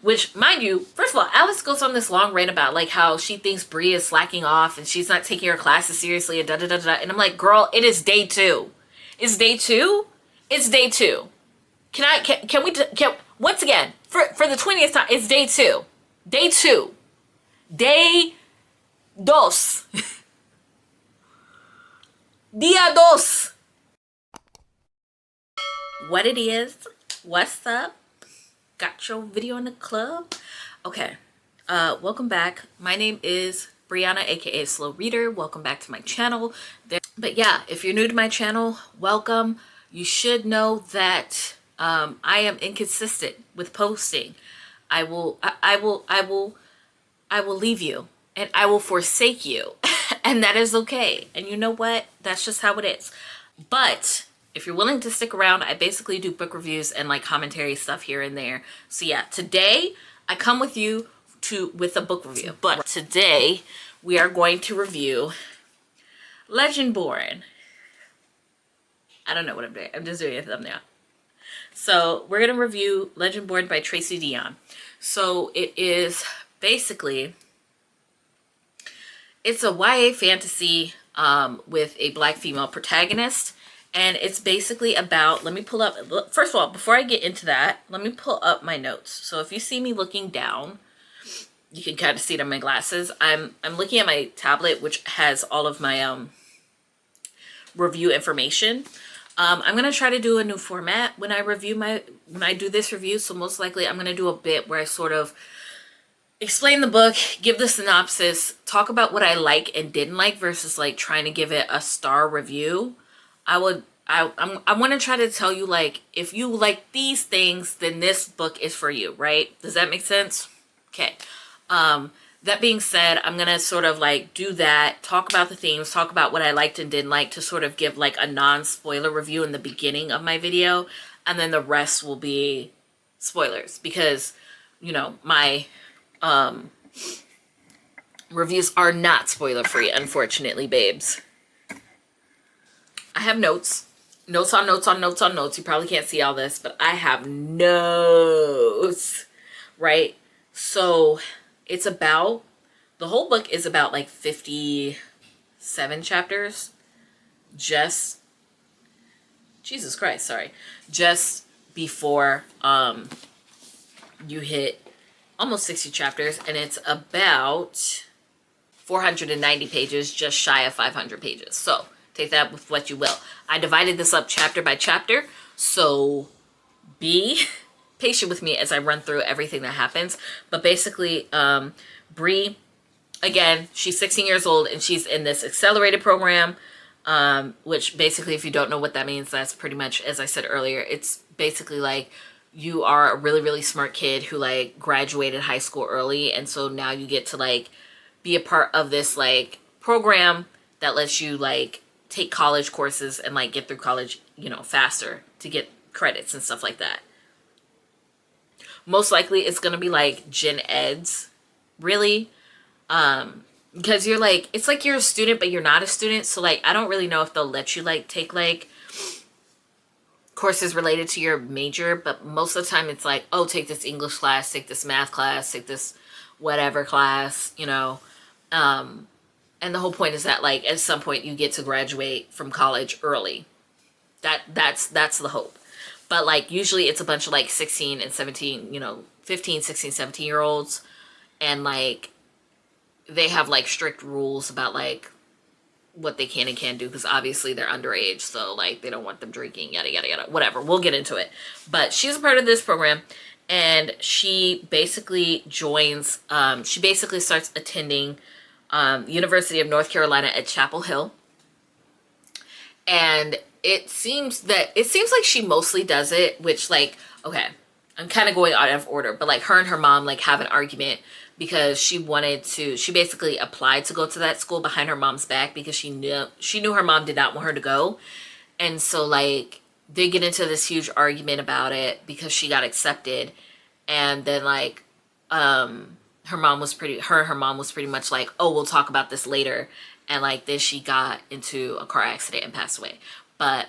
Which, mind you, first of all, Alice goes on this long rant about like how she thinks Bree is slacking off and she's not taking her classes seriously and da da da da. And I'm like, girl, it is day 2. It's day 2. It's day 2. Can we once again for the 20th time? It's day 2. Day 2. Day dos. Dia dos. What it is? What's up? Got your video in the club? Okay. Welcome back. My name is Brianna, aka Slow Reader. Welcome back to my channel. But yeah, if you're new to my channel, welcome. You should know that I am inconsistent with posting. I will leave you and I will forsake you. And that is okay. And you know what? That's just how it is. But if you're willing to stick around, I basically do book reviews and like commentary stuff here and there. So yeah, today I come with you with a book review. But today we are going to review Legendborn. I don't know what I'm doing. I'm just doing a thumbnail. So we're going to review Legendborn by Tracy Deonn. So it is basically, it's a YA fantasy with a Black female protagonist. And it's basically about, let me pull up, first of all, before I get into that, let me pull up my notes. So if you see me looking down, you can kind of see it on my glasses. I'm looking at my tablet, which has all of my review information. I'm going to try to do a new format when I do this review. So most likely I'm going to do a bit where I sort of explain the book, give the synopsis, talk about what I like and didn't like versus like trying to give it a star review. I want to try to tell you, like, if you like these things, then this book is for you, right? Does that make sense? Okay. That being said, I'm going to sort of like do that, talk about the themes, talk about what I liked and didn't like to sort of give like a non-spoiler review in the beginning of my video. And then the rest will be spoilers because, you know, my reviews are not spoiler free, unfortunately, babes. I have notes. Notes on notes on notes on notes. You probably can't see all this, but I have notes, right? So it's about, the whole book is about like 57 chapters. Just, Jesus Christ, sorry. Just before you hit almost 60 chapters, and it's about 490 pages, just shy of 500 pages. So take that with what you will. I divided this up chapter by chapter, so be patient with me as I run through everything that happens. But basically, Bree, again, she's 16 years old and she's in this accelerated program, which basically, if you don't know what that means, that's pretty much, as I said earlier, it's basically like you are a really, really smart kid who like graduated high school early, and so now you get to like be a part of this like program that lets you like take college courses and like get through college, you know, faster to get credits and stuff like that. Most likely it's going to be like gen eds, really, because you're like, it's like you're a student but you're not a student, so like I don't really know if they'll let you like take like courses related to your major, but most of the time it's like, oh, take this English class, take this math class, take this whatever class, you know. And the whole point is that like at some point you get to graduate from college early. That's the hope. But like usually it's a bunch of like 16 and 17, you know, 15, 16, 17 year olds, and like they have like strict rules about like what they can and can't do, because obviously they're underage, so like they don't want them drinking, yada yada yada, whatever. We'll get into it. But she's a part of this program, and she basically joins, she basically starts attending University of North Carolina at Chapel Hill. And it seems like she mostly does it, which like, okay, I'm kind of going out of order, but like her and her mom like have an argument because she basically applied to go to that school behind her mom's back because she knew her mom did not want her to go. And so like they get into this huge argument about it because she got accepted. And then like her mom was pretty much like, oh, we'll talk about this later. And like then she got into a car accident and passed away. But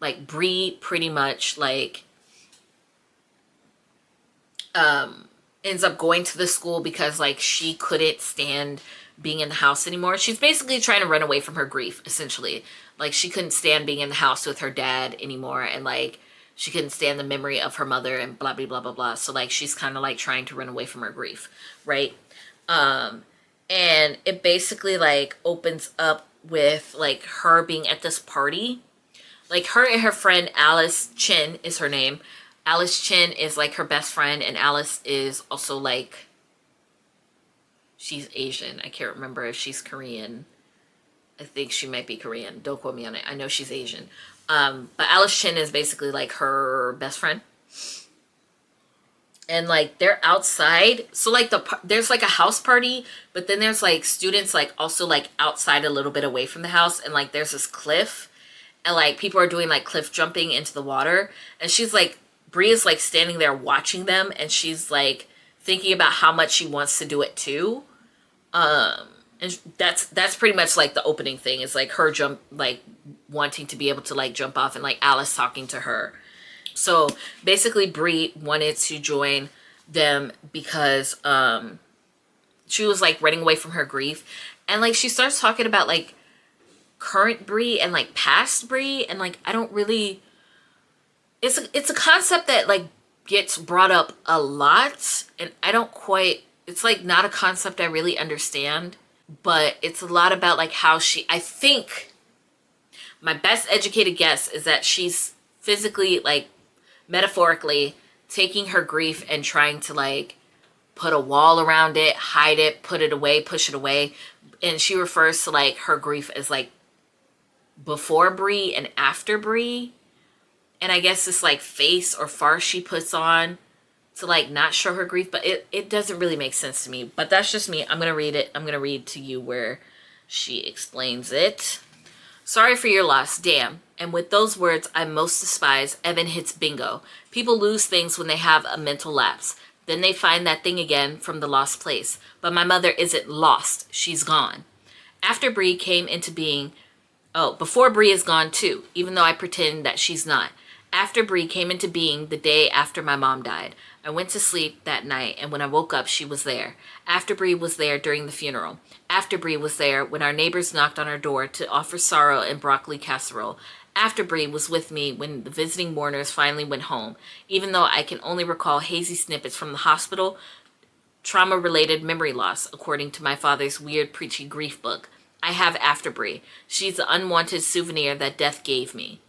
like Bree pretty much like ends up going to the school because like she couldn't stand being in the house anymore. She's basically trying to run away from her grief, essentially. Like she couldn't stand being in the house with her dad anymore, and like she couldn't stand the memory of her mother and blah blah blah blah blah. So like she's kind of like trying to run away from her grief, right? And it basically like opens up with like her being at this party. Like her and her friend Alice Chin is her name. Alice Chin is like her best friend, and Alice is also like, she's Asian. I can't remember if she's Korean. I think she might be Korean. Don't quote me on it. I know she's Asian. But Alice Chin is basically like her best friend. And like they're outside. So like there's like a house party, but then there's like students like also like outside a little bit away from the house, and like there's this cliff, and like people are doing like cliff jumping into the water, and she's like, Bree is like standing there watching them, and she's like thinking about how much she wants to do it too. And that's pretty much like the opening thing, is like her wanting to be able to like jump off, and like Alice talking to her. So basically Bree wanted to join them because she was like running away from her grief, and like she starts talking about like current Bree and like past Bree, and like I don't really, it's a concept that like gets brought up a lot, and I don't quite, it's like not a concept I really understand, but it's a lot about like how I think my best educated guess is that she's physically, like metaphorically, taking her grief and trying to like put a wall around it, hide it, put it away, push it away. And she refers to like her grief as like before Bree and after Bree. And I guess this like face or farce she puts on to like not show her grief, but it doesn't really make sense to me. But that's just me. I'm gonna read it. I'm gonna read to you where she explains it. Sorry for your loss, damn. And with those words I most despise, Evan hits bingo. People lose things when they have a mental lapse. Then they find that thing again from the lost place. But my mother isn't lost. She's gone. After Bree came into being, before Bree is gone too, even though I pretend that she's not. After Bree came into being the day after my mom died. I went to sleep that night, and when I woke up, she was there. After Bree was there during the funeral. After Bree was there when our neighbors knocked on our door to offer sorrow and broccoli casserole. After Bree was with me when the visiting mourners finally went home. Even though I can only recall hazy snippets from the hospital, trauma-related memory loss, according to my father's weird preachy grief book. I have After Bree. She's the unwanted souvenir that death gave me.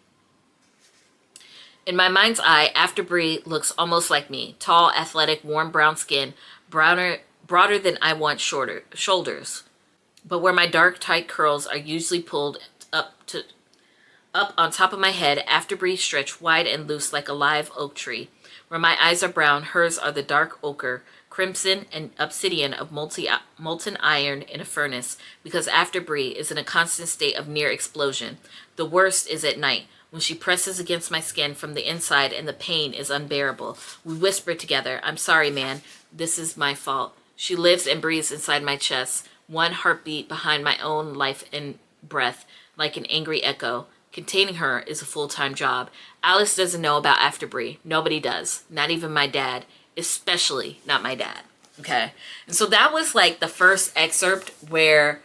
In my mind's eye, After Bree looks almost like me. Tall, athletic, warm brown skin, broader than I want shoulders. But where my dark, tight curls are usually pulled up on top of my head, After Bree stretch wide and loose like a live oak tree. Where my eyes are brown, hers are the dark ochre, crimson, and obsidian of molten iron in a furnace, because After Bree is in a constant state of near explosion. The worst is at night, when she presses against my skin from the inside and the pain is unbearable. We whisper together, I'm sorry, man. This is my fault. She lives and breathes inside my chest, one heartbeat behind my own life and breath, like an angry echo. Containing her is a full-time job. Alice doesn't know about After Bree. Nobody does. Not even my dad. Especially not my dad. Okay? And so that was like the first excerpt where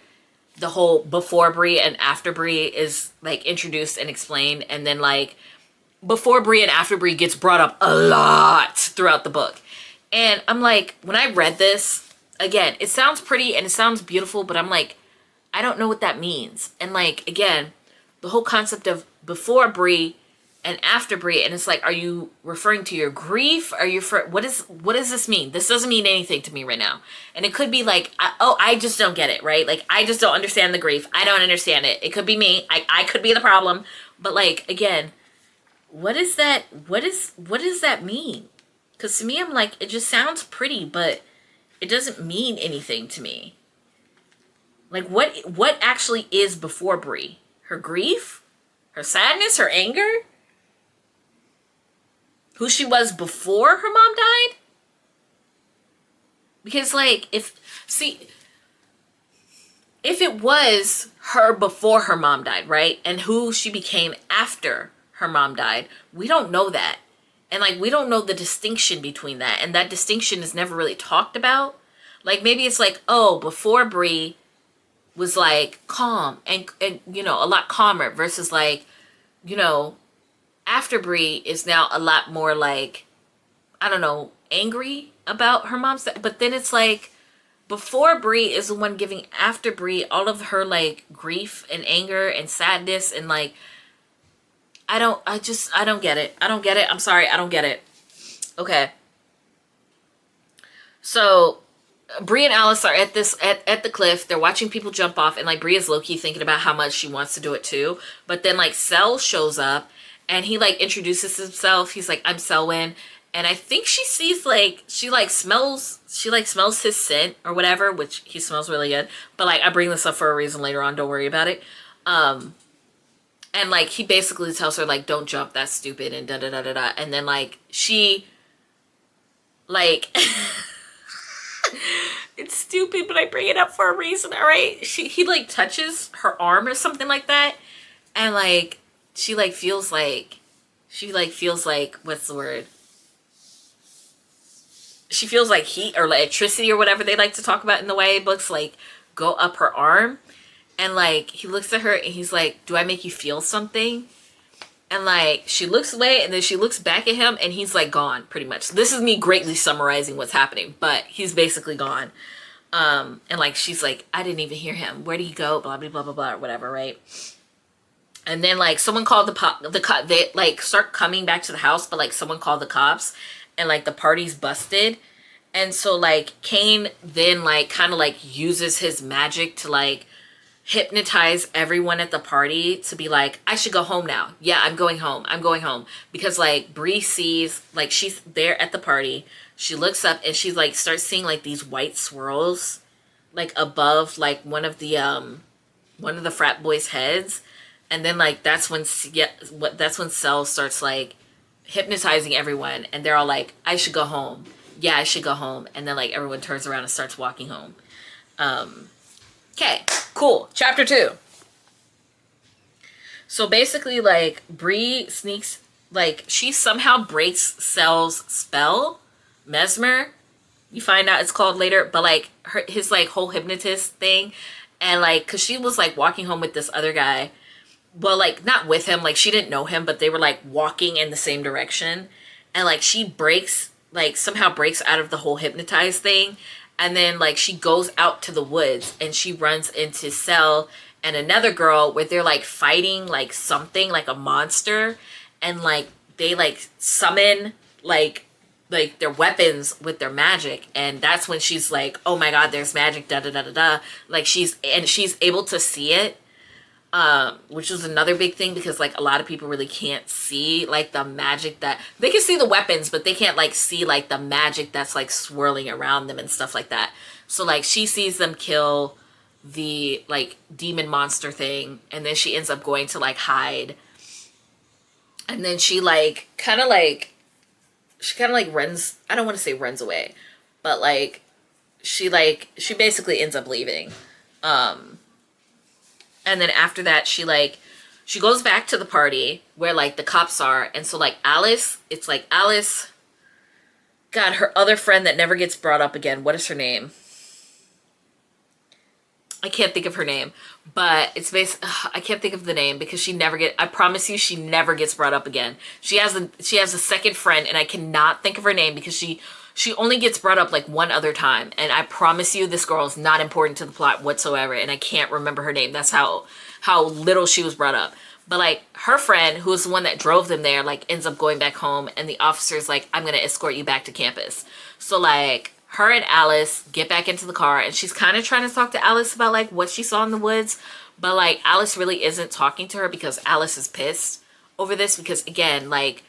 the whole before Bree and after Bree is like introduced and explained, and then like before Bree and after Bree gets brought up a lot throughout the book. And I'm like, when I read this, again, it sounds pretty and it sounds beautiful, but I'm like, I don't know what that means. And like, again, the whole concept of before Bree and after Bree, and it's like, are you referring to your grief? Are you what does this mean? This doesn't mean anything to me right now. And it could be like, I just don't get it, right? Like, I just don't understand the grief. I don't understand it. It could be me. I could be the problem. But like, again, what does that mean? Because to me, I'm like, it just sounds pretty, but it doesn't mean anything to me. Like, what actually is before Bree? Her grief? Her sadness? Her anger? Who she was before her mom died? Because like, if it was her before her mom died, right? And who she became after her mom died, we don't know that. And like, we don't know the distinction between that. And that distinction is never really talked about. Like, maybe it's like, oh, before Bree was like calm and you know, a lot calmer versus like, you know, after Bree is now a lot more like, I don't know, angry about her mom's death. But then it's like, before Bree is the one giving after Bree all of her like grief and anger and sadness and like, I don't get it. I don't get it. I'm sorry. I don't get it. Okay. So Bree and Alice are at the cliff. They're watching people jump off, and like Bree is low-key thinking about how much she wants to do it too. But then like Sel shows up and he like introduces himself. He's like, I'm Selwyn. And I think she sees like, she smells his scent or whatever, which he smells really good. But like, I bring this up for a reason later on. Don't worry about it. And like, he basically tells her like, don't jump, that's stupid, and da da da da da. And then like, she like, it's stupid, but I bring it up for a reason, all right? He like touches her arm or something like that. And like, she feels like, what's the word? She feels like heat or electricity or whatever they like to talk about in the YA books, like go up her arm. And like, he looks at her and he's like, do I make you feel something? And like, she looks away and then she looks back at him and he's like gone, pretty much. This is me greatly summarizing what's happening, but he's basically gone. And like, she's like, I didn't even hear him. Where did he go? Blah, blah, blah, blah, blah, or whatever, right? And then like, someone called the cops. They like start coming back to the house, but like someone called the cops and like the party's busted. And so like, KAYNE then like kind of like uses his magic to like hypnotize everyone at the party to be like, I should go home now. Yeah, I'm going home. I'm going home. Because like Bree sees, like she's there at the party. She looks up and she's like starts seeing like these white swirls like above like one of the frat boys' heads. And then like that's when Sel starts like hypnotizing everyone and they're all like, I should go home. Yeah, I should go home. And then like everyone turns around and starts walking home. Okay, cool. Chapter 2. So basically, like, Bree sneaks, like, she somehow breaks Sel's spell. Mesmer. You find out it's called later. But, like, his, like, whole hypnotist thing. And, like, because she was, like, walking home with this other guy. Well, like, not with him. Like, she didn't know him. But they were, like, walking in the same direction. And, like, she breaks, like, somehow breaks out of the whole hypnotized thing. And then, like, she goes out to the woods and she runs into Sel and another girl where they're, like, fighting, like, something, like a monster. And, like, they, like, summon, like their weapons with their magic. And that's when she's like, oh my god, there's magic, da-da-da-da-da. Like, she's able to see it. Which is another big thing because like a lot of people really can't see like the magic that they can see the weapons, but they can't like see like the magic that's like swirling around them and stuff like that. So like she sees them kill the like demon monster thing and then she ends up going to like hide. And then she like kind of like runs, I don't want to say runs away, but like she basically ends up leaving. And then after that, she goes back to the party where, like, the cops are. And so, like, Alice, it's, like, Alice, God, her other friend that never gets brought up again. What is her name? I can't think of her name. But it's I can't think of the name because I promise you, she never gets brought up again. She has a second friend, and I cannot think of her name because she only gets brought up like one other time. And I promise you this girl is not important to the plot whatsoever. And I can't remember her name. That's how little she was brought up. But like her friend, who was the one that drove them there, like ends up going back home. And the officer's like, I'm going to escort you back to campus. So like her and Alice get back into the car. And she's kind of trying to talk to Alice about like what she saw in the woods. But like Alice really isn't talking to her because Alice is pissed over this. Because again, like,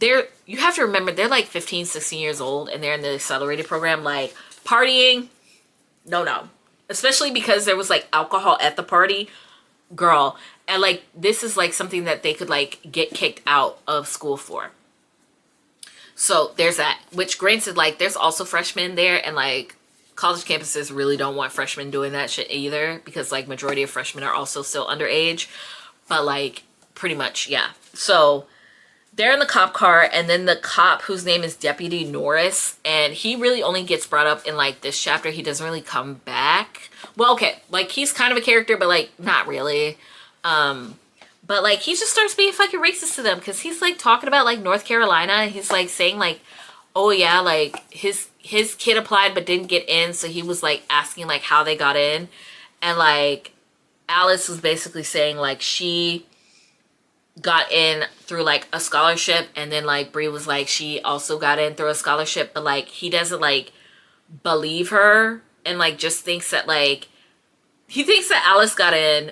you have to remember, they're like 15, 16 years old and they're in the accelerated program, like partying. No. Especially because there was like alcohol at the party, girl. And like, this is like something that they could like get kicked out of school for. So there's that, which granted, like there's also freshmen there and like college campuses really don't want freshmen doing that shit either because like majority of freshmen are also still underage, but like pretty much, yeah. So they're in the cop car, and then the cop whose name is Deputy Norris, and he really only gets brought up in like this chapter. He doesn't really come back. Well, okay, like he's kind of a character, but like not really. But like he just starts being fucking racist to them because he's like talking about like North Carolina, and he's like saying like, oh yeah, like his kid applied but didn't get in, so he was like asking like how they got in, and like Alice was basically saying like she got in through like a scholarship, and then like Bree was like she also got in through a scholarship, but like he doesn't like believe her, and like just thinks that like he thinks that Alice got in,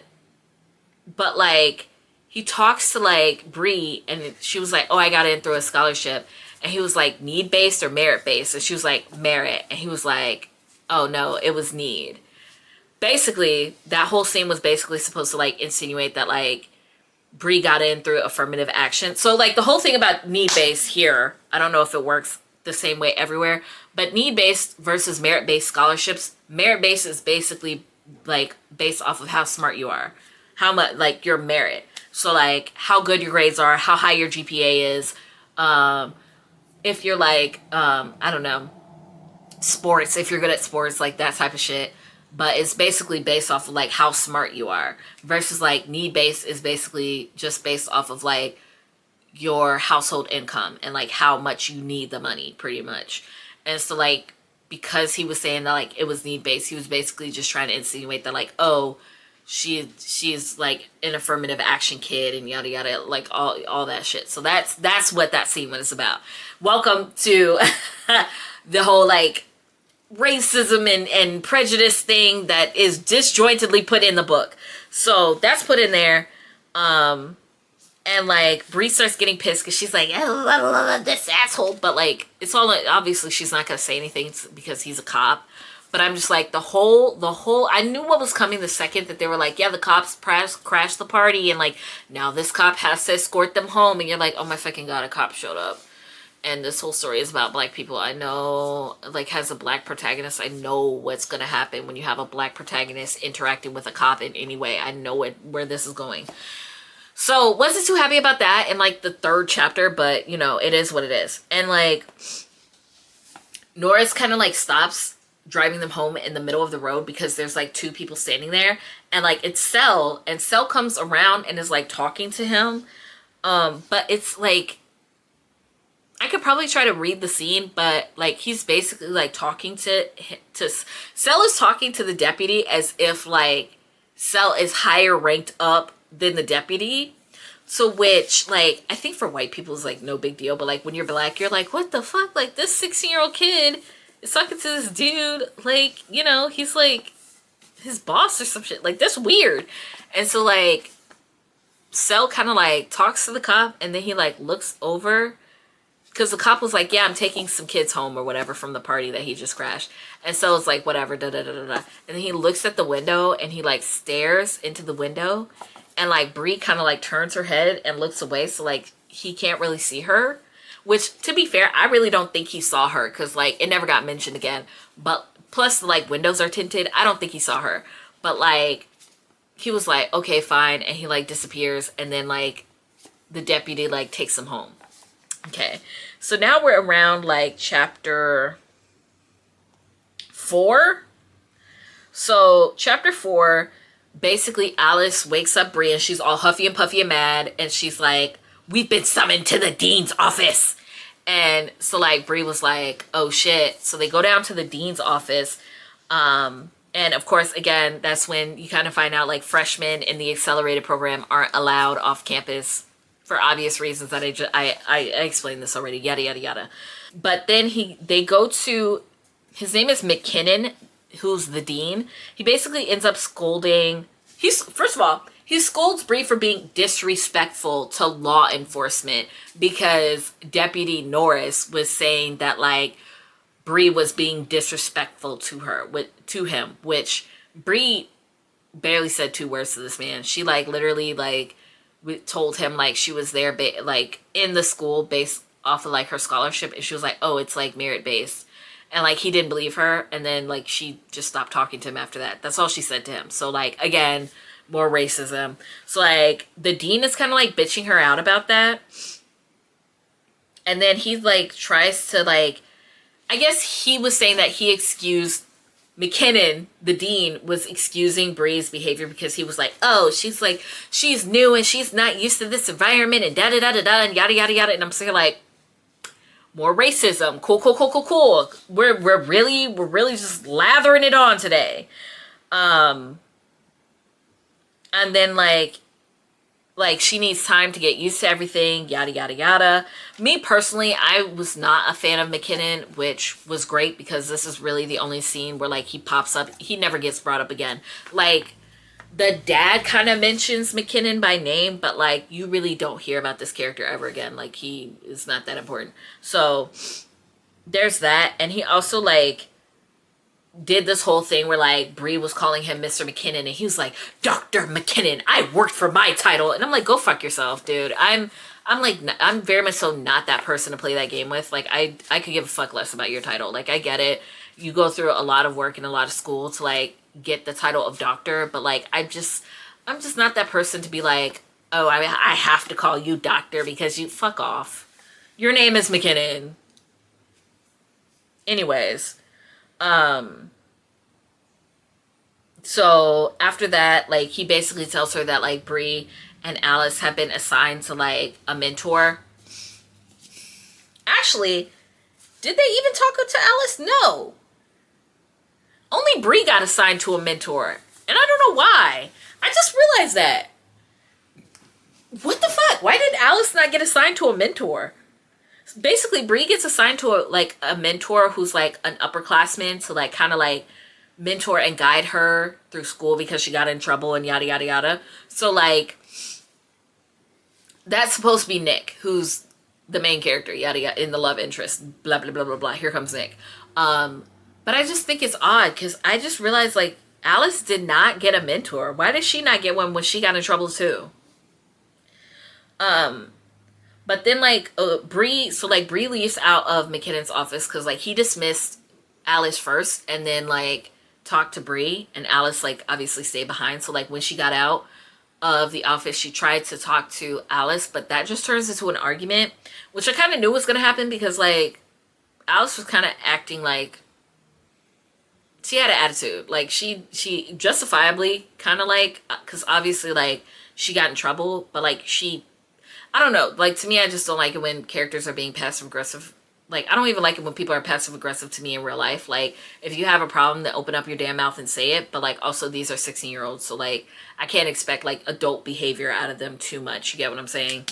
but like he talks to like Bree, and she was like, oh, I got in through a scholarship, and he was like, need based or merit based, and she was like, merit, and he was like, oh no, it was need. Basically that whole scene was basically supposed to like insinuate that like Bree got in through affirmative action. So like the whole thing about need-based here, I don't know if it works the same way everywhere, but need-based versus merit-based scholarships, merit-based is basically like based off of how smart you are, how much like your merit. So like how good your grades are, how high your GPA is, if you're like, I don't know, sports, if you're good at sports, like that type of shit. But it's basically based off of like how smart you are, versus like need based is basically just based off of like your household income and like how much you need the money, pretty much. And so like because he was saying that like it was need based, he was basically just trying to insinuate that like, oh, she's like an affirmative action kid and yada yada, like all that shit. So that's what that scene was about. Welcome to the whole like racism and prejudice thing that is disjointedly put in the book. So that's put in there. And like Bree starts getting pissed because she's like, oh, this asshole, but like it's all, obviously she's not gonna say anything because he's a cop. But I'm just like, the whole I knew what was coming the second that they were like, yeah, the cops crashed the party, and like now this cop has to escort them home, and you're like, oh my fucking god, a cop showed up. And this whole story is about black people. I know, like, has a black protagonist. I know what's going to happen when you have a black protagonist interacting with a cop in any way. I know where this is going. So, wasn't too happy about that in, like, the third chapter. But, you know, it is what it is. And, like, Norris kind of, like, stops driving them home in the middle of the road because there's, like, two people standing there. And, like, it's Sel. And Sel comes around and is, like, talking to him. But it's, like, I could probably try to read the scene, but like he's basically like talking to Sel is talking to the deputy as if like Sel is higher ranked up than the deputy. So which like I think for white people is like no big deal, but like when you're black, you're like, what the fuck? Like this 16-year-old kid is talking to this dude, like, you know, he's like his boss or some shit. Like that's weird. And so like Sel kind of like talks to the cop, and then he like looks over. Because the cop was like, yeah, I'm taking some kids home or whatever from the party that he just crashed. And so it's like, whatever, da-da-da-da-da. And then he looks at the window and he like stares into the window. And like Bree kind of like turns her head and looks away. So like he can't really see her. Which, to be fair, I really don't think he saw her. Because like it never got mentioned again. But plus like windows are tinted. I don't think he saw her. But like he was like, okay, fine. And he like disappears. And then like the deputy like takes him home. Okay, so now we're around like chapter 4. So chapter 4, basically Alice wakes up Bree and she's all huffy and puffy and mad, and she's like, we've been summoned to the dean's office. And so like Bree was like, oh shit. So they go down to the dean's office. And of course, again, that's when you kind of find out like freshmen in the accelerated program aren't allowed off campus. For obvious reasons that I explained this already, yada, yada, yada. But then they go to, his name is McKinnon, who's the dean. He basically ends up scolding, first of all, he scolds Bree for being disrespectful to law enforcement because Deputy Norris was saying that like Bree was being disrespectful to him, which Bree barely said 2 words to this man. She like literally like we told him like she was there like in the school based off of like her scholarship, and she was like, oh, it's like merit based, and like he didn't believe her, and then like she just stopped talking to him after that. That's all she said to him. So like again, more racism. So like the dean is kind of like bitching her out about that, And then he like tries to like, I guess he was saying that he excused McKinnon, the dean, was excusing Bree's behavior because he was like, oh, she's new and she's not used to this environment and da da da da da and yada yada yada. And I'm saying like, more racism. Cool. We're really just lathering it on today. And then like she needs time to get used to everything, yada yada yada. Me personally, I was not a fan of McKinnon, which was great because this is really the only scene where like he pops up. He never gets brought up again. Like the dad kind of mentions McKinnon by name, but like you really don't hear about this character ever again. Like he is not that important. So there's that. And he also like did this whole thing where like Bree was calling him Mr. McKinnon and he was like, Dr. McKinnon, I worked for my title. And I'm like, go fuck yourself, dude. I'm very much so not that person to play that game with. Like I could give a fuck less about your title. Like I get it. You go through a lot of work and a lot of school to like get the title of doctor, but like I'm just not that person to be like, oh, I have to call you doctor because you fuck off. Your name is McKinnon. Anyways, so after that, like he basically tells her that like Bree and Alice have been assigned to like a mentor. Actually, did they even talk to Alice? No. Only Bree got assigned to a mentor. And I don't know why. I just realized that. What the fuck? Why did Alice not get assigned to a mentor? Basically, Bree gets assigned to a mentor who's like an upperclassman to like kind of like mentor and guide her through school because she got in trouble and yada yada yada. So like that's supposed to be Nick, who's the main character, yada yada, in the love interest, blah blah blah blah blah. Here comes Nick. But I just think it's odd because I just realized like Alice did not get a mentor. Why did she not get one when she got in trouble too? But then like Bree leaves out of McKinnon's office because like he dismissed Alice first and then like talked to Bree, and Alice like obviously stayed behind. So like when she got out of the office, she tried to talk to Alice, but that just turns into an argument, which I kind of knew was going to happen because like Alice was kind of acting like she had an attitude. Like she justifiably kind of like, because obviously like she got in trouble, but like I don't know. Like to me, I just don't like it when characters are being passive aggressive. Like I don't even like it when people are passive aggressive to me in real life. Like if you have a problem, then open up your damn mouth and say it. But like also these are 16-year-olds, so like I can't expect like adult behavior out of them too much. You get what I'm saying?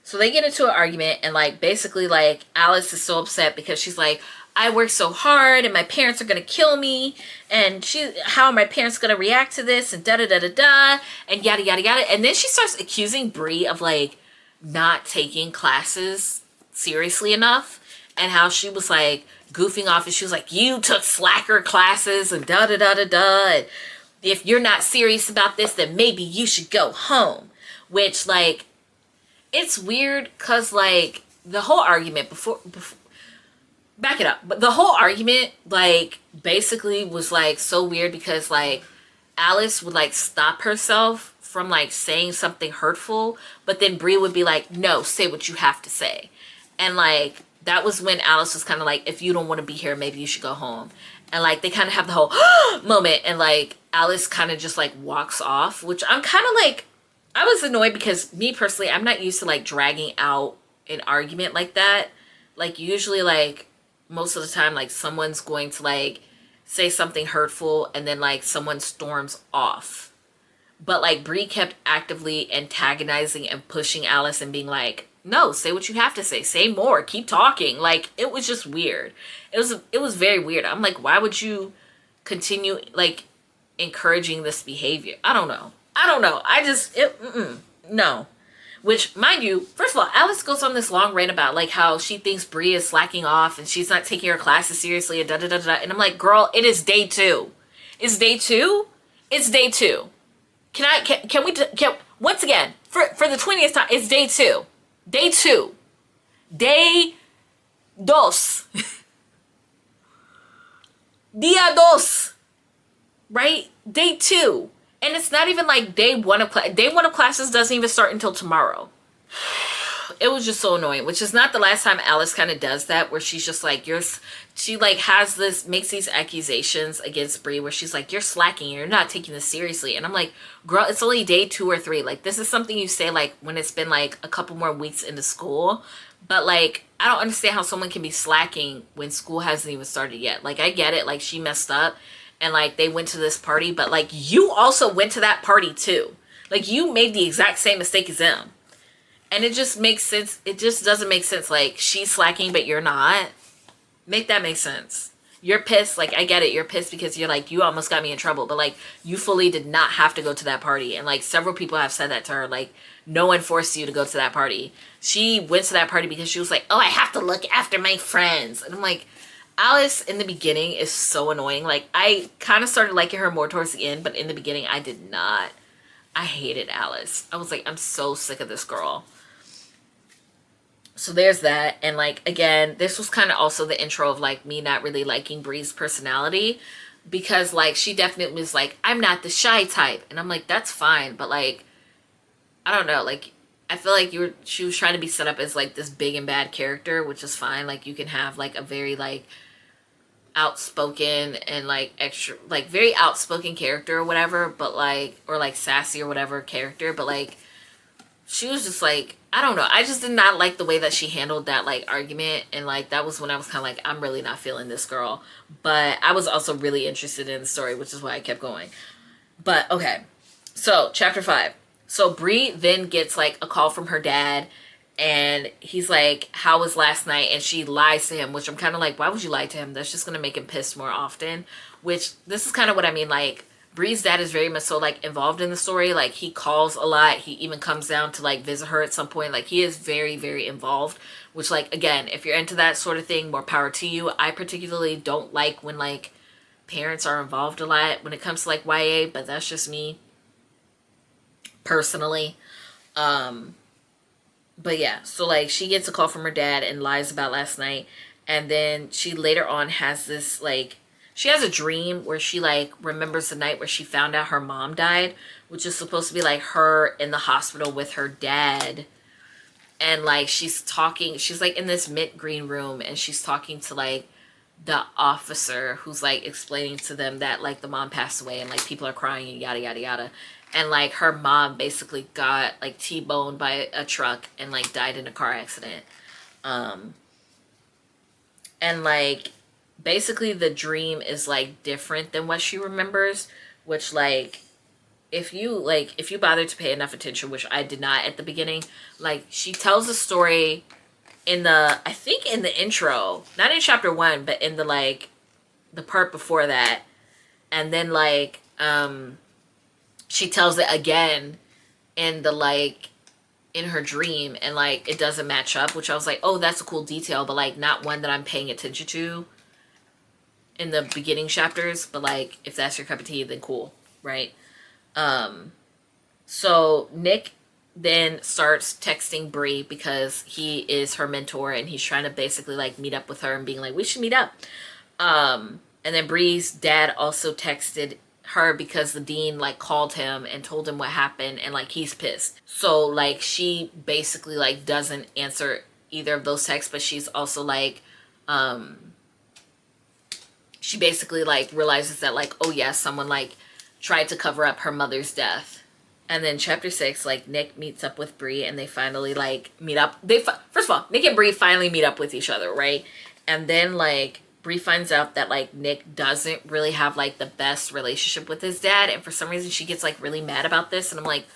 So they get into an argument, and like basically like Alice is so upset because she's like, I worked so hard and my parents are gonna kill me, and how are my parents gonna react to this, and da da da da da, and yada yada yada. And then she starts accusing Bree of like not taking classes seriously enough, and how she was like goofing off, and she was like, you took slacker classes and da da da da da, and if you're not serious about this, then maybe you should go home. Which like, it's weird because like the whole argument before back it up, but the whole argument like basically was like so weird because like Alice would like stop herself from like saying something hurtful, but then Bree would be like, no, say what you have to say. And like that was when Alice was kind of like, if you don't want to be here, maybe you should go home. And like they kind of have the whole moment, and like Alice kind of just like walks off, which I'm kind of like, I was annoyed because me personally, I'm not used to like dragging out an argument like that. Like usually like most of the time like someone's going to like say something hurtful and then like someone storms off. But like Bree kept actively antagonizing and pushing Alice and being like, no, say what you have to say. Say more. Keep talking. Like it was just weird. It was very weird. I'm like, why would you continue like encouraging this behavior? I don't know. No. Which, mind you, first of all, Alice goes on this long rant about like how she thinks Bree is slacking off and she's not taking her classes seriously and da da da da. And I'm like, girl, it is day 2. It's day 2. It's day 2. Can we once again for the 20th time? It's day 2. Day 2. Day dos. Dia dos. Right? Day 2. And it's not even like day 1 of class. Day 1 of classes doesn't even start until tomorrow. it was just so annoying, which is not the last time Alice kind of does that, where she's just like, she like has this, makes these accusations against Bree where she's like, you're slacking, you're not taking this seriously. And I'm like, girl, it's only day 2 or 3. Like, this is something you say like when it's been like a couple more weeks into school. But like, I don't understand how someone can be slacking when school hasn't even started yet. Like, I get it, like she messed up and like they went to this party, but like you also went to that party too. Like, you made the exact same mistake as them. And it just makes sense. It just doesn't make sense. Like, she's slacking, but you're not. Make that make sense. You're pissed. Like, I get it. You're pissed because you're like, you almost got me in trouble. But, like, you fully did not have to go to that party. And, like, several people have said that to her. Like, no one forced you to go to that party. She went to that party because she was like, oh, I have to look after my friends. And I'm like, Alice in the beginning is so annoying. Like, I kind of started liking her more towards the end. But in the beginning, I did not. I hated Alice. I was like, I'm so sick of this girl. So there's that. And like, again, this was kind of also the intro of like me not really liking Bree's personality, because like she definitely was like, I'm not the shy type. And I'm like, that's fine. But like, I don't know. Like, I feel like she was trying to be set up as like this big and bad character, which is fine. Like, you can have like a very like outspoken and like extra, like very outspoken character or whatever, but like, or like sassy or whatever character. But like, she was just like, I don't know. I just did not like the way that she handled that like argument. And like, that was when I was kind of like, I'm really not feeling this girl. But I was also really interested in the story, which is why I kept going. But okay. So chapter 5. So Bree then gets like a call from her dad, and he's like, how was last night? And she lies to him, which I'm kind of like, why would you lie to him? That's just going to make him pissed more often, which this is kind of what I mean. Like, Bree's dad is very much so like involved in the story. Like, he calls a lot. He even comes down to like visit her at some point. Like, he is very, very involved, which like, again, if you're into that sort of thing, more power to you. I particularly don't like when like parents are involved a lot when it comes to like YA, but that's just me personally. But yeah, so like she gets a call from her dad and lies about last night. And then she later on has this like, she has a dream where she like remembers the night where she found out her mom died, which is supposed to be like her in the hospital with her dad. And like, she's like in this mint green room, and she's talking to like the officer who's like explaining to them that like the mom passed away and like people are crying and yada yada yada. And like, her mom basically got like T-boned by a truck and like died in a car accident. And like, basically the dream is like different than what she remembers, which like, if you bother to pay enough attention, which I did not at the beginning, like she tells a story in the, I think in the intro, not in chapter 1, but in the like the part before that. And then like, she tells it again in the like, in her dream, and like it doesn't match up, which I was like, oh, that's a cool detail, but like not one that I'm paying attention to in the beginning chapters. But like, if that's your cup of tea, then cool, right? So Nick then starts texting Bree because he is her mentor, and he's trying to basically like meet up with her and being like, we should meet up. And then Bree's dad also texted her because the dean like called him and told him what happened, and like he's pissed. So like, she basically like doesn't answer either of those texts, but she's also like, she basically like realizes that like, oh yeah, someone like tried to cover up her mother's death. And then chapter 6, like Nick meets up with Bree, and they finally like meet up. First of all, Nick and Bree finally meet up with each other, right? And then like, Bree finds out that like Nick doesn't really have like the best relationship with his dad, and for some reason she gets like really mad about this, and I'm like,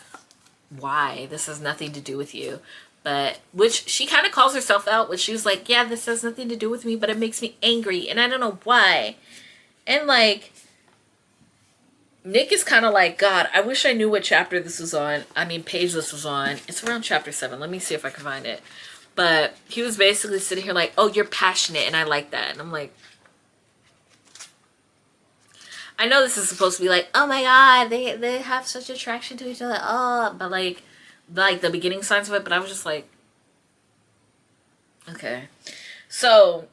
why? This has nothing to do with you. But which she kind of calls herself out, which she was like, yeah, this has nothing to do with me, but it makes me angry and I don't know why. And like, Nick is kind of like, God, I wish I knew what chapter this was on. I mean, page this was on. It's around chapter 7. Let me see if I can find it. But he was basically sitting here like, oh, you're passionate, and I like that. And I'm like, I know this is supposed to be like, oh my God, they have such attraction to each other. Oh, but like the beginning signs of it. But I was just like, okay. So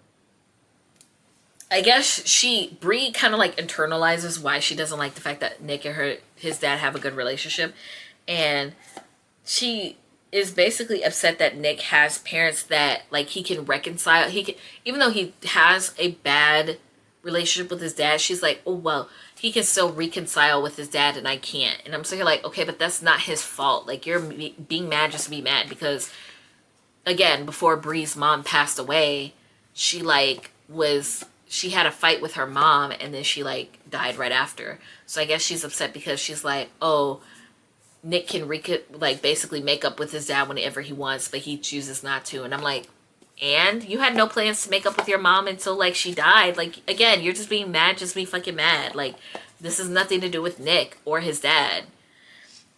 I guess Bree kind of like internalizes why she doesn't like the fact that Nick and his dad have a good relationship. And she is basically upset that Nick has parents that like he can reconcile. He can, even though he has a bad relationship with his dad, she's like, oh well, he can still reconcile with his dad and I can't. And I'm saying like, okay, but that's not his fault. Like you're being mad just to be mad, because again, before Bree's mom passed away, she had a fight with her mom and then she like died right after. So I guess she's upset because she's like, oh, Nick can basically make up with his dad whenever he wants, but he chooses not to. And I'm like, and you had no plans to make up with your mom until like she died. Like, again, you're just being mad, just be fucking mad. Like, this has nothing to do with Nick or his dad.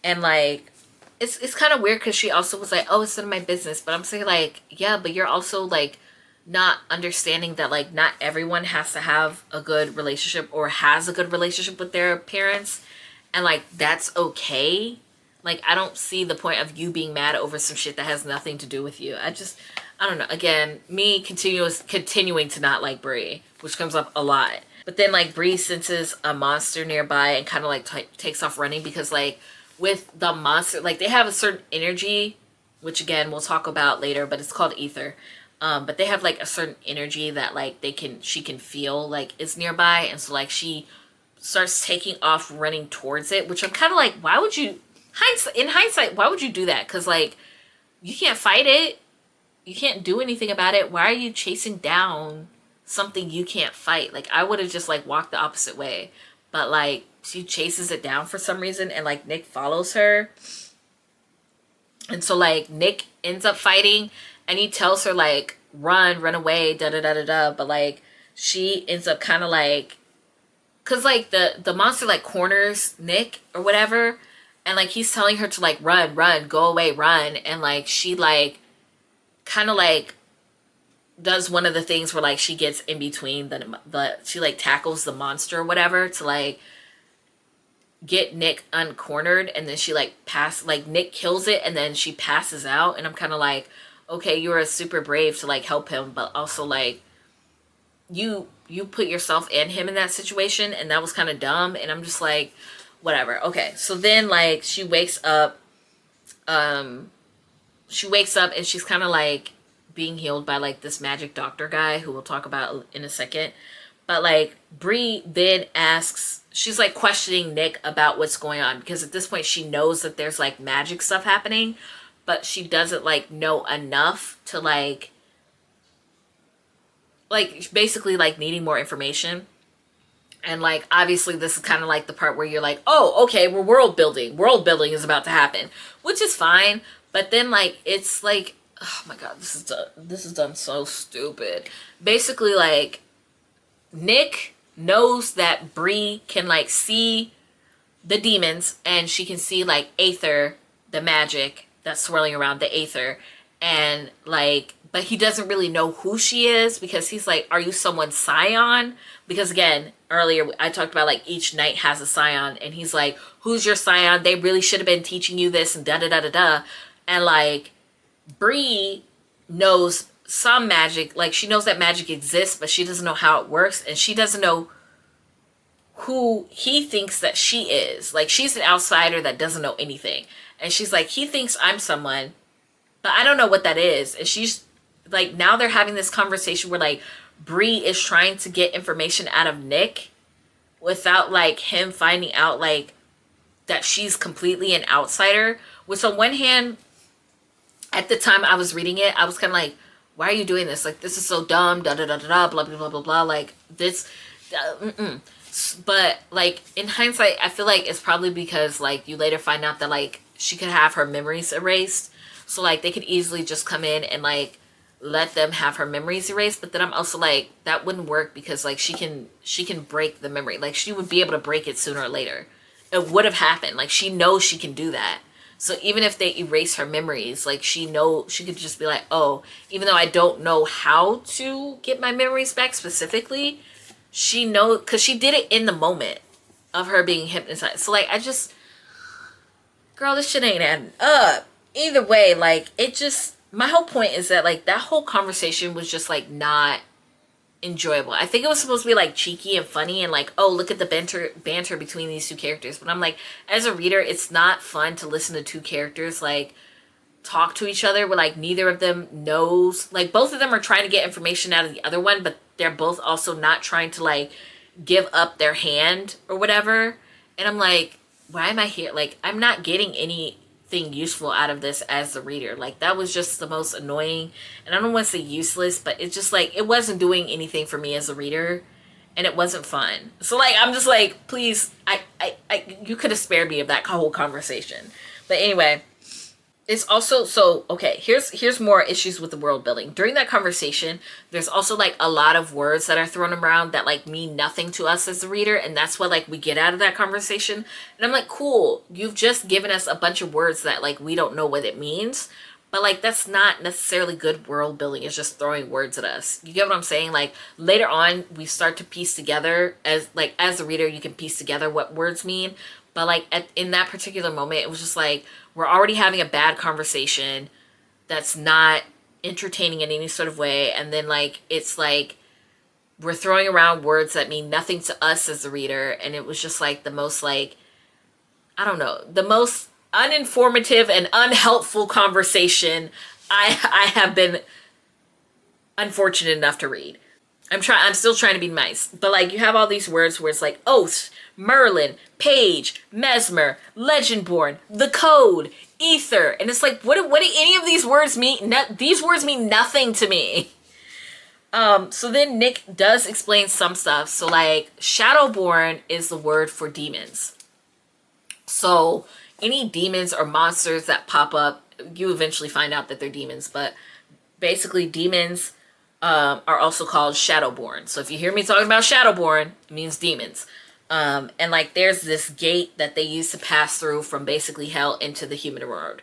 And like, it's kind of weird because she also was like, oh, it's none of my business. But I'm saying like, yeah, but you're also like not understanding that like not everyone has to have a good relationship or has a good relationship with their parents. And like, that's okay. Like, I don't see the point of you being mad over some shit that has nothing to do with you. I don't know. Again, me continuing to not like Bree, which comes up a lot. But then, like, Bree senses a monster nearby and kind of, like, takes off running because, like, with the monster, like, they have a certain energy, which, again, we'll talk about later, but it's called ether. But they have, like, a certain energy that, like, she can feel, like, is nearby. And so, like, she starts taking off running towards it, which I'm kind of like, why would you... In hindsight, why would you do that? Because, like, you can't fight it. You can't do anything about it. Why are you chasing down something you can't fight? Like, I would have just, like, walked the opposite way. But, like, she chases it down for some reason. And, like, Nick follows her. And so, like, Nick ends up fighting. And he tells her, like, run away, da-da-da-da-da. But, like, she ends up kind of, like... Because, like, the monster, like, corners Nick or whatever. And, like, he's telling her to, like, run, go away, run. And, like, she, like, kind of, like, does one of the things where, like, she gets in between she, like, tackles the monster or whatever to, like, get Nick uncornered. And then she, like, Nick kills it and then she passes out. And I'm kind of like, okay, you were super brave to, like, help him. But also, like, you put yourself and him in that situation. And that was kind of dumb. And I'm just like... Whatever. Okay. So then, like, she wakes up and she's kind of, like, being healed by, like, this magic doctor guy who we'll talk about in a second. But, like, Bree then she's, like, questioning Nick about what's going on. Because at this point, she knows that there's, like, magic stuff happening. But she doesn't, like, know enough to, like, basically, like, needing more information. And, like, obviously this is kind of like the part where you're like, oh, okay, we're world building. World building is about to happen, which is fine. But then, like, it's like, oh my God, this is done so stupid. Basically, like, Nick knows that Bree can, like, see the demons and she can see, like, aether, the magic that's swirling around the aether. And, like, but he doesn't really know who she is because he's like, are you someone's scion? Because, again, earlier I talked about, like, each knight has a scion. And he's like, who's your scion? They really should have been teaching you this and da-da-da-da-da. And, like, Bree knows some magic. Like, she knows that magic exists, but she doesn't know how it works. And she doesn't know who he thinks that she is. Like, she's an outsider that doesn't know anything. And she's like, he thinks I'm someone, but I don't know what that is. And she's like, now they're having this conversation where, like, Bree is trying to get information out of Nick without, like, him finding out, like, that she's completely an outsider. Which, on one hand, at the time I was reading it, I was kind of like, why are you doing this? Like, this is so dumb, da-da-da-da-da, blah, blah, blah, blah, blah. Like, this, But, like, in hindsight, I feel like it's probably because, like, you later find out that, like, she could have her memories erased. So, like, they could easily just come in and, like, let them have her memories erased. But then I'm also like, that wouldn't work because, like, she can break the memory. Like, she would be able to break it sooner or later. It would have happened. Like, she knows she can do that. So even if they erase her memories, like, she could just be like, oh, even though I don't know how to get my memories back specifically, she knows, because she did it in the moment of her being hypnotized. So, like, girl, this shit ain't adding up. Either way, like, my whole point is that, like, that whole conversation was just, like, not enjoyable. I think it was supposed to be, like, cheeky and funny and, like, oh, look at the banter between these two characters. But I'm like, as a reader, it's not fun to listen to two characters, like, talk to each other, where like neither of them knows, like both of them are trying to get information out of the other one, but they're both also not trying to like give up their hand or whatever. And I'm like, why am I here? Like, I'm not getting anything useful out of this as the reader. Like, that was just the most annoying, and I don't want to say useless, but it's just like, it wasn't doing anything for me as a reader, and it wasn't fun. So like, I'm just like, please, you could have spared me of that whole conversation. But anyway, it's also, so okay, here's more issues with the world building. During that conversation, there's also like a lot of words that are thrown around that like mean nothing to us as the reader, and that's what like we get out of that conversation. And I'm like, cool, you've just given us a bunch of words that like we don't know what it means, but like that's not necessarily good world building. It's just throwing words at us. You get what I'm saying? Like later on, we start to piece together, as the reader, you can piece together what words mean. But like in that particular moment, it was just like, we're already having a bad conversation that's not entertaining in any sort of way. And then like, it's like, we're throwing around words that mean nothing to us as the reader. And it was just like the most like, I don't know, the most uninformative and unhelpful conversation I have been unfortunate enough to read. I'm still trying to be nice, but like, you have all these words where it's like oath, Merlin, Page, Mesmer, Legendborn, the Code, Ether, and it's like, what do any of these words mean? These words mean nothing to me. So then Nick does explain some stuff. So like, Shadowborn is the word for demons. So any demons or monsters that pop up, you eventually find out that they're demons, but basically demons are also called Shadowborn. So if you hear me talking about Shadowborn, it means demons. And like, there's this gate that they use to pass through from basically hell into the human world.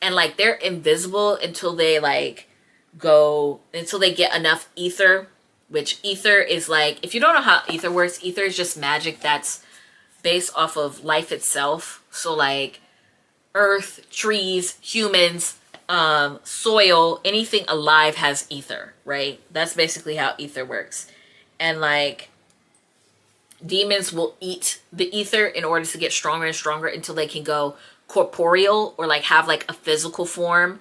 And like, they're invisible until they like until they get enough ether, which ether is like, if you don't know how ether works, ether is just magic that's based off of life itself. So like earth, trees, humans, soil, anything alive has ether, right? That's basically how ether works. And like, demons will eat the ether in order to get stronger and stronger until they can go corporeal, or like have like a physical form,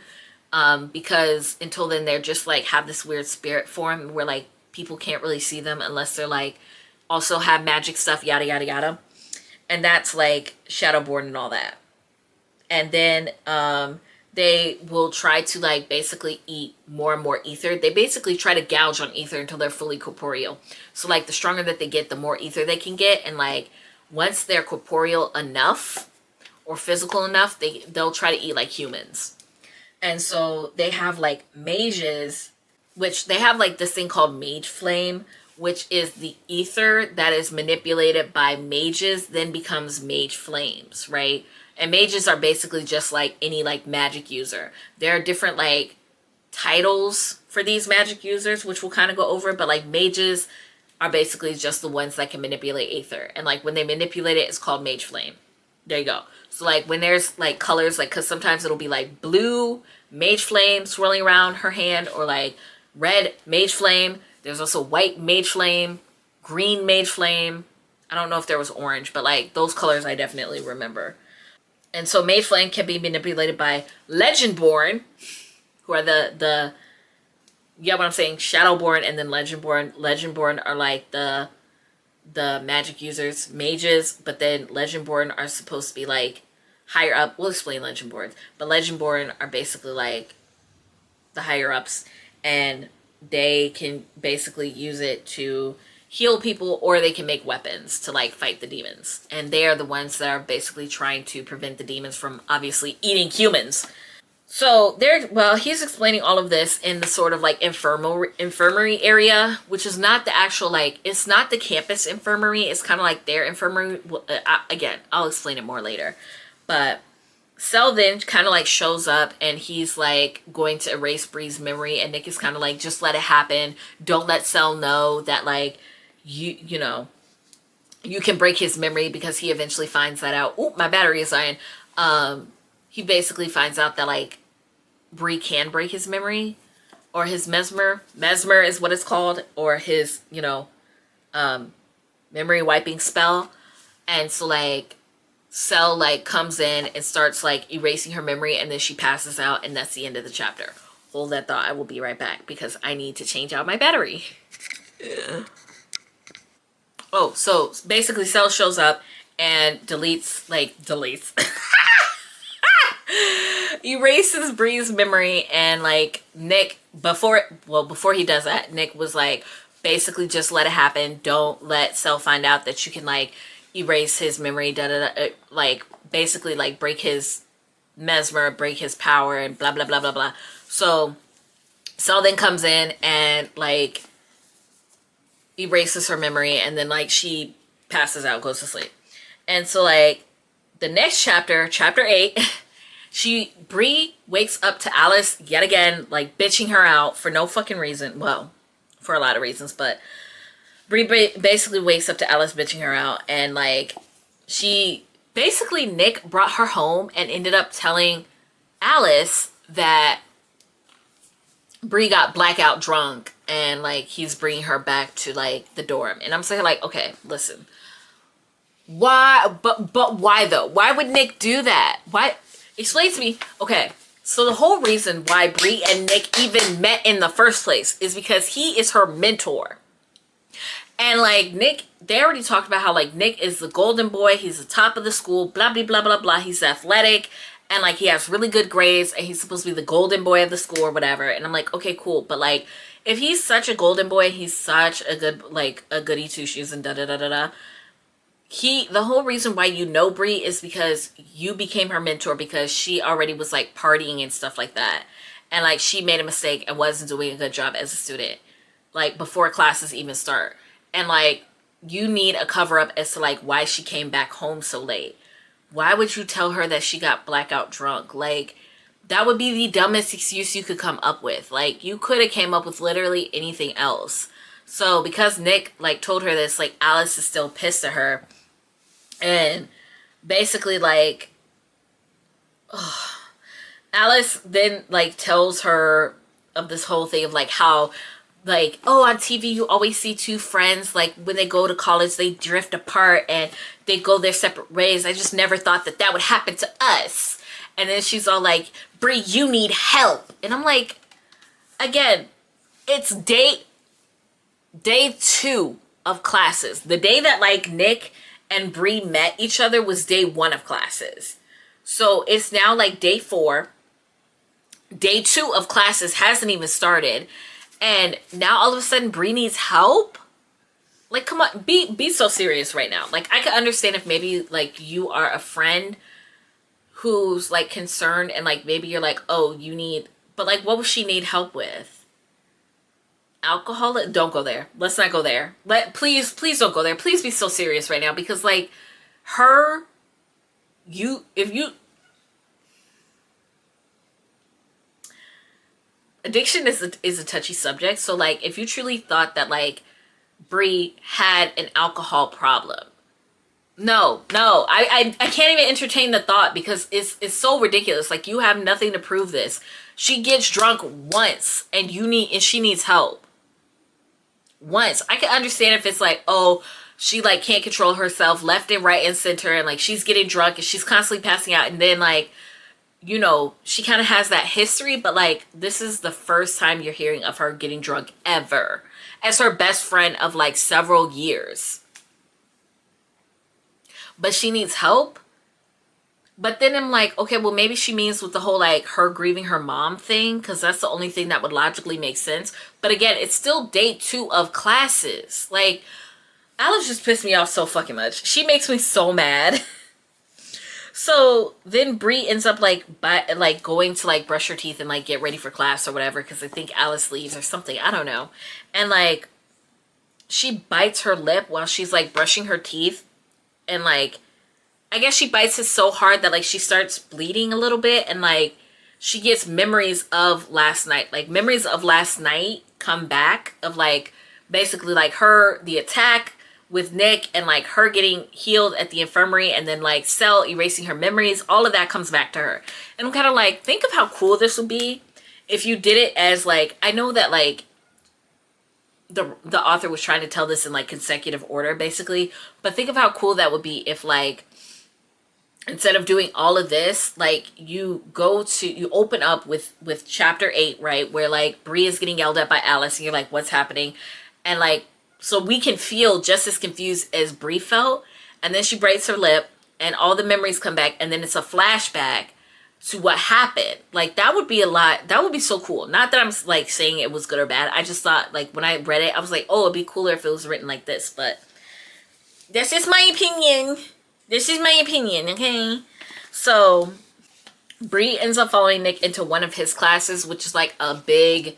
because until then they're just like have this weird spirit form where like people can't really see them unless they're like also have magic stuff, yada yada yada. And that's like Shadowborn and all that. And then they will try to like basically eat more and more ether. They basically try to gouge on ether until they're fully corporeal. So like, the stronger that they get, the more ether they can get. And like, once they're corporeal enough or physical enough, they'll try to eat like humans. And so they have like mages, which they have like this thing called mage flame, which is the ether that is manipulated by mages, then becomes mage flames, right? And mages are basically just like any like magic user. There are different like titles for these magic users, which we'll kind of go over, but like mages are basically just the ones that can manipulate ether. And like, when they manipulate it, it's called mage flame. There you go. So like, when there's like colors, like, cause sometimes it'll be like blue mage flame swirling around her hand, or like red mage flame. There's also white mage flame, green mage flame. I don't know if there was orange, but like, those colors I definitely remember. And so mage flame can be manipulated by Legendborn, who are the you get what I'm saying? Shadowborn and then Legendborn. Legendborn are like the magic users, mages, but then Legendborn are supposed to be like higher up. We'll explain Legendborn. But Legendborn are basically like the higher ups, and they can basically use it to heal people, or they can make weapons to like fight the demons. And they are the ones that are basically trying to prevent the demons from obviously eating humans. So he's explaining all of this in the sort of like infirmary area, which is not the actual, like, it's not the campus infirmary. It's kind of like their infirmary. Again, I'll explain it more later. But Selwyn kind of like shows up, and he's like going to erase Bree's memory, and Nick is kind of like, just let it happen. Don't let Sel know that like, you know, you can break his memory, because he eventually finds that out. Oop, my battery is dying. He basically finds out that like, Bree can break his memory, or his mesmer is what it's called, or his, you know, memory wiping spell. And so like, Cell like comes in and starts like erasing her memory, and then she passes out, and that's the end of the chapter. Hold that thought. I will be right back because I need to change out my battery. Oh, so basically Cell shows up and deletes erases Bree's memory, and like Nick, before he does that, Nick was like, basically just let it happen. Don't let Cell find out that you can like erase his memory, like basically like break his mesmer, break his power, and blah blah blah blah blah. So Cell then comes in and like erases her memory, and then like she passes out, goes to sleep. And so like the next chapter, chapter 8, Bree wakes up to Alice yet again, like bitching her out for no fucking reason. Well, for a lot of reasons, but Bree basically wakes up to Alice bitching her out, and like Nick brought her home and ended up telling Alice that Bree got blackout drunk, and like he's bringing her back to like the dorm. And I'm saying like, okay, listen, why? But why though? Why would Nick do that? Why? Explain to me. Okay, so the whole reason why Bree and Nick even met in the first place is because he is her mentor. And like Nick, they already talked about how like Nick is the golden boy. He's the top of the school, blah, blah, blah, blah, blah. He's athletic and like he has really good grades and he's supposed to be the golden boy of the school or whatever. And I'm like, okay, cool. But like, if he's such a golden boy, he's such a good, like a goody two shoes and da da da da da. The whole reason why you know Bree is because you became her mentor, because she already was like partying and stuff like that. And like she made a mistake and wasn't doing a good job as a student, like before classes even start. And like you need a cover up as to like why she came back home so late. Why would you tell her that she got blackout drunk? Like that would be the dumbest excuse you could come up with. Like you could have came up with literally anything else. So because Nick like told her this, like Alice is still pissed at her. And basically like Alice then like tells her of this whole thing of like how like, oh, on TV you always see two friends, like when they go to college they drift apart and they go their separate ways. I just never thought that that would happen to us. And then she's all like, Bree, you need help. And I'm like, again, it's day 2 of classes. The day that like Nick and Bree met each other was day 1 of classes. So it's now like day 4. Day 2 of classes hasn't even started. And now all of a sudden Bree needs help? Like, come on, be so serious right now. Like, I could understand if maybe like you are a friend who's like concerned and like maybe you're like, oh, you need, but like what would she need help with? Alcohol? Don't go there. Let's not go there. Please don't go there. Please be so serious right now, because like addiction is a touchy subject. So like if you truly thought that like Bree had an alcohol problem, no, I can't even entertain the thought, because it's so ridiculous. Like you have nothing to prove this. She gets drunk once and she needs help. Once. I can understand if it's like, oh, she like can't control herself left and right and center, and like she's getting drunk and she's constantly passing out, and then like, you know, she kind of has that history, but like this is the first time you're hearing of her getting drunk ever as her best friend of like several years. But she needs help. But then I'm like, okay, well, maybe she means with the whole like her grieving her mom thing, because that's the only thing that would logically make sense. But again, it's still day 2 of classes. Like, Alice just pissed me off so fucking much. She makes me so mad. So then Bree ends up like going to like brush her teeth and like get ready for class or whatever, because I think Alice leaves or something. I don't know. And like she bites her lip while she's like brushing her teeth, and like I guess she bites it so hard that like she starts bleeding a little bit, and like she gets memories of last night. Like memories of last night come back of like basically like the attack with Nick, and like her getting healed at the infirmary, and then like Cell erasing her memories. All of that comes back to her. And I'm kind of like, think of how cool this would be if you did it as like, I know that like the author was trying to tell this in like consecutive order basically, but think of how cool that would be if like instead of doing all of this, like, you open up with chapter 8, right, where like Bree is getting yelled at by Alice, and you're like, what's happening? And like, so we can feel just as confused as Bree felt. And then she bites her lip, and all the memories come back, and then it's a flashback to what happened. Like, that would be a lot. That would be so cool. Not that I'm like saying it was good or bad. I just thought, like, when I read it, I was like, oh, it'd be cooler if it was written like this. But that's just my opinion. This is my opinion, okay? So Bree ends up following Nick into one of his classes, which is like a big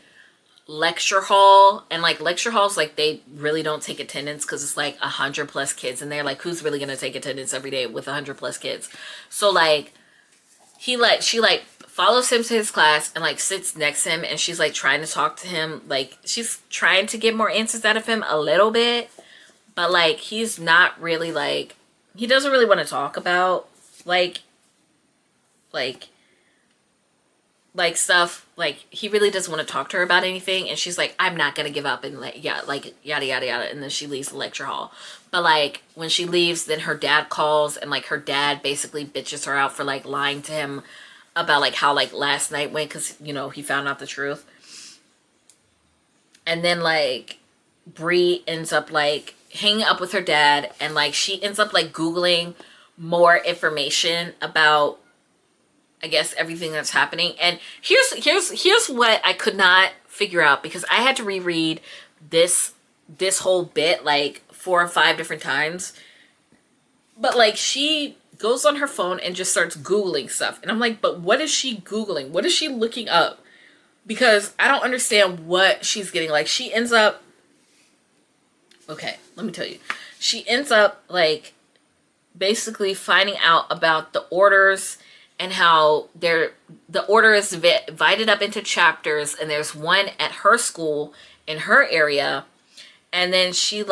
lecture hall. And like, lecture halls, like, they really don't take attendance because it's like 100+ kids in there. Like, who's really gonna take attendance every day with 100+ kids? So like, she like follows him to his class and like sits next to him, and she's like trying to talk to him. Like, she's trying to get more answers out of him a little bit, but like, he's not really like, he doesn't really want to talk about like stuff. Like, he really doesn't want to talk to her about anything. And she's like, I'm not gonna give up, and like, yeah, like, yada yada yada. And then she leaves the lecture hall. But like, when she leaves, then her dad calls, and like, her dad basically bitches her out for like lying to him about like how like last night went, because, you know, he found out the truth. And then like, Bree ends up like hanging up with her dad, and like, she ends up like Googling more information about, I guess, everything that's happening. And here's what I could not figure out, because I had to reread this whole bit like 4 or 5 different times. But like, she goes on her phone and just starts Googling stuff, and I'm like, but what is she Googling? What is she looking up? Because I don't understand what she's getting. Like, she ends up, okay, let me tell you. She ends up like basically finding out about the orders, and how the order is divided up into chapters, and there's one at her school in her area. And then she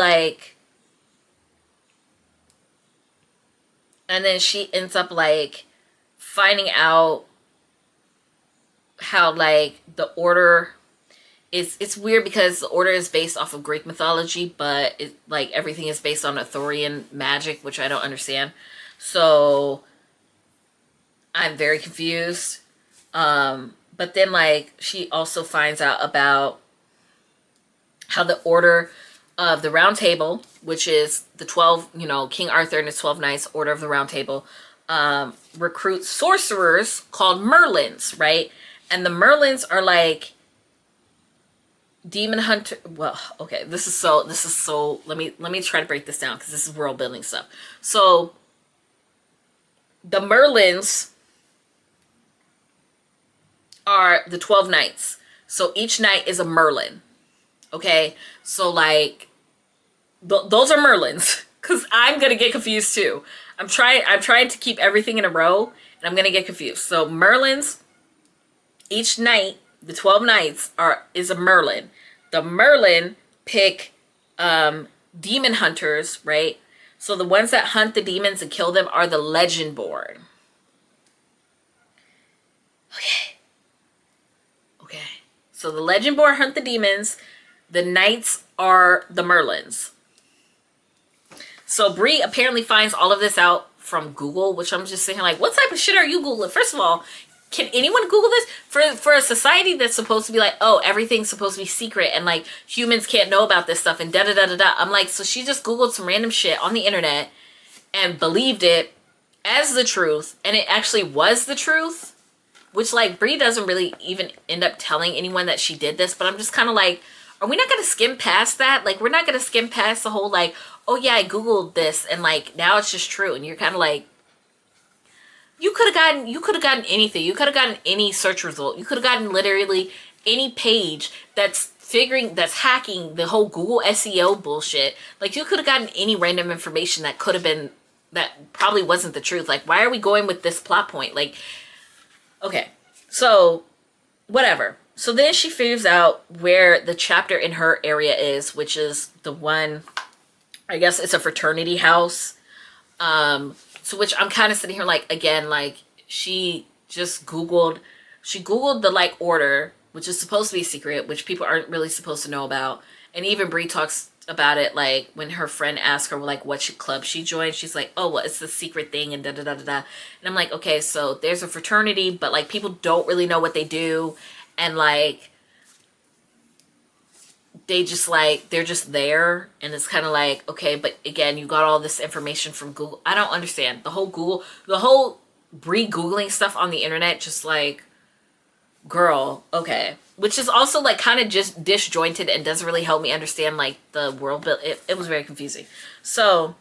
ends up like finding out how like the order is, it's weird because the order is based off of Greek mythology, but it like everything is based on Arthurian magic, which I don't understand. So I'm very confused. But then like, she also finds out about how the order of the Round Table, which is the 12, you know, King Arthur and his 12 knights, Order of the Round Table, recruits sorcerers called Merlins, right? And the Merlins are like demon hunter. Well, okay, this is so let me try to break this down, because this is world building stuff. So the Merlins are the 12 knights. So each knight is a Merlin. Okay, so like, those are Merlins, because I'm gonna get confused too. I'm trying to keep everything in a row, and I'm gonna get confused. So Merlins, each knight, the 12 knights is a Merlin. The Merlin pick demon hunters, right? So the ones that hunt the demons and kill them are the Legendborn. Okay. So the Legendborn hunt the demons. The knights are the Merlins. So Bree apparently finds all of this out from Google, which I'm just saying, like, what type of shit are you Googling? First of all, can anyone Google this? For a society that's supposed to be like, oh, everything's supposed to be secret, and like, humans can't know about this stuff, and da da da da da. I'm like, so she just Googled some random shit on the internet and believed it as the truth, and it actually was the truth. Which, like, Bree doesn't really even end up telling anyone that she did this, but I'm just kind of like, are we not going to skim past that? Like, we're not going to skim past the whole, like, oh yeah, I Googled this, and like, now it's just true. And you're kind of like, you could have gotten anything. You could have gotten any search result. You could have gotten literally any page that's hacking the whole Google SEO bullshit. Like, you could have gotten any random information that could have been, that probably wasn't the truth. Like, why are we going with this plot point? Like, okay, so whatever. So then she figures out where the chapter in her area is, which is the one, I guess it's a fraternity house. So which I'm kind of sitting here like, again, like, she Googled the like order, which is supposed to be secret, which people aren't really supposed to know about. And even Bree talks about it, like when her friend asked her like what club she joined, she's like, oh well, it's the secret thing and da da da da da. And I'm like, okay, so there's a fraternity, but like people don't really know what they do, and like they just like they're just there, and it's kind of like, okay, but again, you got all this information from Google. I don't understand the whole re-googling stuff on the internet, just like, girl, okay. Which is also like kind of just disjointed and doesn't really help me understand like the world build. It was very confusing. So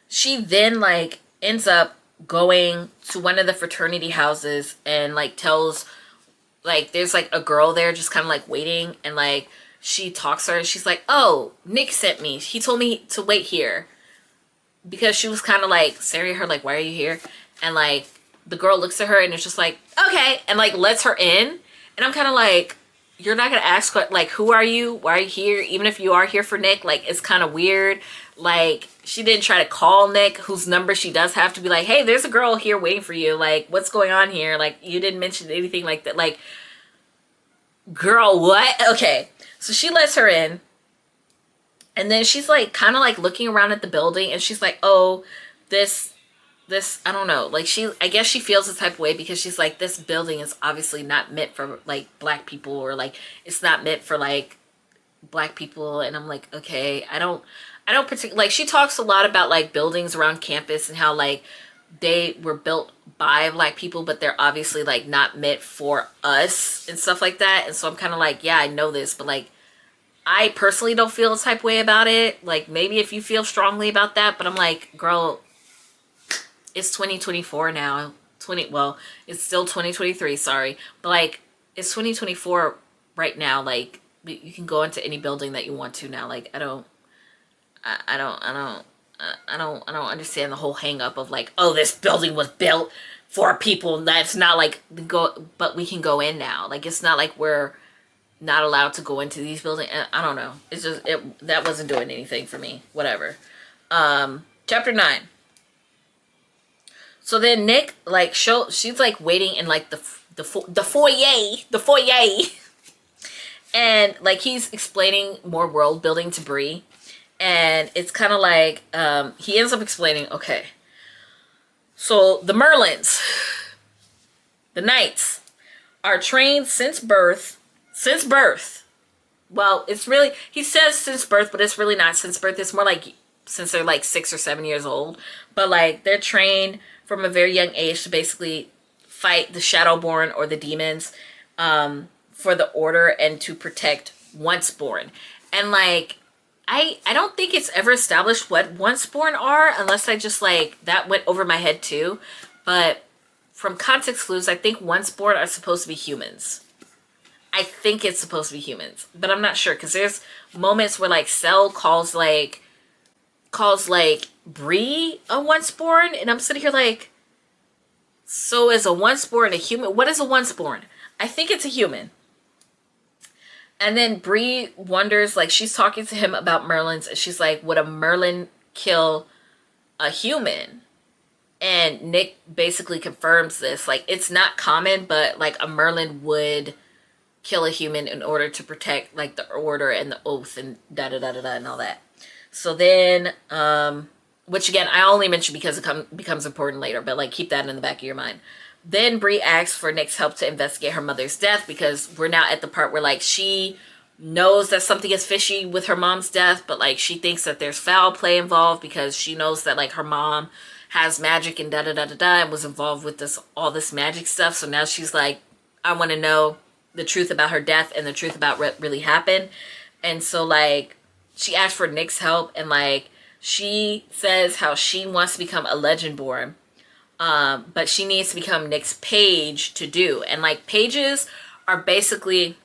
she then like ends up going to one of the fraternity houses and like tells, like there's like a girl there just kind of like waiting, and like she talks to her and she's like, oh, Nick sent me. He told me to wait here, because she was kind of like staring at her like, why are you here? And like the girl looks at her and it's just like, okay, and like lets her in. And I'm kind of like, you're not gonna ask what, like, who are you? Why are you here? Even if you are here for Nick, like, it's kind of weird. Like, she didn't try to call Nick, whose number she does have, to be like, hey, there's a girl here waiting for you. Like, what's going on here? Like, you didn't mention anything like that. Like, girl, what? Okay, so she lets her in. And then she's like kind of like looking around at the building, and she's like, oh, this, I don't know. Like I guess she feels this type of way because she's like, this building is obviously not meant for like black people, or like it's not meant for like black people. And I'm like, okay, I don't particularly, like, she talks a lot about like buildings around campus and how like they were built by black people, but they're obviously like not meant for us and stuff like that. And so I'm kind of like, yeah, I know this, but like, I personally don't feel a type of way about it. Like, maybe if you feel strongly about that, but I'm like, girl, it's 2024 now. Well, it's still 2023, sorry. But like, it's 2024 right now. Like, you can go into any building that you want to now. Like, I don't understand the whole hang up of like, oh, this building was built for people. That's not like but we can go in now. Like, it's not like we're not allowed to go into these buildings. I don't know. It's just, that wasn't doing anything for me. Whatever. Chapter 9. So then Nick, like, she's like waiting in like the foyer. And like he's explaining more world building to Bree. And it's kind of like, he ends up explaining, okay, so the Merlins, the Knights, are trained since birth. Well, it's really, he says since birth, but it's really not since birth. It's more like since they're like 6 or 7 years old. But like, they're trained from a very young age to basically fight the Shadowborn, or the demons, for the Order, and to protect Onceborn. And like, I don't think it's ever established what Onceborn are, unless I just like, that went over my head too. But from context clues, I think Onceborn are supposed to be humans. I think it's supposed to be humans, but I'm not sure, because there's moments where like Cell calls Bree a Onceborn, and I'm sitting here like, so is a Onceborn a human? What is a Onceborn? I think it's a human. And then Bree wonders, like, she's talking to him about Merlins, and she's like, would a Merlin kill a human? And Nick basically confirms this, like, it's not common, but like a Merlin would kill a human in order to protect like the Order and the oath and da da da da da and all that. So then, which again, I only mention because it becomes important later, but like, keep that in the back of your mind. Then Bree asks for Nick's help to investigate her mother's death, because we're now at the part where like she knows that something is fishy with her mom's death, but like she thinks that there's foul play involved, because she knows that like her mom has magic and da da da da da and was involved with all this magic stuff. So now she's like, I want to know the truth about her death and the truth about what really happened. And so like, she asked for Nick's help, and like, she says how she wants to become a Legendborn, but she needs to become Nick's page to do. And like, pages are basically,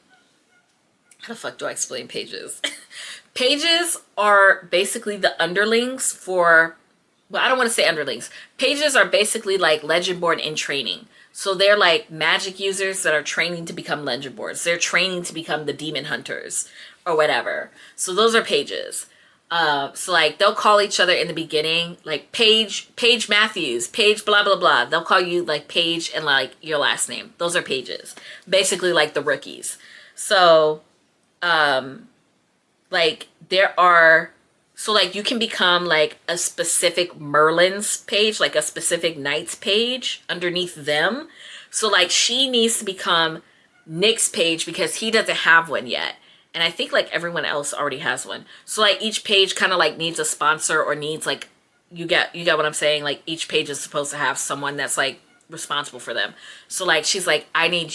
how the fuck do I explain pages? Pages are basically the underlings for, well, I don't want to say underlings. Pages are basically like Legendborn in training. So they're like magic users that are training to become Legendborns. They're training to become the demon hunters or whatever. So those are pages. So like, they'll call each other in the beginning, like Paige Matthews, Paige blah blah blah. They'll call you like Paige and like your last name. Those are pages. Basically like the rookies. So like there are, so like you can become like a specific Merlin's page, like a specific knight's page underneath them. So like she needs to become Nick's page because he doesn't have one yet. And I think like everyone else already has one. So like each page kind of like needs a sponsor or needs like, you get what I'm saying? Like each page is supposed to have someone that's like responsible for them. So like she's like, I need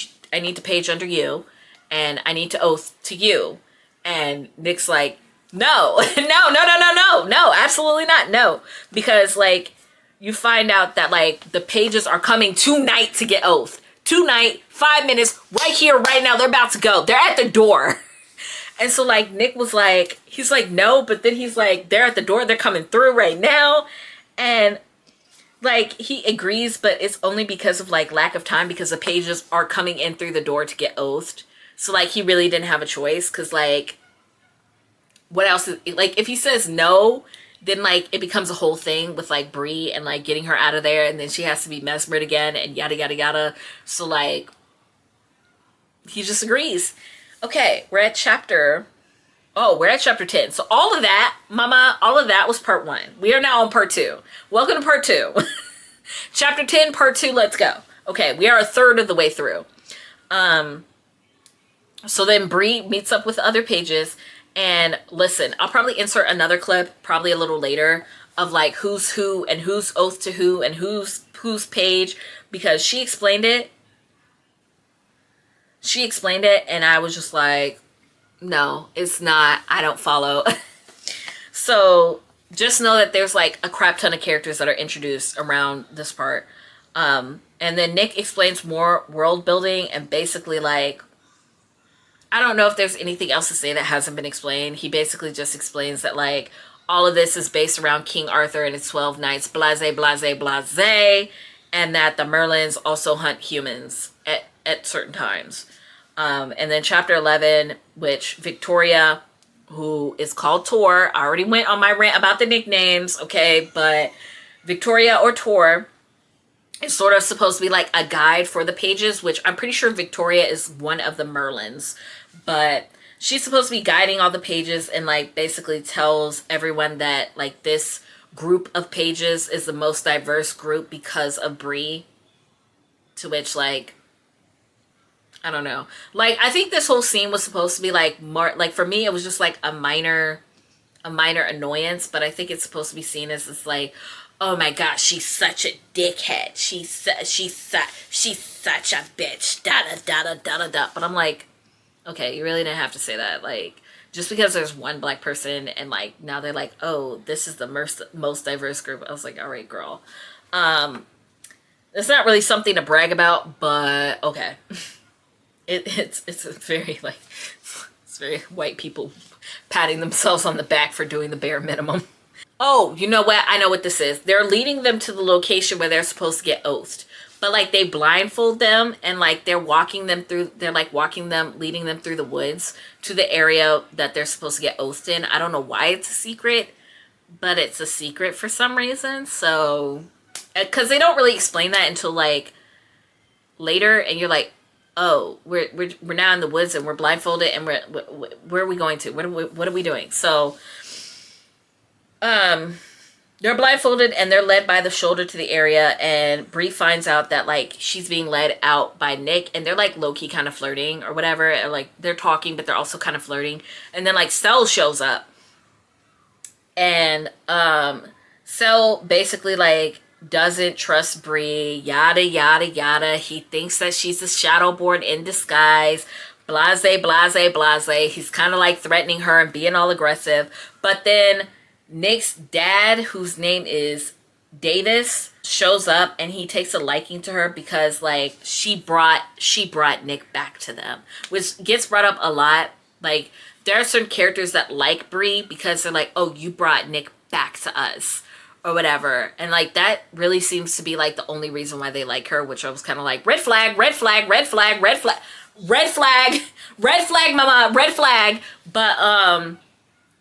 to page under you and I need to oath to you. And Nick's like, no, no, absolutely not. No, because like you find out that like the pages are coming tonight to get oath. Tonight, 5 minutes, right here, right now. They're about to go. They're at the door. And so like Nick was like, he's like, no, but then he's like, they're at the door. They're coming through right now. And like he agrees, but it's only because of like lack of time because the pages are coming in through the door to get oathed. So like he really didn't have a choice because like what else is, like if he says no, then like it becomes a whole thing with like Bree and like getting her out of there and then she has to be mesmered again and yada yada yada. So like he just agrees. Okay, we're at chapter 10. So all of that, mama, all of that was part 1. We are now on part 2. Welcome to part 2. Chapter 10, part 2, let's go. Okay, we are a third of the way through. So then Bree meets up with other pages. And listen, I'll probably insert another clip, probably a little later, of like who's who and who's oath to who and who's page, because she explained it. She explained it and I was just like, no, it's not. I don't follow. So just know that there's like a crap ton of characters that are introduced around this part. And then Nick explains more world building and basically like, I don't know if there's anything else to say that hasn't been explained. He basically just explains that like all of this is based around King Arthur and his 12 knights, blase, blase, blase, and that the Merlins also hunt humans at certain times. And then chapter 11, which Victoria, who is called Tor, I already went on my rant about the nicknames, okay, but Victoria or Tor is sort of supposed to be like a guide for the pages, which I'm pretty sure Victoria is one of the Merlins, but she's supposed to be guiding all the pages and like basically tells everyone that like this group of pages is the most diverse group because of Bree, to which like, I don't know. Like, I think this whole scene was supposed to be like more, like for me, it was just like a minor annoyance, but I think it's supposed to be seen as this like, oh my gosh, she's such a dickhead. She's such a bitch. Da da da da da da. But I'm like, okay, you really didn't have to say that. Like, just because there's one black person and like now they're like, oh, this is the most diverse group. I was like, all right, girl. It's not really something to brag about, but okay. It's a very like, it's very white people patting themselves on the back for doing the bare minimum. Oh, you know what? I know what this is. They're leading them to the location where they're supposed to get oathed. But like they blindfold them and like they're leading them through the woods to the area that they're supposed to get oathed in. I don't know why it's a secret, but it's a secret for some reason. So, because they don't really explain that until like later, and you're like, oh, we're now in the woods and we're blindfolded and where are we going to? What are we doing? So, they're blindfolded and they're led by the shoulder to the area, and Bree finds out that like she's being led out by Nick, and they're like low-key kind of flirting or whatever, and like they're talking but they're also kind of flirting. And then like Sel shows up, and Sel basically like doesn't trust Bree, yada yada yada. He thinks that she's a Shadowborn in disguise, blase blase blase. He's kind of like threatening her and being all aggressive, but then Nick's dad, whose name is Davis, shows up and he takes a liking to her because like she brought Nick back to them, which gets brought up a lot. Like there are certain characters that like Bree because they're like, oh, you brought Nick back to us or whatever, and like that really seems to be like the only reason why they like her, which I was kind of like, red flag, red flag, red flag, red flag, red flag, red flag, mama, red flag. But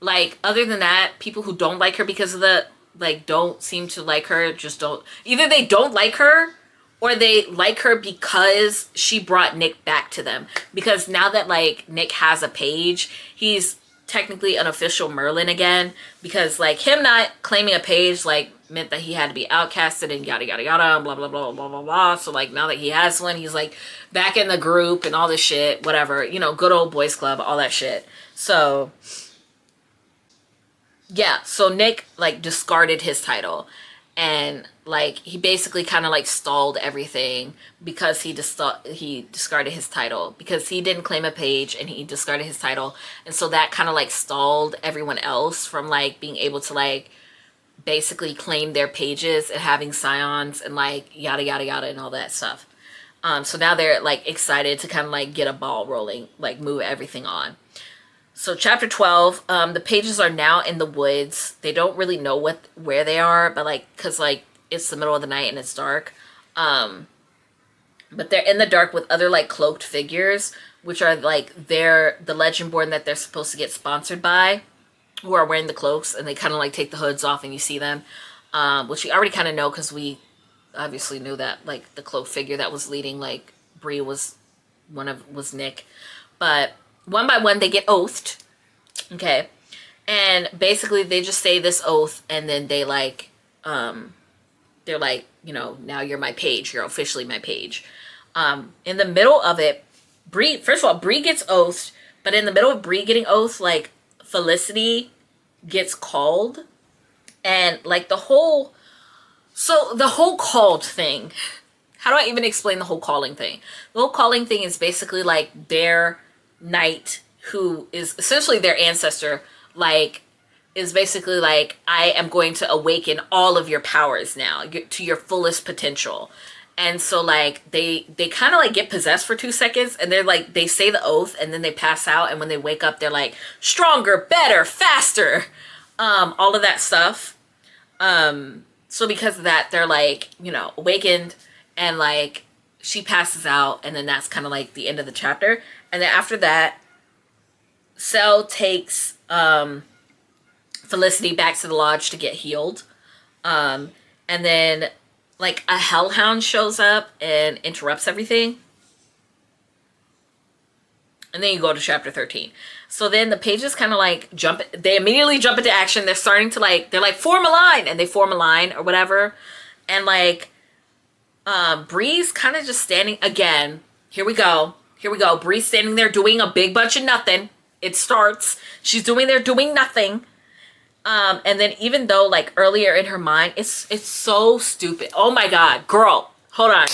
like, other than that, people who don't like her because of the, like, don't seem to like her, just don't, either they don't like her, or they like her because she brought Nick back to them. Because now that, like, Nick has a page, he's technically an official Merlin again, because like him not claiming a page like meant that he had to be outcasted and yada yada yada, blah blah blah blah blah blah. So like now that he has one, he's like back in the group and all this shit, whatever, you know, good old boys club, all that shit. So yeah, so Nick like discarded his title, and like he basically kind of like stalled everything because he discarded his title because he didn't claim a page and he discarded his title, and so that kind of like stalled everyone else from like being able to like basically claim their pages and having scions and like yada yada yada and all that stuff. So now they're like excited to kind of like get a ball rolling, like move everything on. So chapter 12, the pages are now in the woods. They don't really know where they are, but like, cause like it's the middle of the night and it's dark. But they're in the dark with other like cloaked figures, which are like the Legendborn that they're supposed to get sponsored by, who are wearing the cloaks, and they kind of like take the hoods off and you see them, which we already kind of know because we obviously knew that like the cloak figure that was leading like Bree was Nick, but one by one they get oathed, okay, and basically they just say this oath and then they like they're like, you know, now you're my page, you're officially my page. In the middle of it, Bree, first of all, Bree gets oathed, but in the middle of Bree getting oathed, like Felicity gets called, and like the whole called thing, how do I even explain the whole calling thing? The whole calling thing is basically like their knight, who is essentially their ancestor, like is basically like, I am going to awaken all of your powers now to your fullest potential. And so like they kind of like get possessed for 2 seconds, and they're like, they say the oath and then they pass out, and when they wake up they're like stronger, better, faster, all of that stuff. So because of that, they're like, you know, awakened, and like she passes out, and then that's kind of like the end of the chapter. And then after that, Sel takes Felicity back to the lodge to get healed. And then like a hellhound shows up and interrupts everything. And then you go to chapter 13. So then the pages kind of like they immediately jump into action. They're starting to like, they're like, form a line, and they form a line or whatever. And like, Bree's kind of just standing again. Here we go. Bree's standing there doing a big bunch of nothing. It starts. She's doing nothing. And then even though like earlier in her mind, it's so stupid. Oh my God, girl, hold on.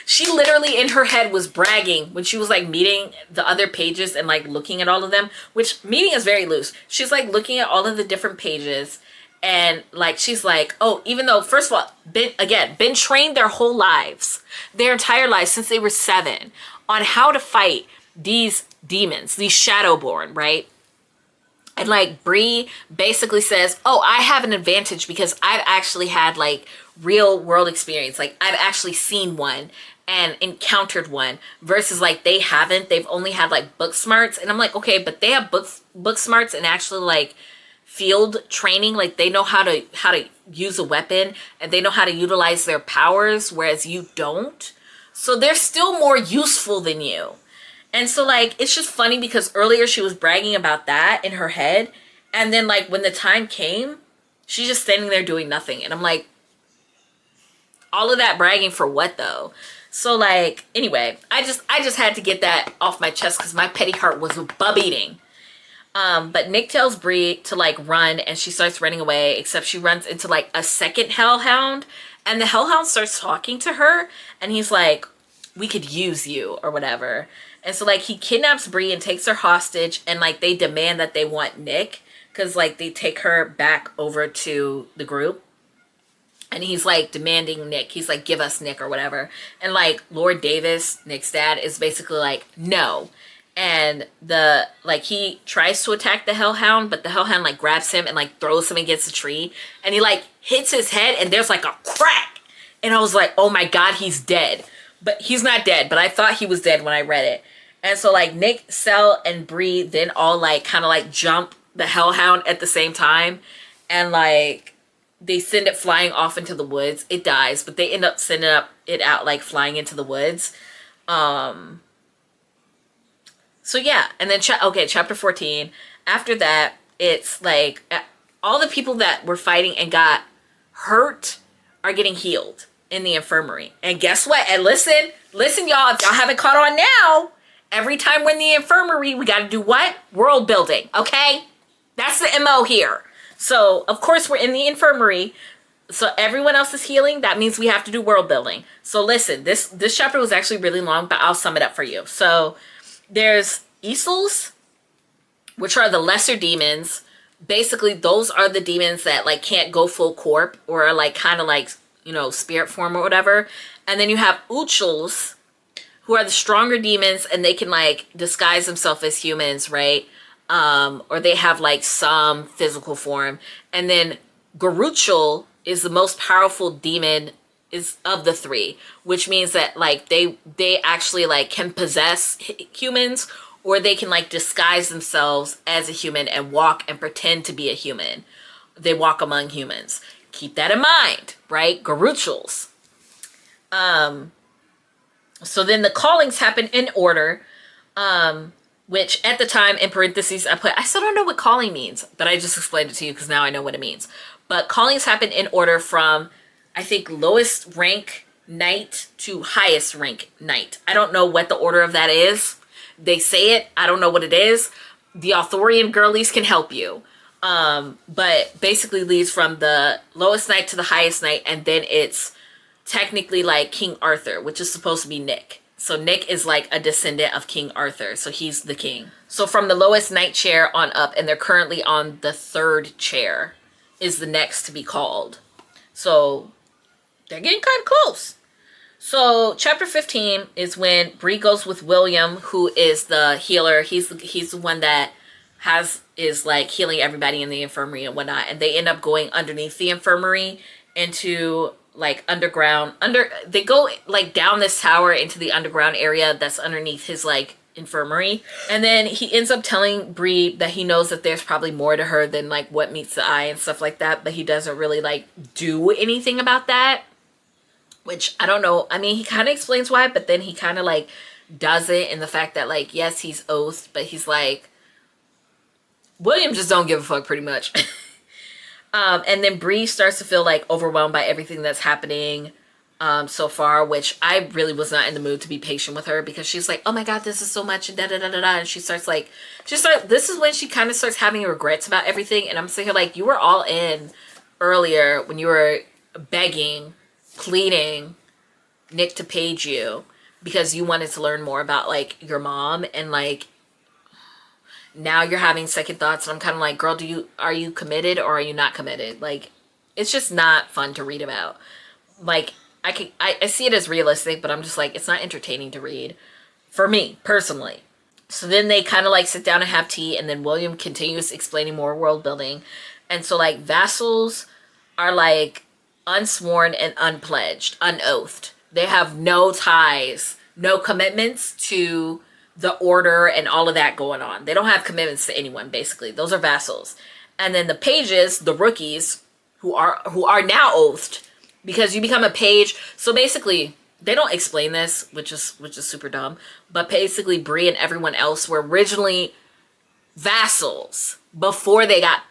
She literally in her head was bragging when she was like meeting the other pages and like looking at all of them, which meeting is very loose. She's like looking at all of the different pages, and like she's like, oh, even though first of all, been trained their whole lives, their entire lives since they were 7 on how to fight these demons, these Shadowborn, right? And like Bree basically says, oh, I have an advantage because I've actually had like real world experience. Like I've actually seen one and encountered one, versus like they haven't. They've only had like book smarts. And I'm like, okay, but they have book smarts and actually like field training. Like they know how to use a weapon, and they know how to utilize their powers, whereas you don't. So they're still more useful than you. And so like, it's just funny because earlier she was bragging about that in her head, and then like when the time came, she's just standing there doing nothing. And I'm like, all of that bragging for what though? So like, anyway, I just had to get that off my chest because my petty heart was bub-eating. But Nick tells Bree to like run, and she starts running away, except she runs into like a second hellhound, and the hellhound starts talking to her, and he's like, we could use you or whatever. And so like he kidnaps Bree and takes her hostage, and like they demand that they want Nick, because like they take her back over to the group. And he's like demanding Nick. He's like, give us Nick or whatever. And like Lord Davis, Nick's dad, is basically like, no. And he tries to attack the hellhound, but the hellhound like grabs him and like throws him against a tree. And he like hits his head, and there's like a crack. And I was like, oh my God, he's dead. But he's not dead, but I thought he was dead when I read it. And so like Nick, Sel, and Bree then all like kind of like jump the hellhound at the same time. And like they send it flying off into the woods. It dies, but they end up sending it out like flying into the woods. So yeah, and then chapter 14. After that, it's like all the people that were fighting and got hurt are getting healed in the infirmary. And guess what? And listen, y'all, if y'all haven't caught on now, every time we're in the infirmary, we got to do what? World building, okay? That's the MO here. So, of course, we're in the infirmary. So everyone else is healing. That means we have to do world building. So listen, this chapter was actually really long, but I'll sum it up for you. So there's Easels, which are the lesser demons. Basically, those are the demons that like can't go full corp or are like kind of like, you know, spirit form or whatever. And then you have Uchels, who are the stronger demons, and they can like disguise themselves as humans, right? Or they have like some physical form. And then Garuchel is the most powerful demon is of the three, which means that like they actually like can possess humans, or they can like disguise themselves as a human and walk and pretend to be a human. They walk among humans. Keep that in mind, right? Garuchels. So then the callings happen in order, which at the time in parentheses I still don't know what calling means, but I just explained it to you because now I know what it means. But callings happen in order from, I think, lowest rank knight to highest rank knight. I don't know what the order of that is. They say it. I don't know what it is. The Arthurian girlies can help you. But basically leads from the lowest knight to the highest knight, and then it's technically like King Arthur, which is supposed to be Nick. So Nick is like a descendant of King Arthur. So he's the king. So from the lowest knight chair on up, and they're currently on the 3rd chair, is the next to be called. So they're getting kind of close. So chapter 15 is when Bree goes with William, who is the healer. He's the one that is like healing everybody in the infirmary and whatnot. And they end up going underneath the infirmary into like underground. They go like down this tower into the underground area that's underneath his like infirmary. And then he ends up telling Bree that he knows that there's probably more to her than like what meets the eye and stuff like that, but he doesn't really like do anything about that, which I don't know. I mean, he kind of explains why, but then he kind of like does it in the fact that like, yes, he's oathed, but he's like, William just don't give a fuck pretty much. And then Bree starts to feel like overwhelmed by everything that's happening so far, which I really was not in the mood to be patient with her, because she's like, oh my God, this is so much, and da da da da da. And she starts like, this is when she kind of starts having regrets about everything. And I'm sitting here like, you were all in earlier when you were begging, pleading Nick to page you because you wanted to learn more about like your mom, and like now you're having second thoughts. And I'm kind of like, girl, are you committed or are you not committed? Like, it's just not fun to read about. Like, I see it as realistic, but I'm just like, it's not entertaining to read for me personally. So then they kind of like sit down and have tea, and then William continues explaining more world building. And so like vassals are like unsworn and unpledged, unoathed. They have no ties, no commitments to the order and all of that going on. They don't have commitments to anyone, basically. Those are vassals. And then the pages, the rookies, who are now oathed, because you become a page. So basically, they don't explain this, which is super dumb. But basically, Bree and everyone else were originally vassals before they got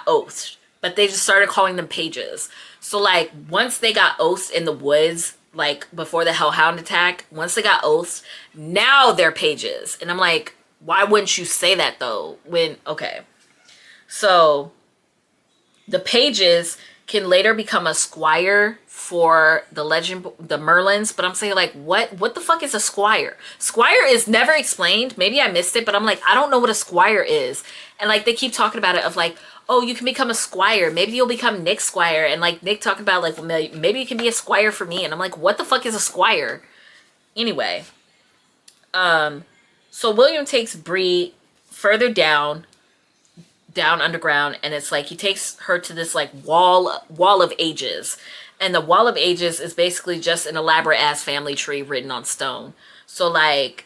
oathed. But they just started calling them pages. So like once they got oathed in the woods, like before the Hellhound attack, once they got oathed, now they're pages. And I'm like, why wouldn't you say that though? Okay. So the pages can later become a squire for the Merlins, but I'm saying like, what the fuck is a squire? Squire is never explained. Maybe I missed it, but I'm like, I don't know what a squire is. And like, they keep talking about it of like, oh, you can become a squire. Maybe you'll become Nick Squire. And like Nick talking about like, well, maybe you can be a squire for me. And I'm like, what the fuck is a squire? Anyway. So William takes Bree further down underground, and it's like he takes her to this like wall of ages. And the wall of ages is basically just an elaborate ass family tree written on stone. So like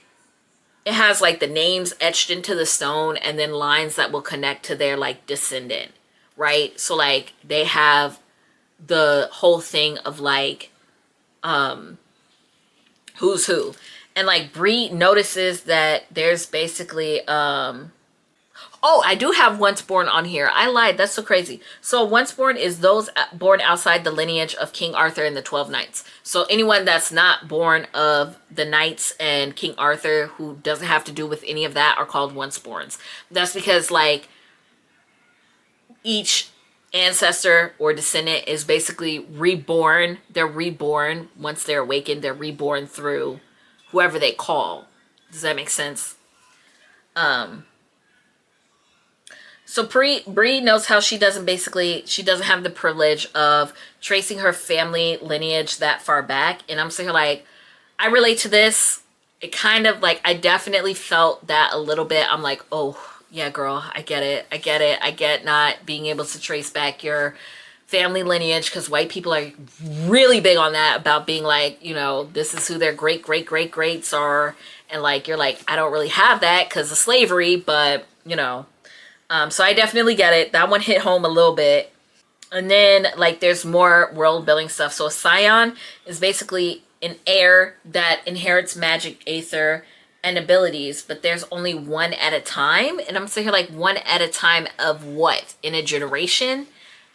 it has like the names etched into the stone, and then lines that will connect to their like descendant, right? So like they have the whole thing of like who's who. And like Bree notices that there's basically oh, I do have once born on here. I lied. That's so crazy. So once born is those born outside the lineage of King Arthur and the 12 Knights. So anyone that's not born of the Knights and King Arthur, who doesn't have to do with any of that, are called once borns. That's because like each ancestor or descendant is basically reborn. They're reborn once they're awakened. They're reborn through whoever they call. Does that make sense? So Bree knows how she doesn't have the privilege of tracing her family lineage that far back. And I'm saying like, I relate to this. It kind of like, I definitely felt that a little bit. I'm like, oh yeah, girl, I get it. I get it. I get not being able to trace back your family lineage, because white people are really big on that, about being like, you know, this is who their greats are. And like, you're like, I don't really have that because of slavery, but you know. So I definitely get it. That one hit home a little bit. And then like there's more world building stuff. So a scion is basically an heir that inherits magic, aether, and abilities, but there's only one at a time. And I'm saying like one at a time of what? In a generation,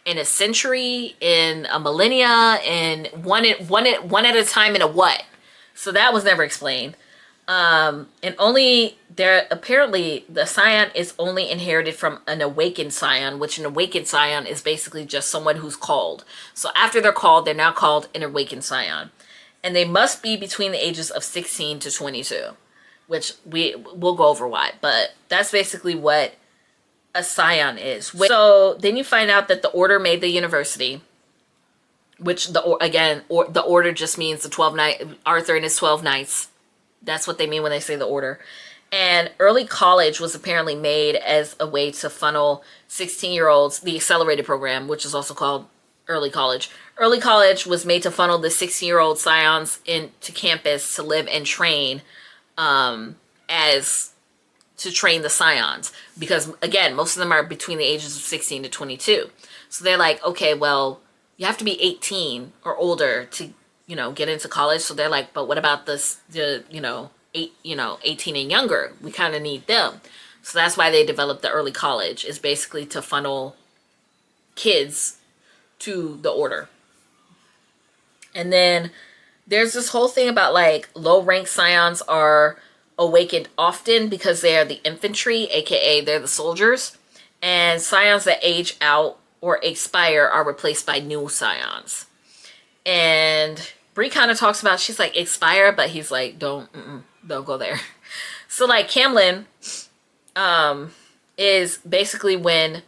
in a century, in a millennia, in one at a time in a what? So that was never explained. And only there, apparently the scion is only inherited from an awakened scion, which an awakened scion is basically just someone who's called. So after they're called, they're now called an awakened scion. And they must be between the ages of 16 to 22, which we'll go over why, but that's basically what a scion is. So then you find out that the order made the university, which the order just means the 12 knights, Arthur and his 12 knights. That's what they mean when they say the order. And early college was apparently made as a way to funnel 16-year-olds, the accelerated program, which is also called early college. Early college was made to funnel the 16-year-old scions into campus to live and train, to train the scions. Because again, most of them are between the ages of 16 to 22. So they're like, okay, well, you have to be 18 or older to, you know, get into college. So they're like, but what about the 18 and younger? We kind of need them. So that's why they developed the early college, is basically to funnel kids to the order. And then there's this whole thing about like low rank scions are awakened often because they are the infantry, aka they're the soldiers, and scions that age out or expire are replaced by new scions. And Bree kind of talks about, she's like, expire, but he's like, don't go there. So like Camlin is basically okay,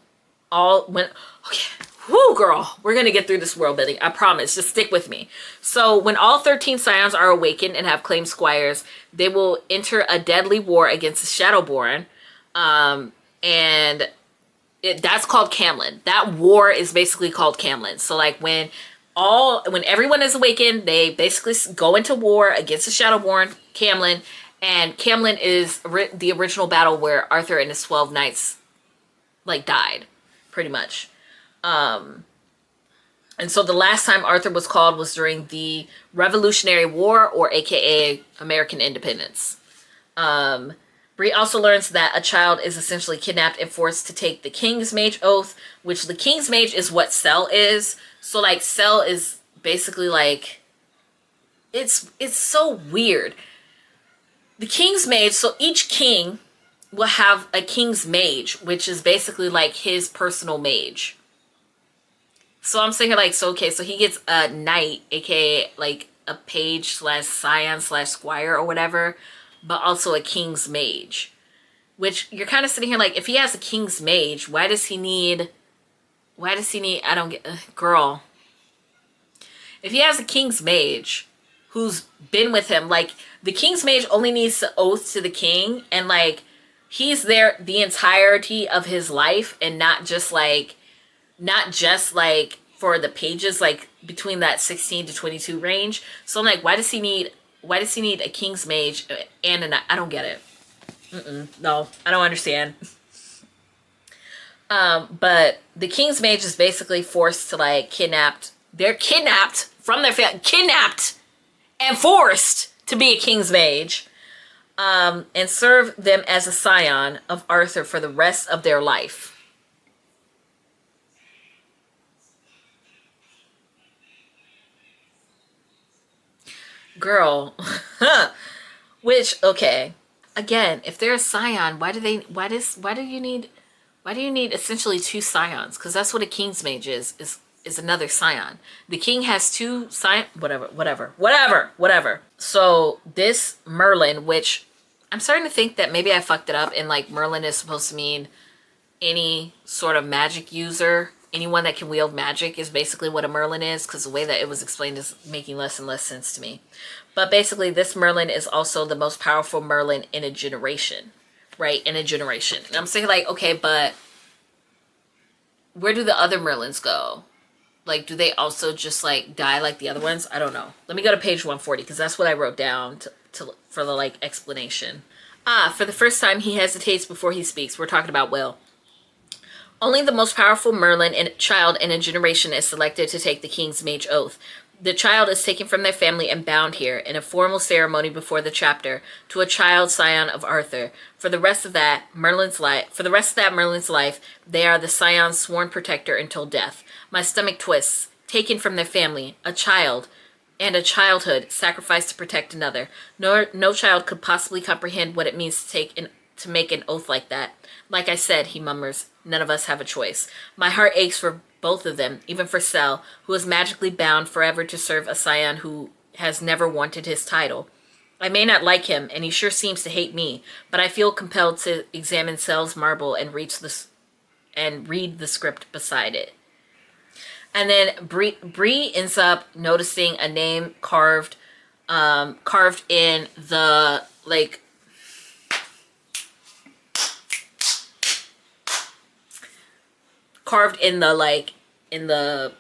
whoo girl, we're gonna get through this world building, I promise, just stick with me. So when all 13 scions are awakened and have claimed squires, they will enter a deadly war against the Shadowborn, and that's called Camlin. That war is basically called Camlin. So like when everyone is awakened, they basically go into war against the Shadowborn, Camlin, and Camlin is the original battle where Arthur and his 12 knights like died, pretty much. And so the last time Arthur was called was during the Revolutionary War, or aka American Independence. Bree also learns that a child is essentially kidnapped and forced to take the King's Mage Oath, which the King's Mage is what Sel is. So like Sel is basically like, it's so weird. The King's Mage, so each king will have a King's Mage, which is basically like his personal mage. So I'm thinking like, so okay, so he gets a knight, aka like a page / scion / squire or whatever, but also a King's Mage. Which you're kind of sitting here like, if he has a King's Mage, why does he need, I don't get, girl. If he has a King's Mage who's been with him, like the King's Mage only needs to oath to the king, and like he's there the entirety of his life, and not just like for the pages, like between that 16 to 22 range. So I'm like, why does he need a King's Mage and I don't get it. No, I don't understand. But the King's Mage is basically forced to like they're kidnapped from their family, kidnapped and forced to be a king's mage, and serve them as a scion of Arthur for the rest of their life. Girl. Which, okay. Again, if they're a scion, why do you need essentially two scions? Because that's what a king's mage is another scion. The king has two scion, whatever. So this Merlin, which I'm starting to think that maybe I fucked it up, and like Merlin is supposed to mean any sort of magic user. Anyone that can wield magic is basically what a Merlin is, because the way that it was explained is making less and less sense to me. But basically, this Merlin is also the most powerful Merlin in a generation, right? In a generation. And I'm saying like, okay, but where do the other Merlins go? Like, do they also just like die like the other ones? I don't know. Let me go to page 140, because that's what I wrote down for the like explanation. For the first time, he hesitates before he speaks. We're talking about Will. Only the most powerful Merlin and child in a generation is selected to take the king's mage oath. The child is taken from their family and bound here in a formal ceremony before the chapter to a child scion of Arthur. For the rest of that Merlin's life, they are the scion's sworn protector until death. My stomach twists. Taken from their family, a child and a childhood sacrificed to protect another. No child could possibly comprehend what it means to make an oath like that. Like I said, he murmurs, none of us have a choice. My heart aches for both of them, even for Sel, who is magically bound forever to serve a scion who has never wanted his title. I may not like him, and he sure seems to hate me, but I feel compelled to examine Sel's marble and read the script beside it. And then Bree ends up noticing a name carved in the like. Carved in the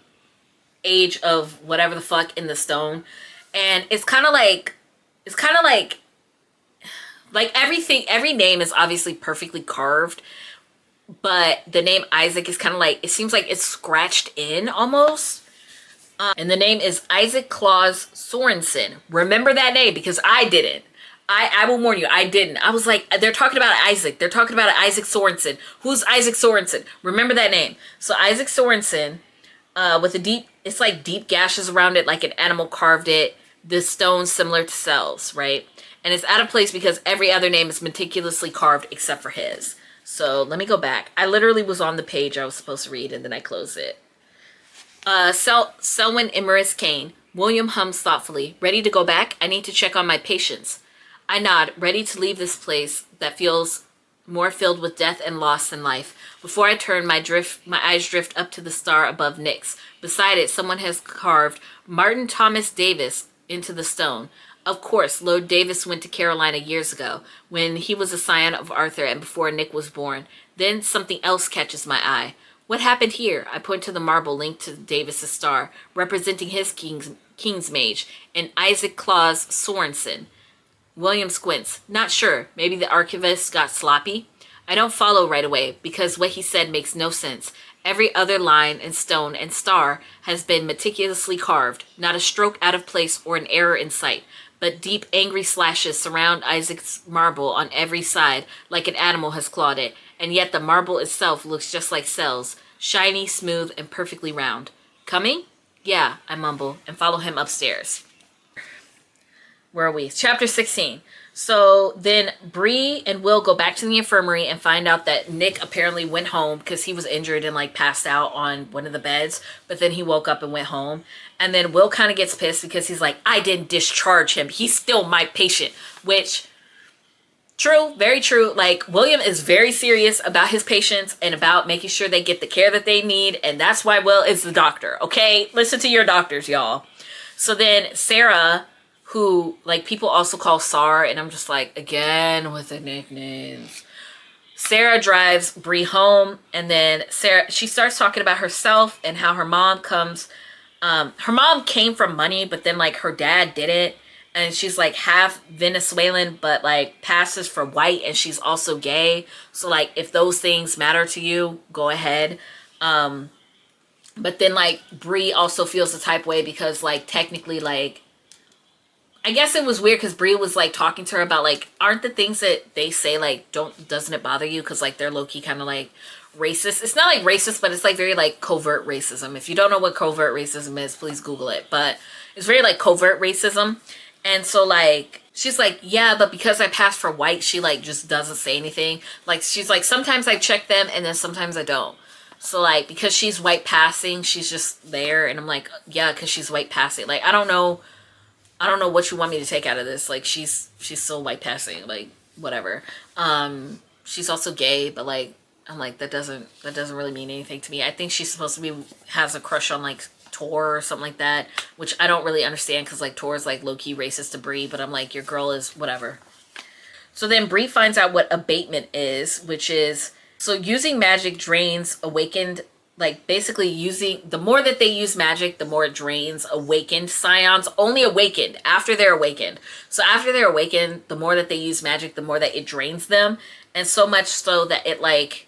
age of whatever the fuck in the stone. And it's kind of like everything, every name is obviously perfectly carved, but the name Isaac is kind of like, it seems like it's scratched in almost. And the name is Isaac Claus Sorensen. Remember that name, because I didn't. I will warn you, I didn't. I was like, they're talking about Isaac. They're talking about Isaac Sorensen. Who's Isaac Sorensen? Remember that name. So Isaac Sorensen, with it's like deep gashes around it, like an animal carved it. The stone's similar to Sel's, right? And it's out of place because every other name is meticulously carved except for his. So let me go back. I literally was on the page I was supposed to read, and then I closed it. Selwyn Kane. William hums thoughtfully. Ready to go back? I need to check on my patients. I nod, ready to leave this place that feels more filled with death and loss than life. Before I turn, my eyes drift up to the star above Nyx. Beside it, someone has carved Martin Thomas Davis into the stone. Of course, Lord Davis went to Carolina years ago, when he was a scion of Arthur and before Nick was born. Then something else catches my eye. What happened here? I point to the marble linked to Davis's star, representing his king's mage, and Isaac Claus Sorensen. William squints. Not sure. Maybe the archivist got sloppy? I don't follow right away, because what he said makes no sense. Every other line and stone and star has been meticulously carved, not a stroke out of place or an error in sight, but deep angry slashes surround Isaac's marble on every side like an animal has clawed it, and yet the marble itself looks just like Sel's, shiny, smooth, and perfectly round. Coming? Yeah, I mumble, and follow him upstairs. Where are we? Chapter 16. So then Bree and Will go back to the infirmary and find out that Nick apparently went home because he was injured and like passed out on one of the beds, but then he woke up and went home. And then Will kind of gets pissed because he's like, I didn't discharge him. He's still my patient, which true, very true. Like William is very serious about his patients and about making sure they get the care that they need. And that's why Will is the doctor. Okay. Listen to your doctors, y'all. So then Sarah, who like people also call Sar, and I'm just like, again with the nicknames. Sarah drives Bree home, and then she starts talking about herself and how her mom came from money, but then like her dad didn't, and she's like half Venezuelan but like passes for white, and she's also gay. So like if those things matter to you, go ahead. But then like Bree also feels the type way because like technically like I guess it was weird because Brie was like talking to her about like, aren't the things that they say like, doesn't it bother you? Because like they're low-key kind of like racist. It's not like racist, but it's like very like covert racism. If you don't know what covert racism is, please Google it. But it's very like covert racism. And so like, she's like, yeah, but because I passed for white, she like just doesn't say anything. Like, she's like, sometimes I check them and then sometimes I don't. So like, because she's white passing, she's just there. And I'm like, yeah, because she's white passing. Like, I don't know what you want me to take out of this. Like, she's still white passing, like whatever. She's also gay, but like, I'm like, that doesn't really mean anything to me. I think she's supposed to be, has a crush on like Tor or something like that, which I don't really understand because like Tor's like low-key racist to Brie, but I'm like, your girl is whatever. So then Brie finds out what abatement is, which is, so using magic drains awakened, like basically using, the more that they use magic, the more it drains awakened scions, only awakened after they're awakened. So after they're awakened, the more that they use magic, the more that it drains them. And so much so that it like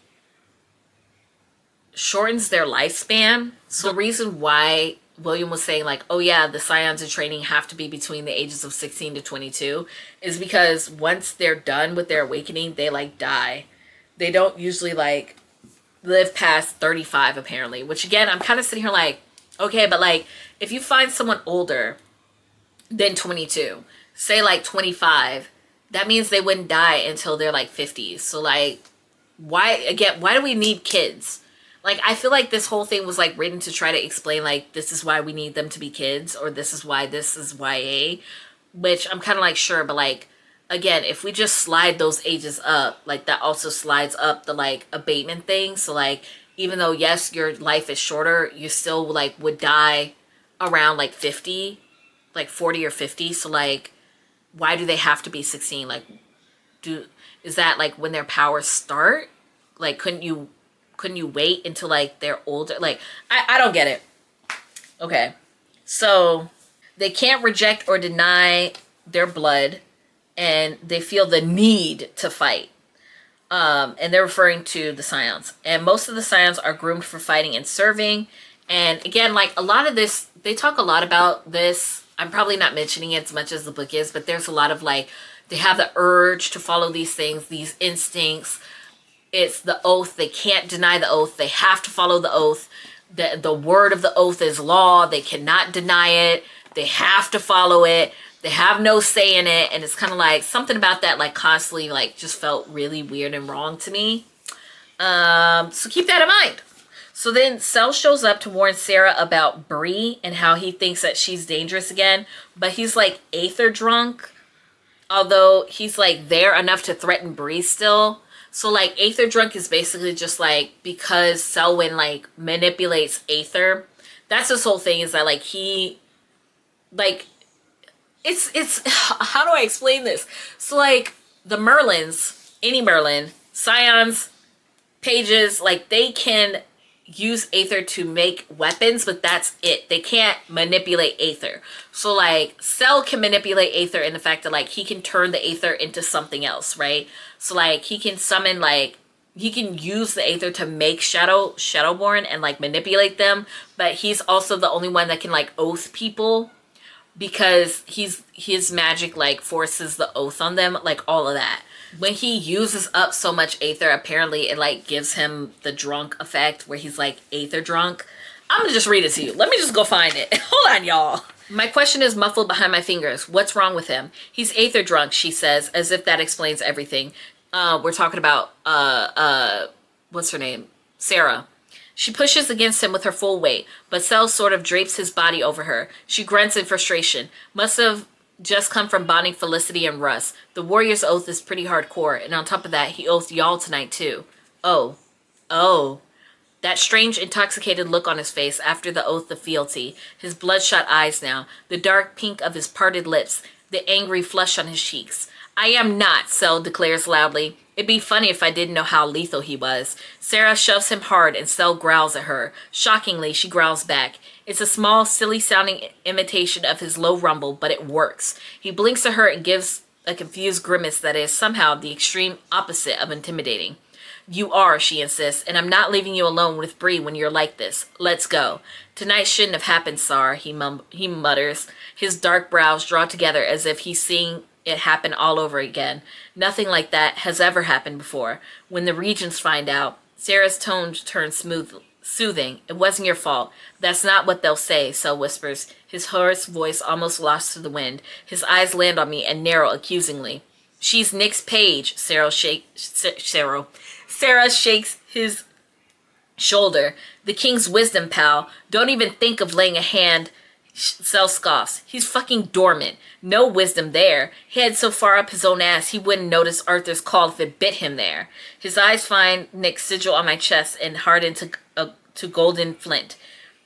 shortens their lifespan. So the reason why William was saying like, oh yeah, the scions in training have to be between the ages of 16 to 22 is because once they're done with their awakening, they like die. They don't usually like live past 35 apparently, which again, I'm kind of sitting here like, okay, but like if you find someone older than 22, say like 25, that means they wouldn't die until they're like 50s. So like, why do we need kids? Like, I feel like this whole thing was like written to try to explain like, this is why we need them to be kids, or this is why this is YA, which I'm kind of like, sure, but like, again, if we just slide those ages up, like that also slides up the like abatement thing. So like, even though yes, your life is shorter, you still like would die around like 50, like 40 or 50. So like, why do they have to be 16? Like, is that like when their powers start? Like, couldn't you wait until like they're older? Like, I don't get it. Okay. So they can't reject or deny their blood, and they feel the need to fight. And they're referring to the scions. And most of the scions are groomed for fighting and serving. And again, like a lot of this, they talk a lot about this. I'm probably not mentioning it as much as the book is, but there's a lot of like, they have the urge to follow these things, these instincts. It's the oath. They can't deny the oath. They have to follow the oath. The word of the oath is law. They cannot deny it. They have to follow it. They have no say in it. And it's kind of like something about that like constantly like just felt really weird and wrong to me. So keep that in mind. So then Sel shows up to warn Sarah about Brie and how he thinks that she's dangerous again. But he's like aether drunk. Although he's like there enough to threaten Brie still. So like aether drunk is basically just like because Selwyn like manipulates aether. That's his whole thing, is that like he like it's how do I explain this? So like the Merlins, any Merlin, scions, pages, like they can use aether to make weapons, but that's it. They can't manipulate aether. So like Sel can manipulate aether in the fact that like he can turn the aether into something else, right? So like he can summon, like he can use the aether to make Shadowborn and like manipulate them, but he's also the only one that can like oath people, because his magic like forces the oath on them, like all of that. When he uses up so much aether, apparently it like gives him the drunk effect where he's like aether drunk. I'm gonna just read it to you. Let me just go find it. Hold on, y'all. My question is muffled behind my fingers. What's wrong with him? He's aether drunk, she says, as if that explains everything. We're talking about what's her name? Sarah. She pushes against him with her full weight, but Sel sort of drapes his body over her. She grunts in frustration. Must have just come from bonding Felicity and Russ. The warrior's oath is pretty hardcore, and on top of that, he oathed y'all tonight too. Oh. That strange, intoxicated look on his face after the oath of fealty. His bloodshot eyes now. The dark pink of his parted lips. The angry flush on his cheeks. I am not, Sel declares loudly. It'd be funny if I didn't know how lethal he was. Sarah shoves him hard and Sel growls at her. Shockingly, she growls back. It's a small, silly-sounding imitation of his low rumble, but it works. He blinks at her and gives a confused grimace that is somehow the extreme opposite of intimidating. You are, she insists, and I'm not leaving you alone with Bree when you're like this. Let's go. Tonight shouldn't have happened, Sar, he mutters. His dark brows draw together as if he's seeing it happen all over again. Nothing like that has ever happened before. When the regents find out, Sarah's tone turns soothing. It wasn't your fault. That's not what they'll say, Sel whispers, his hoarse voice almost lost to the wind. His eyes land on me and narrow accusingly. She's Nick's page, Sarah shakes his shoulder. The king's wisdom, pal. Don't even think of laying a hand. Sel scoffs. He's fucking dormant. No wisdom there. Head so far up his own ass he wouldn't notice Arthur's call if it bit him there. His eyes find Nick's sigil on my chest and harden to golden flint.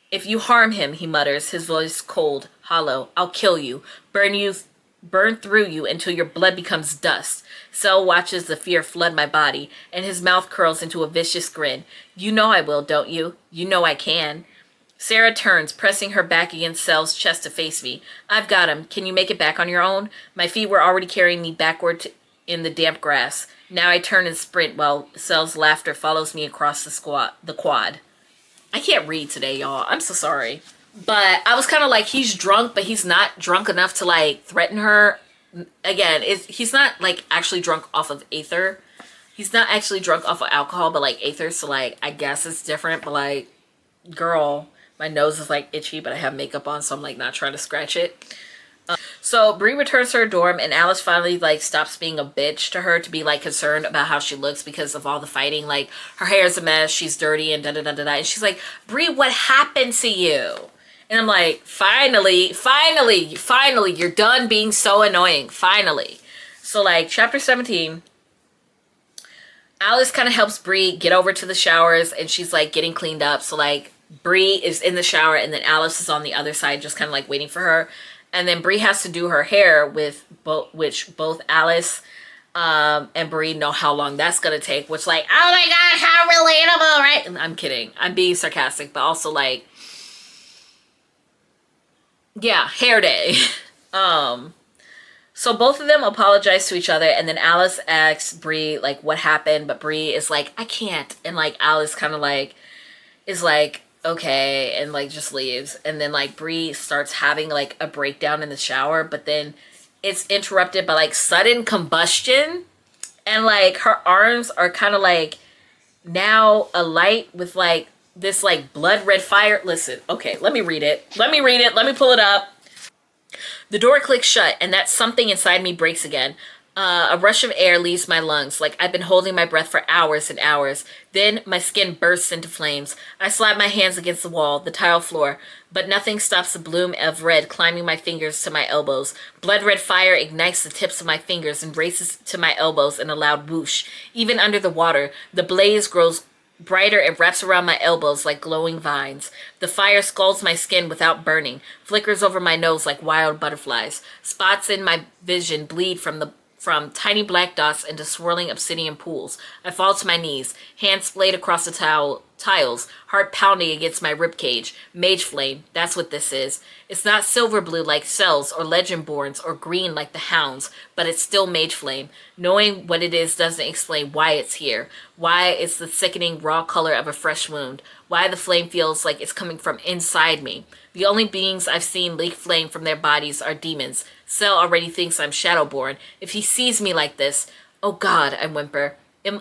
If you harm him, he mutters, his voice cold, hollow, I'll kill you. Burn through you until your blood becomes dust. Sel watches the fear flood my body, and his mouth curls into a vicious grin. You know I will, don't you? You know I can. Sarah turns, pressing her back against Sel's chest to face me. I've got him. Can you make it back on your own? My feet were already carrying me backward in the damp grass. Now I turn and sprint while Sel's laughter follows me across the quad. I can't read today, y'all. I'm so sorry. But I was kind of like, he's drunk, but he's not drunk enough to, like, threaten her. Again, he's not, like, actually drunk off of ether. He's not actually drunk off of alcohol, but, like, ether. So, like, I guess it's different. But, like, girl, my nose is, like, itchy, but I have makeup on, so I'm, like, not trying to scratch it. So Bree returns to her dorm, and Alice finally, like, stops being a bitch to her to be, like, concerned about how she looks because of all the fighting. Like, her hair's a mess, she's dirty, and da-da-da-da-da. And she's like, Bree, what happened to you? And I'm like, finally, you're done being so annoying. Finally. So, like, chapter 17, Alice kind of helps Bree get over to the showers, and she's, like, getting cleaned up. So, like, Bree is in the shower, and then Alice is on the other side, just kind of, like, waiting for her. And then Bree has to do her hair, which both Alice and Bree know how long that's going to take. Which, like, oh my god, how relatable, right? And I'm kidding. I'm being sarcastic, but also, like, yeah, hair day. So both of them apologize to each other, and then Alice asks Bree, like, what happened, but Bree is like, I can't. And, like, Alice kind of, like, is like, okay, and, like, just leaves. And then, like, Bree starts having, like, a breakdown in the shower, but then it's interrupted by, like, sudden combustion, and, like, her arms are kind of, like, now alight with, like, this, like, blood red fire. Listen, okay, let me read it. Let me pull it up. The door clicks shut, and that something inside me breaks again. A rush of air leaves my lungs, like I've been holding my breath for hours and hours. Then my skin bursts into flames. I slap my hands against the wall, the tile floor, but nothing stops the bloom of red climbing my fingers to my elbows. Blood red fire ignites the tips of my fingers and races to my elbows in a loud whoosh. Even under the water, the blaze grows brighter and wraps around my elbows like glowing vines. The fire scalds my skin without burning, flickers over my nose like wild butterflies. Spots in my vision bleed from tiny black dots into swirling obsidian pools. I fall to my knees, hands splayed across the tiles, heart pounding against my ribcage. Mage flame, that's what this is. It's not silver blue like Sel's or Legendborn's or green like the Hound's, but it's still mage flame. Knowing what it is doesn't explain why it's here, why it's the sickening raw color of a fresh wound, why the flame feels like it's coming from inside me. The only beings I've seen leak flame from their bodies are demons. Sel already thinks I'm Shadowborn. If he sees me like this, oh God, I whimper.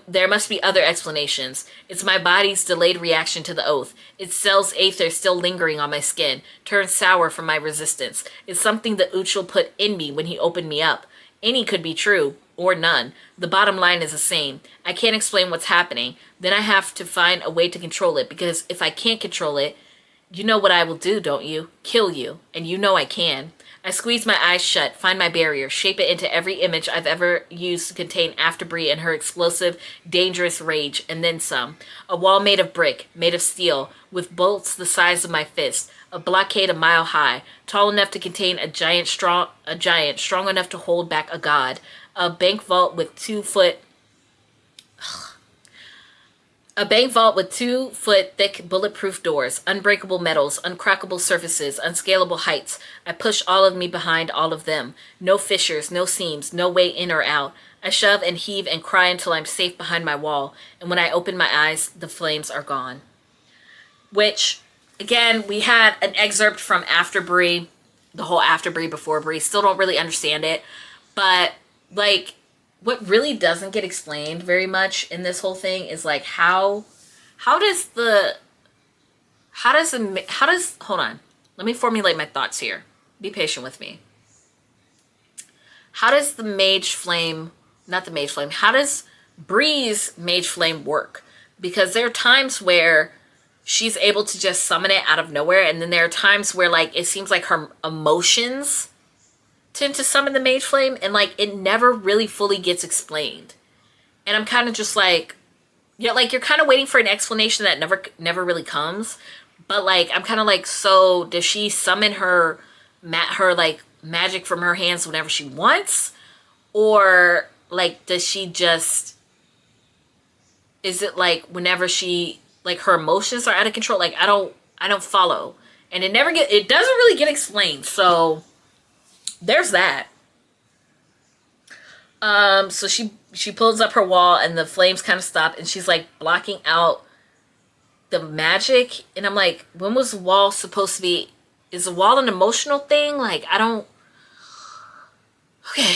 There must be other explanations. It's my body's delayed reaction to the oath. It's Sel's aether still lingering on my skin, turned sour from my resistance. It's something the Uchel put in me when he opened me up. Any could be true, or none. The bottom line is the same. I can't explain what's happening. Then I have to find a way to control it, because if I can't control it, you know what I will do, don't you? Kill you. And you know I can. I squeeze my eyes shut, find my barrier, shape it into every image I've ever used to contain After Bree and her explosive, dangerous rage, and then some. A wall made of brick, made of steel, with bolts the size of my fist. A blockade a mile high, tall enough to contain a giant, strong enough to hold back a god. A bank vault with 2-foot thick bulletproof doors, unbreakable metals, uncrackable surfaces, unscalable heights. I push all of me behind all of them. No fissures, no seams, no way in or out. I shove and heave and cry until I'm safe behind my wall. And when I open my eyes, the flames are gone. Which, again, we had an excerpt from After Brie, the whole After Brie, Before Brie. Still don't really understand it. But, like, what really doesn't get explained very much in this whole thing is, like, hold on. Let me formulate my thoughts here. Be patient with me. How does the mage flame, not the mage flame, how does Brie's mage flame work? Because there are times where she's able to just summon it out of nowhere, and then there are times where, like, it seems like her emotions tend to summon the mage flame, and, like, it never really fully gets explained. And I'm kind of just like, yeah, like, you're kind of waiting for an explanation that never really comes. But, like, I'm kind of like, so does she summon her like, magic from her hands whenever she wants? Or, like, does she just, is it, like, whenever she, like, her emotions are out of control? Like, I don't follow. And it doesn't really get explained. So there's that. So she pulls up her wall and the flames kind of stop, and she's, like, blocking out the magic. And I'm like, when was the wall supposed to be? Is the wall an emotional thing? Like, okay.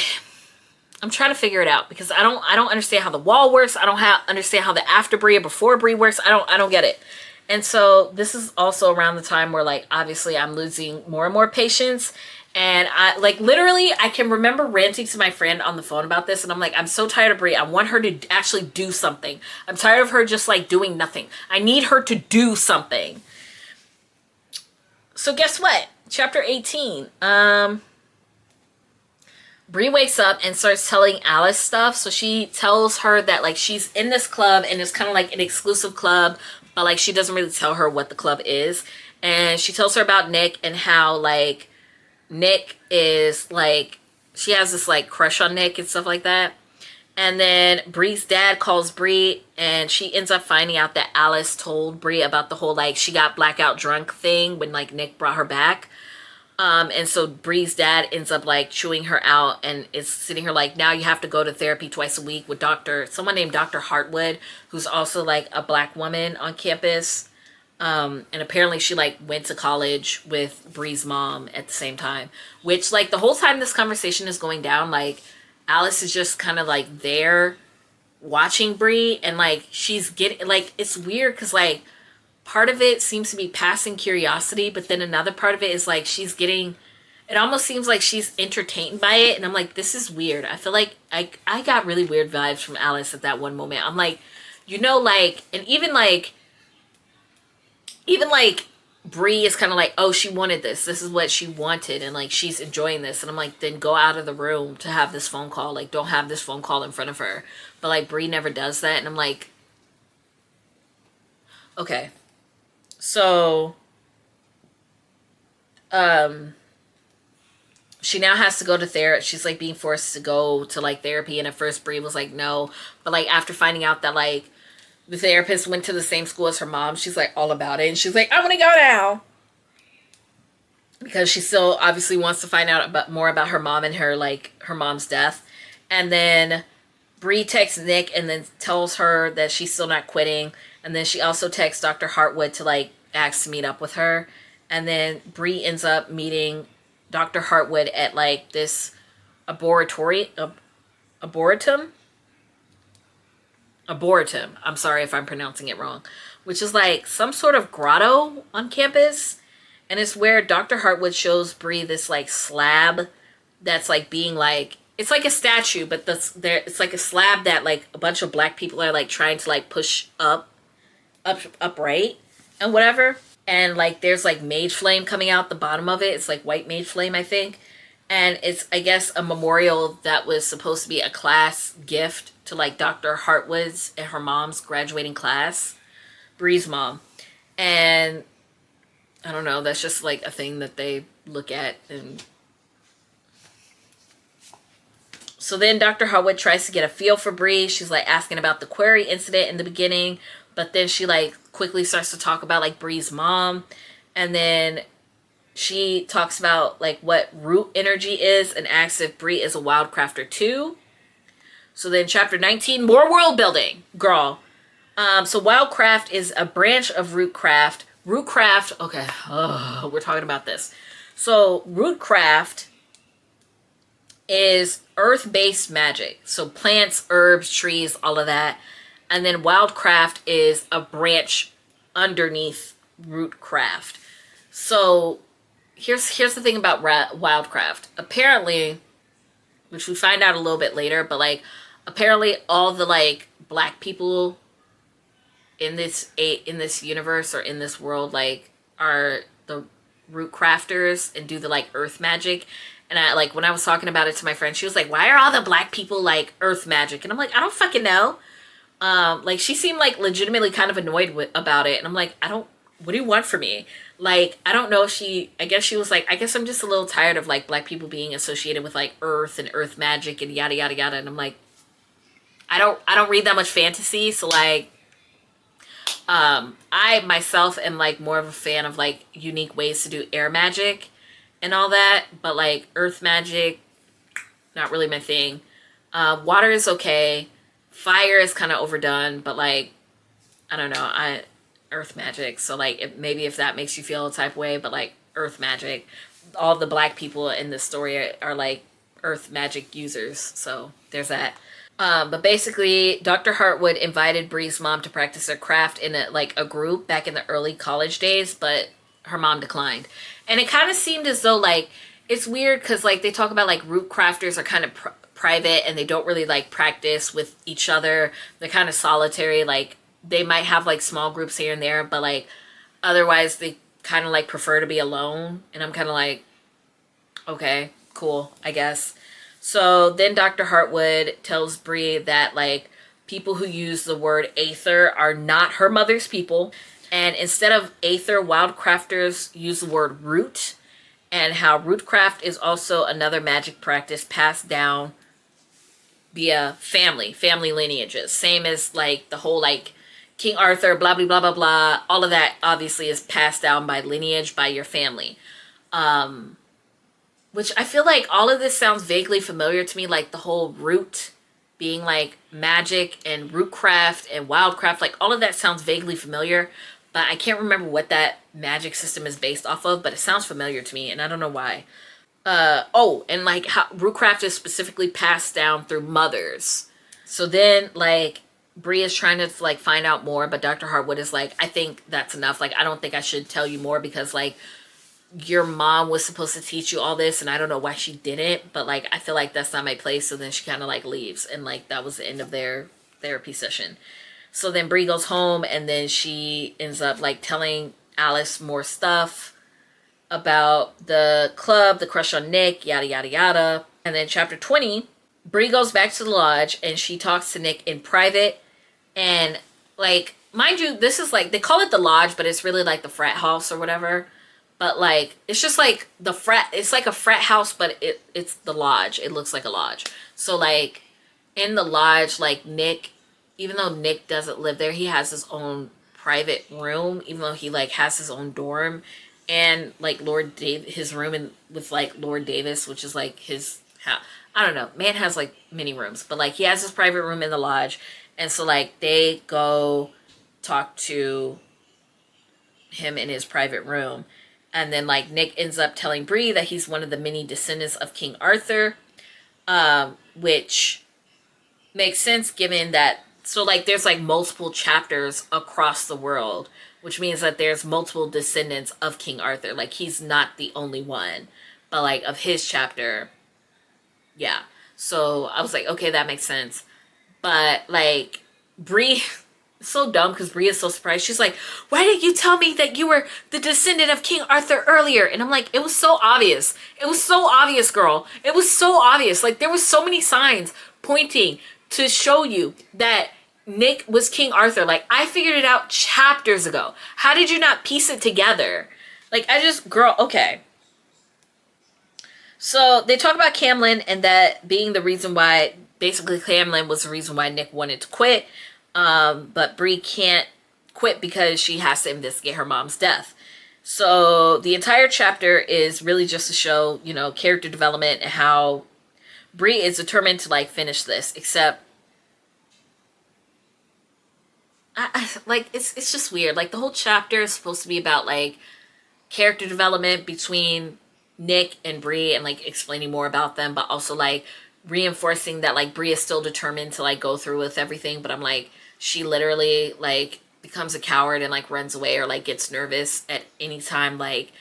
I'm trying to figure it out because I don't understand how the wall works. I don't understand how the After Brie or Before Brie works. I don't get it. And so this is also around the time where, like, obviously I'm losing more and more patience. And I, like, literally, I can remember ranting to my friend on the phone about this. And I'm like, I'm so tired of Brie. I want her to actually do something. I'm tired of her just, like, doing nothing. I need her to do something. So guess what? Chapter 18. Brie wakes up and starts telling Alice stuff. So she tells her that, like, she's in this club and it's kind of like an exclusive club, but, like, she doesn't really tell her what the club is. And she tells her about Nick and how, like, Nick is, like, she has this, like, crush on Nick and stuff like that. And then Brie's dad calls Brie, and she ends up finding out that Alice told Brie about the whole, like, she got blackout drunk thing when, like, Nick brought her back. And so Brie's dad ends up, like, chewing her out and is sitting here like, now you have to go to therapy twice a week with someone named Dr. Hartwood, who's also, like, a black woman on campus. And apparently she, like, went to college with Brie's mom at the same time. Which, like, the whole time this conversation is going down, like, Alice is just kind of, like, there watching Brie. And, like, she's getting, like, it's weird because, like, part of it seems to be passing curiosity, but then another part of it is, like, she's getting, it almost seems like she's entertained by it. And I'm like, this is weird. I feel like I got really weird vibes from Alice at that one moment. I'm like, you know, like, and even like Brie is kind of like, oh, she wanted this. This is what she wanted. And, like, she's enjoying this. And I'm like, then go out of the room to have this phone call. Like, don't have this phone call in front of her. But, like, Brie never does that. And I'm like, okay. So, she now has to go to therapy. She's, like, being forced to go to, like, therapy. And at first Brie was like, no. But, like, after finding out that, like, the therapist went to the same school as her mom, she's, like, all about it. And she's like, I'm gonna go now. Because she still obviously wants to find out more about her mom and her, like, her mom's death. And then Brie texts Nick and then tells her that she's still not quitting. And then she also texts Dr. Hartwood to, like, ask to meet up with her. And then Brie ends up meeting Dr. Hartwood at, like, this arboretum. I'm sorry if I'm pronouncing it wrong. Which is, like, some sort of grotto on campus. And it's where Dr. Hartwood shows Brie this, like, slab that's, like, being, like, it's like a statue, but it's like a slab that, like, a bunch of black people are, like, trying to, like, push upright and whatever. And, like, there's, like, mage flame coming out the bottom of it. It's, like, white mage flame, I think. And it's, I guess, a memorial that was supposed to be a class gift to, like, Dr. Hartwood's and her mom's graduating class. Brie's mom. And I don't know, that's just, like, a thing that they look at. And so then Dr. Hartwood tries to get a feel for Brie. She's, like, asking about the query incident in the beginning. But then she, like, quickly starts to talk about, like, Brie's mom. And then she talks about, like, what root energy is and asks if Brie is a wildcrafter too. So then chapter 19, more world building, girl. So Wildcraft is a branch of Rootcraft. Rootcraft, okay, we're talking about this. So Rootcraft is earth-based magic. So plants, herbs, trees, all of that. And then Wildcraft is a branch underneath Rootcraft. So here's the thing about Wildcraft. Apparently, which we find out a little bit later, but like apparently all the like black people in this universe or in this world like are the root crafters and do the like earth magic. And I like when I was talking about it to my friend, she was like, why are all the black people like earth magic? And I'm like, I don't fucking know. Like she seemed like legitimately kind of annoyed about it, and I'm like, what do you want from me? Like, I don't know if I guess she was like, I guess I'm just a little tired of like black people being associated with like earth and earth magic and yada yada yada. And I'm like, I don't read that much fantasy, so like I myself am like more of a fan of like unique ways to do air magic and all that, but like earth magic, not really my thing. Water is okay. Fire is kind of overdone, but like, I don't know, earth magic. So like, maybe if that makes you feel a type of way, but like earth magic, all the black people in this story are like earth magic users. So there's that. But basically, Dr. Hartwood invited Bree's mom to practice her craft in a group back in the early college days, but her mom declined. And it kind of seemed as though like, it's weird because like they talk about like root crafters are kind of private and they don't really like practice with each other. They're kind of solitary. Like they might have like small groups here and there, but like otherwise they kind of like prefer to be alone. And I'm kind of like, okay, cool, I guess. So then Dr. Hartwood tells Bree that like people who use the word aether are not her mother's people. And instead of aether, wildcrafters use the word root, and how rootcraft is also another magic practice passed down via family lineages. Same as like the whole like King Arthur, blah, blah, blah, blah, blah. All of that obviously is passed down by lineage, by your family. Which I feel like all of this sounds vaguely familiar to me, like the whole root being like magic and rootcraft and wildcraft, like all of that sounds vaguely familiar, but I can't remember what that magic system is based off of, but it sounds familiar to me and I don't know why. And like how rootcraft is specifically passed down through mothers. So then like Bree is trying to like find out more, but Dr. Hartwood is like, I think that's enough. Like, I don't think I should tell you more because like your mom was supposed to teach you all this and I don't know why she didn't, but like I feel like that's not my place. So then she kind of like leaves, and like that was the end of their therapy session. So then Bree goes home, and then she ends up like telling Alice more stuff about the club, the crush on Nick, yada yada yada. And then chapter 20, Bree goes back to the lodge and she talks to Nick in private. And like, mind you, this is like, they call it the lodge, but it's really like the frat house or whatever. But like, it's just like it's like a frat house, but it's the lodge. It looks like a lodge. So like in the lodge, like Nick, even though Nick doesn't live there, he has his own private room, even though he like has his own dorm, and like his room with like Lord Davis, which is like his house. I don't know. Man has like many rooms, but like he has his private room in the lodge. And so like they go talk to him in his private room. And then like Nick ends up telling Bree that he's one of the many descendants of King Arthur, which makes sense given that, so like there's like multiple chapters across the world, which means that there's multiple descendants of King Arthur. Like he's not the only one, but like of his chapter, yeah. So I was like, okay, that makes sense. But like Bree, so dumb because Bree is so surprised. She's like, why didn't you tell me that you were the descendant of King Arthur earlier? And I'm like, it was so obvious. It was so obvious, girl. It was so obvious. Like there was so many signs pointing to show you that Nick was King Arthur. Like I figured it out chapters ago. How did you not piece it together? Like girl, okay. So they talk about Camlin and that being the reason why, basically Camlin was the reason why Nick wanted to quit. But Bree can't quit because she has to investigate her mom's death. So the entire chapter is really just to show, you know, character development and how Bree is determined to like finish this, except like it's just weird. Like the whole chapter is supposed to be about like character development between Nick and Bree and like explaining more about them, but also like reinforcing that like Bree is still determined to like go through with everything. But I'm like, she literally like becomes a coward and like runs away or like gets nervous at any time like,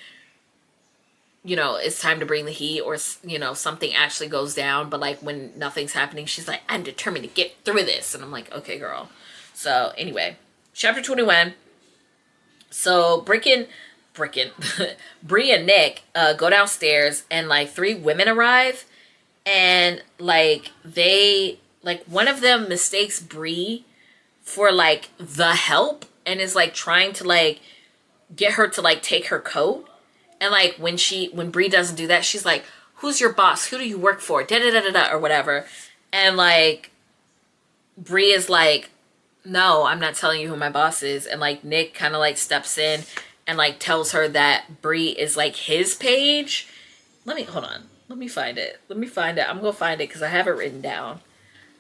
you know, it's time to bring the heat or, you know, something actually goes down. But like when nothing's happening, she's like, I'm determined to get through this. And I'm like, okay, girl. So anyway, chapter 21. So Bree and Nick go downstairs and like 3 women arrive. And like they, like one of them mistakes Bree for like the help and is like trying to like get her to like take her coat. And like when Bree doesn't do that, she's like, who's your boss? Who do you work for? Da da da da da or whatever. And like Bree is like, no, I'm not telling you who my boss is. And like Nick kind of like steps in and like tells her that Bree is like his page. Hold on. Let me find it. I'm gonna find it because I have it written down.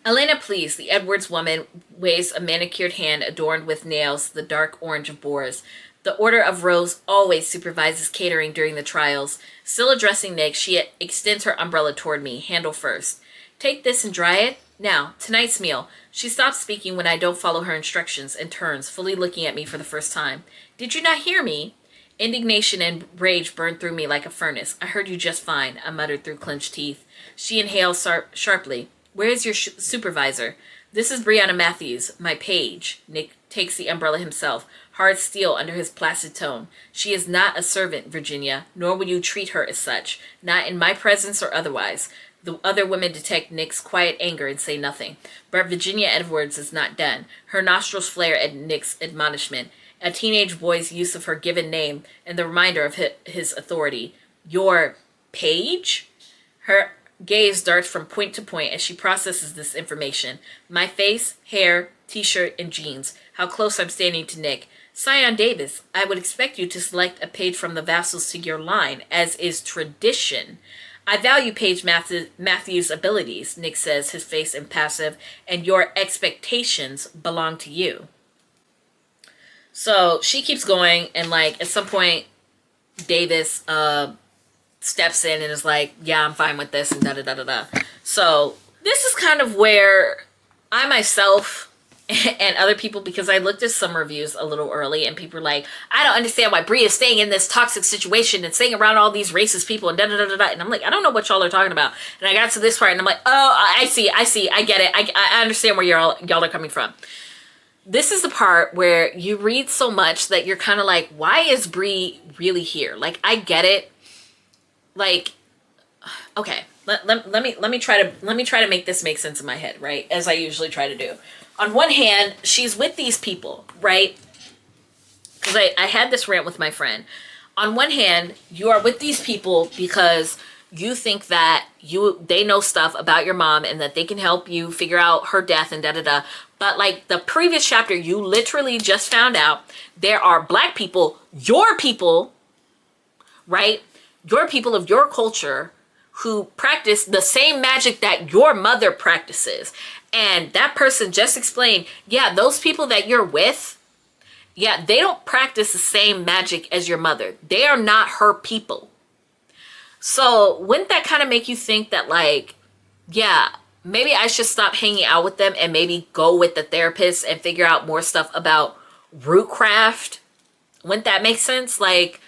Elena, please. The Edwards woman waves a manicured hand adorned with nails, the dark orange of boars. The Order of Rose always supervises catering during the trials. Still addressing Nick, she extends her umbrella toward me, handle first. Take this and dry it. Now, tonight's meal. She stops speaking when I don't follow her instructions and turns, fully looking at me for the first time. Did you not hear me? Indignation and rage burned through me like a furnace. I heard you just fine, I muttered through clenched teeth. She inhaled sharply. Where is your supervisor? This is Brianna Matthews, my page. Nick takes the umbrella himself, hard steel under his placid tone. She is not a servant, Virginia, nor will you treat her as such, not in my presence or otherwise. The other women detect Nick's quiet anger and say nothing. But Virginia Edwards is not done. Her nostrils flare at Nick's admonishment, a teenage boy's use of her given name, and the reminder of his authority. Your page? Her gaze darts from point to point as she processes this information. My face, hair, t-shirt, and jeans. How close I'm standing to Nick. Scion Davis, I would expect you to select a page from the vassals to your line, as is tradition. I value Page Matthews' abilities, Nick says, his face impassive, and your expectations belong to you. So she keeps going, and like at some point, Davis steps in and is like, yeah, I'm fine with this, and da da da da da. So this is kind of where I myself and other people, because I looked at some reviews a little early and people were like, I don't understand why Bree is staying in this toxic situation and staying around all these racist people and da da da da da. And I'm like, I don't know what y'all are talking about. And I got to this part and I'm like, oh, I see, I get it. I understand where y'all are coming from. This is the part where you read so much that you're kind of like, why is Bree really here? Like, I get it. Like, okay, let me try to make this make sense in my head, right? As I usually try to do. On one hand, she's with these people, right? Because I had this rant with my friend. On one hand, you are with these people because you think that they know stuff about your mom and that they can help you figure out her death and da-da-da. But like the previous chapter, you literally just found out there are black people, your people, right? Your people of your culture who practice the same magic that your mother practices. And that person just explained, yeah, those people that you're with, yeah, they don't practice the same magic as your mother. They are not her people. So wouldn't that kind of make you think that like, yeah, maybe I should stop hanging out with them and maybe go with the therapist and figure out more stuff about rootcraft? Wouldn't that make sense? Like,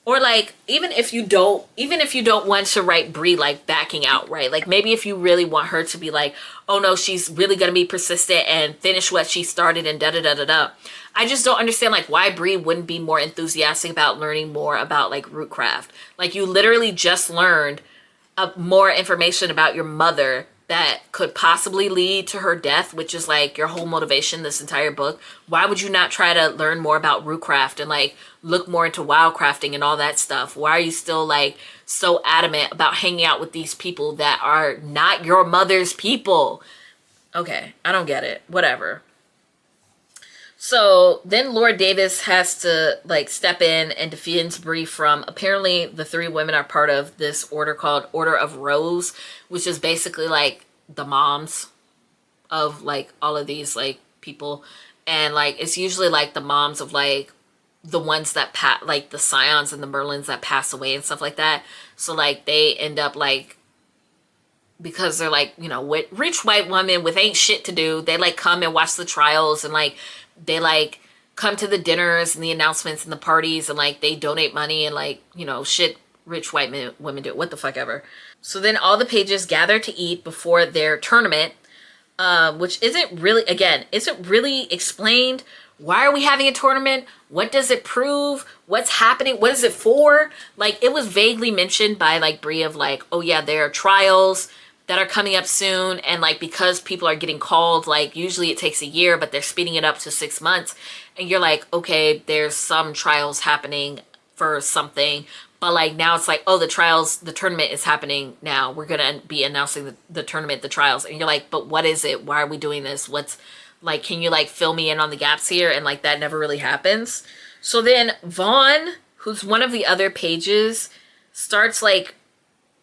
or like, even if you don't want to write Bree like backing out, right? Like maybe if you really want her to be like, oh no, she's really going to be persistent and finish what she started and da da da da da. I just don't understand like why Bree wouldn't be more enthusiastic about learning more about like rootcraft. Like you literally just learned more information about your mother that could possibly lead to her death, which is like your whole motivation this entire book. Why would you not try to learn more about rootcraft and like look more into wildcrafting and all that stuff? Why are you still like so adamant about hanging out with these people that are not your mother's people? Okay, I don't get it. Whatever. So then Lord Davis has to like step in and defend Bree from, apparently the three women are part of this order called Order of Rose, which is basically like the moms of like all of these like people. And like it's usually like the moms of like the ones that like the Scions and the Merlins that pass away and stuff like that. So like they end up like, because they're like, you know, with rich white women with ain't shit to do, they like come and watch the trials, and like they like come to the dinners and the announcements and the parties, and like they donate money and like, you know, shit rich white women do, what the fuck ever. So then all the pages gather to eat before their tournament, which isn't really, again, isn't really explained. Why are we having a tournament? What does it prove? What's happening? What is it for? Like, it was vaguely mentioned by like Brie of like, oh yeah, there are trials that are coming up soon, and like because people are getting called, like usually it takes a year, but they're speeding it up to 6 months, and you're like, okay, there's some trials happening for something, but like now it's like, oh, the tournament is happening now, we're gonna be announcing the tournament, the trials, and you're like, but what is it? Why are we doing this? What's like, can you like fill me in on the gaps here? And like that never really happens. So then Vaughn, who's one of the other pages, starts like,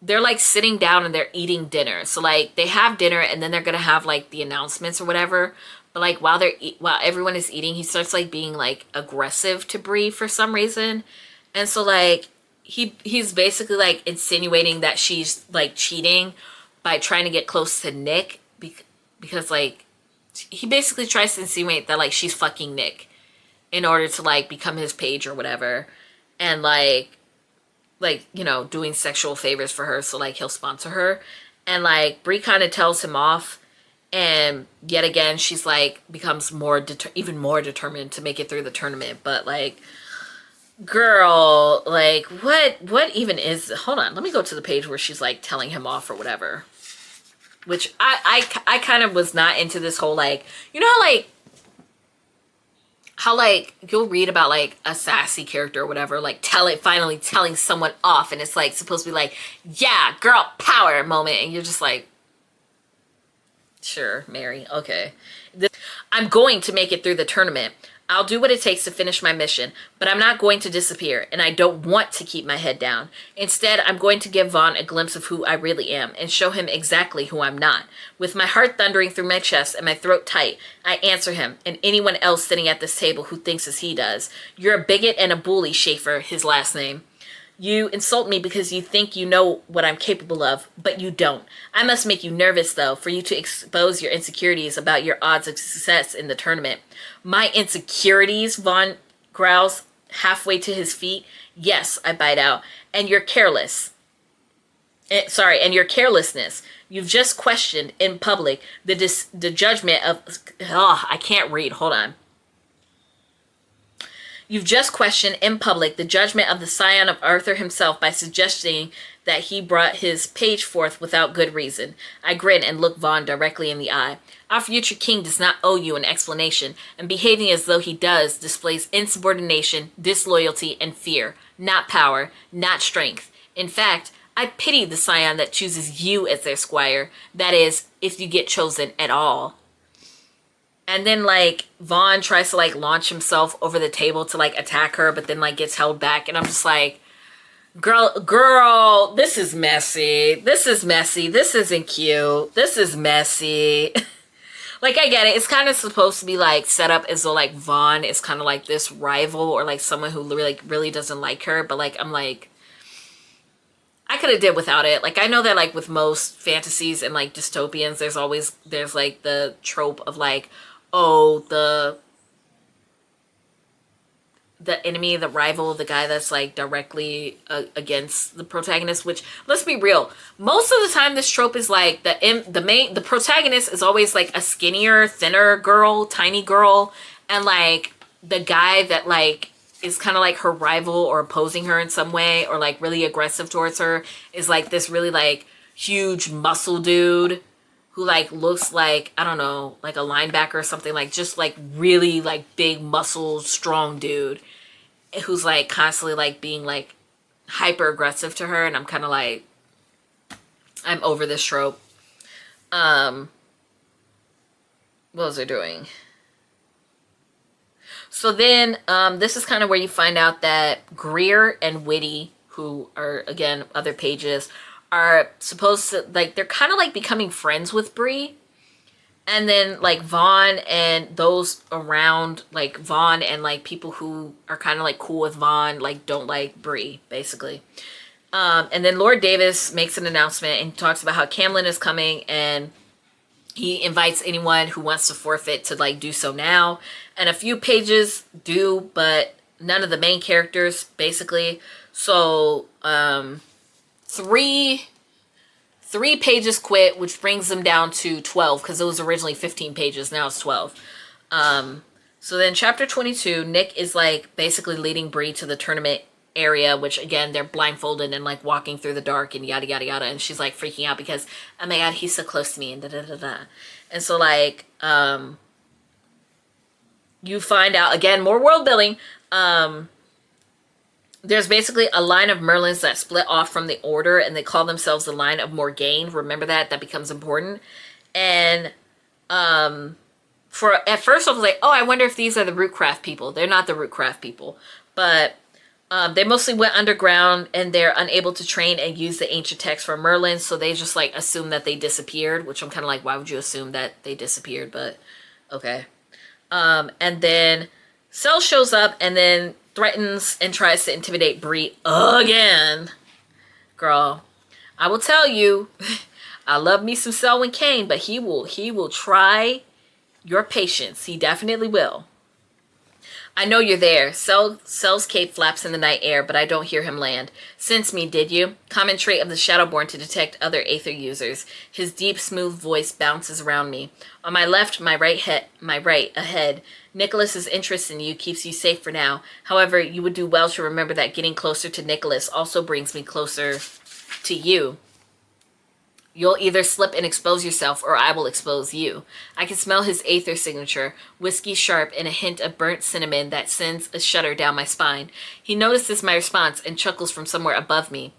they're like sitting down and they're eating dinner. So like they have dinner and then they're gonna have like the announcements or whatever. But like while while everyone is eating, he starts like being like aggressive to Bree for some reason. And so like he's basically like insinuating that she's like cheating by trying to get close to Nick, because like he basically tries to insinuate that like she's fucking Nick in order to like become his page or whatever. And like, you know, doing sexual favors for her, so like he'll sponsor her. And like Brie kind of tells him off, and yet again she's like becomes even more determined to make it through the tournament. But like, girl, like what even is, hold on, let me go to the page where she's like telling him off or whatever, which I kind of was not into this whole like, you know how like you'll read about like a sassy character or whatever, like finally telling someone off, and it's like supposed to be like, yeah, girl power moment, and you're just like, sure, Mary, okay. I'm going to make it through the tournament. I'll do what it takes to finish my mission, but I'm not going to disappear, and I don't want to keep my head down. Instead, I'm going to give Vaughn a glimpse of who I really am and show him exactly who I'm not. With my heart thundering through my chest and my throat tight, I answer him and anyone else sitting at this table who thinks as he does. You're a bigot and a bully, Schaefer, his last name. You insult me because you think you know what I'm capable of, but you don't. I must make you nervous, though, for you to expose your insecurities about your odds of success in the tournament. My insecurities, Vaughn growls halfway to his feet. Yes, I bite out. And you're careless. And your carelessness. You've just questioned in public the judgment of... I can't read. Hold on. You've just questioned in public the judgment of the scion of Arthur himself by suggesting that he brought his page forth without good reason. I grin and look Vaughn directly in the eye. Our future king does not owe you an explanation, and behaving as though he does displays insubordination, disloyalty, and fear, not power, not strength. In fact, I pity the scion that chooses you as their squire, that is, if you get chosen at all. And then, like, Vaughn tries to, like, launch himself over the table to, like, attack her, but then, like, gets held back. And I'm just like, girl, this is messy. This is messy. This isn't cute. This is messy. Like, I get it. It's kind of supposed to be, like, set up as though, like, Vaughn is kind of, like, this rival or, like, someone who, like, really doesn't like her. But, like, I'm like, I could have did without it. Like, I know that, like, with most fantasies and, like, dystopians, there's, like, the trope of, like, oh, the enemy, the rival, the guy that's like directly against the protagonist, which, let's be real, most of the time this trope is like the protagonist is always like a skinnier, thinner girl, tiny girl, and like the guy that like is kind of like her rival or opposing her in some way or like really aggressive towards her is like this really like huge muscle dude who like looks like, I don't know, like a linebacker or something, like just like really like big muscle strong dude who's like constantly like being like hyper aggressive to her. And I'm kind of like, I'm over this trope. What was I doing? So then this is kind of where you find out that Greer and Whitty, who are, again, other pages, are supposed to, like, they're kind of like becoming friends with Bree. And then, like, Vaughn and those around, like, Vaughn and, like, people who are kind of, like, cool with Vaughn, like, don't like Bree, basically. And then Lord Davis makes an announcement and talks about how Camlin is coming, and he invites anyone who wants to forfeit to, like, do so now. And a few pages do, but none of the main characters, basically. So, three pages quit, which brings them down to 12, because it was originally 15 pages. Now it's 12. So then chapter 22, Nick is, like, basically leading Bree to the tournament area, which, again, they're blindfolded and, like, walking through the dark and yada, yada, yada. And she's, like, freaking out because, oh my God, he's so close to me and da, da, da, da. And so, like, you find out, again, more world building. There's basically a line of Merlins that split off from the order, and they call themselves the line of Morgaine. Remember that? That becomes important. And at first I was like, oh, I wonder if these are the Rootcraft people. They're not the Rootcraft people. But they mostly went underground, and they're unable to train and use the ancient text for Merlins, so they just, like, assume that they disappeared, which I'm kind of like, why would you assume that they disappeared? But, okay. And then Cell shows up and then threatens and tries to intimidate Bree again. Girl, I will tell you, I love me some Selwyn Kane, but he will try your patience. He definitely will. I know you're there. Cell's cape flaps in the night air, but I don't hear him land. Sense me, did you? Common trait of the Shadowborn to detect other Aether users. His deep, smooth voice bounces around me. On my left, my right, ahead. Nicholas's interest in you keeps you safe for now. However, you would do well to remember that getting closer to Nicholas also brings me closer to you. You'll either slip and expose yourself, or I will expose you. I can smell his Aether signature, whiskey sharp and a hint of burnt cinnamon that sends a shudder down my spine. He notices my response and chuckles from somewhere above me.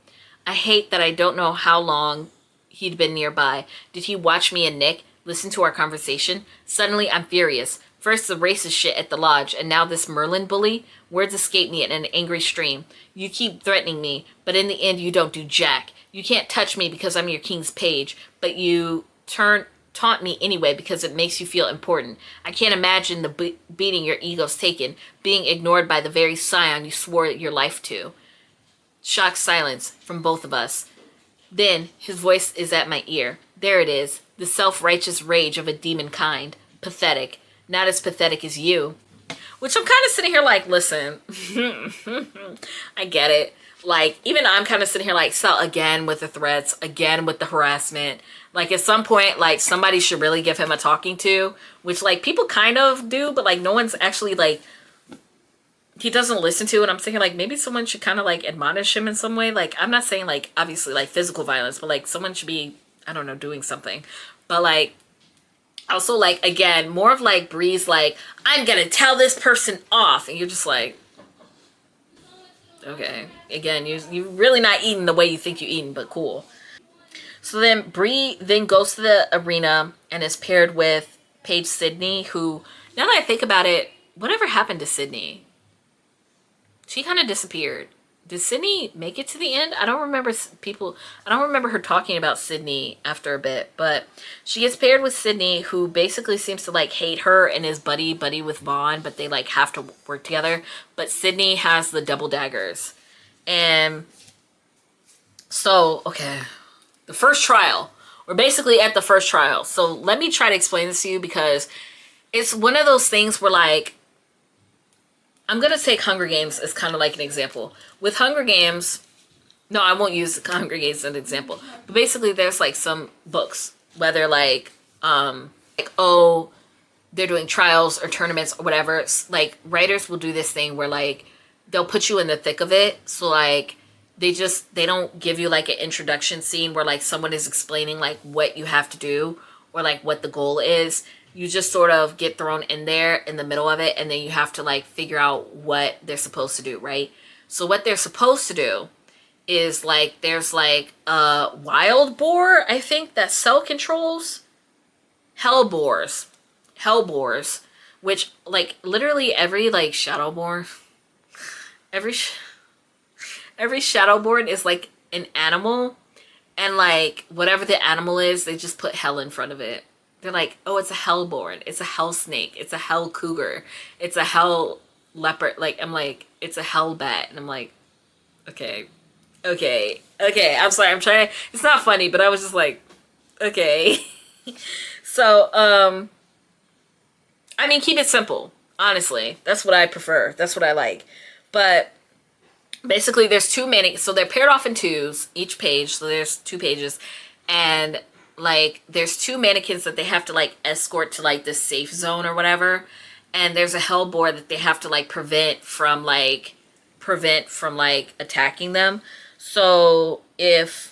I hate that I don't know how long he'd been nearby. Did he watch me and Nick? Listen to our conversation? Suddenly, I'm furious. First the racist shit at the lodge, and now this Merlin bully? Words escape me in an angry stream. You keep threatening me, but in the end you don't do jack. You can't touch me because I'm your king's page, but you taunt me anyway because it makes you feel important. I can't imagine the beating your ego's taken, being ignored by the very scion you swore your life to. Shocked silence from both of us. Then his voice is at my ear. There it is, the self-righteous rage of a demon kind. Pathetic. Not as pathetic as you. Which I'm kind of sitting here like, listen, I get it. Like, even I'm kind of sitting here like, so again with the threats, again with the harassment. Like, at some point, like, somebody should really give him a talking to, which, like, people kind of do, but, like, no one's actually, like, he doesn't listen to, and I'm thinking, like, maybe someone should kind of, like, admonish him in some way. Like, I'm not saying, like, obviously, like, physical violence, but, like, someone should be, I don't know, doing something. But, like, also, like, again, more of, like, Bree's, like, I'm gonna tell this person off, and you're just like, okay. Again, you're really not eating the way you think you're eating, but cool. So then Bree then goes to the arena and is paired with Paige Sydney, who, now that I think about it, whatever happened to Sydney? She kind of disappeared. Did Sydney make it to the end? I don't remember her talking about Sydney after a bit, but she gets paired with Sydney, who basically seems to, like, hate her and is buddy with Vaughn, but they, like, have to work together. But Sydney has the double daggers. And so, okay, the first trial. We're basically at the first trial. So let me try to explain this to you, because it's one of those things where, like, I'm going to take Hunger Games as kind of like an example. With Hunger Games, no, I won't use Hunger Games as an example. But basically, there's, like, some books, whether, like, oh, they're doing trials or tournaments or whatever. It's, like, writers will do this thing where, like, they'll put you in the thick of it. So, like, they don't give you, like, an introduction scene where, like, someone is explaining, like, what you have to do or, like, what the goal is. You just sort of get thrown in there in the middle of it, and then you have to, like, figure out what they're supposed to do, right? So what they're supposed to do is, like, there's, like, a wild boar, I think, that Cell controls. Hellboars, which like literally every like Shadowborn, every Shadowborn is like an animal, and like whatever the animal is, they just put hell in front of it. They're like, oh, it's a hellborn, it's a hell snake, it's a hell cougar, it's a hell leopard. Like, I'm like, it's a hell bat, and I'm like, okay. I'm sorry, I'm trying. It's not funny, but I was just like, okay. So, I mean, keep it simple. Honestly, that's what I prefer. That's what I like. But basically, there's two mannequins. So they're paired off in twos each page. So there's 2 pages, and like there's 2 mannequins that they have to like escort to like this safe zone or whatever. And there's a hellboar that they have to like prevent from like attacking them. So if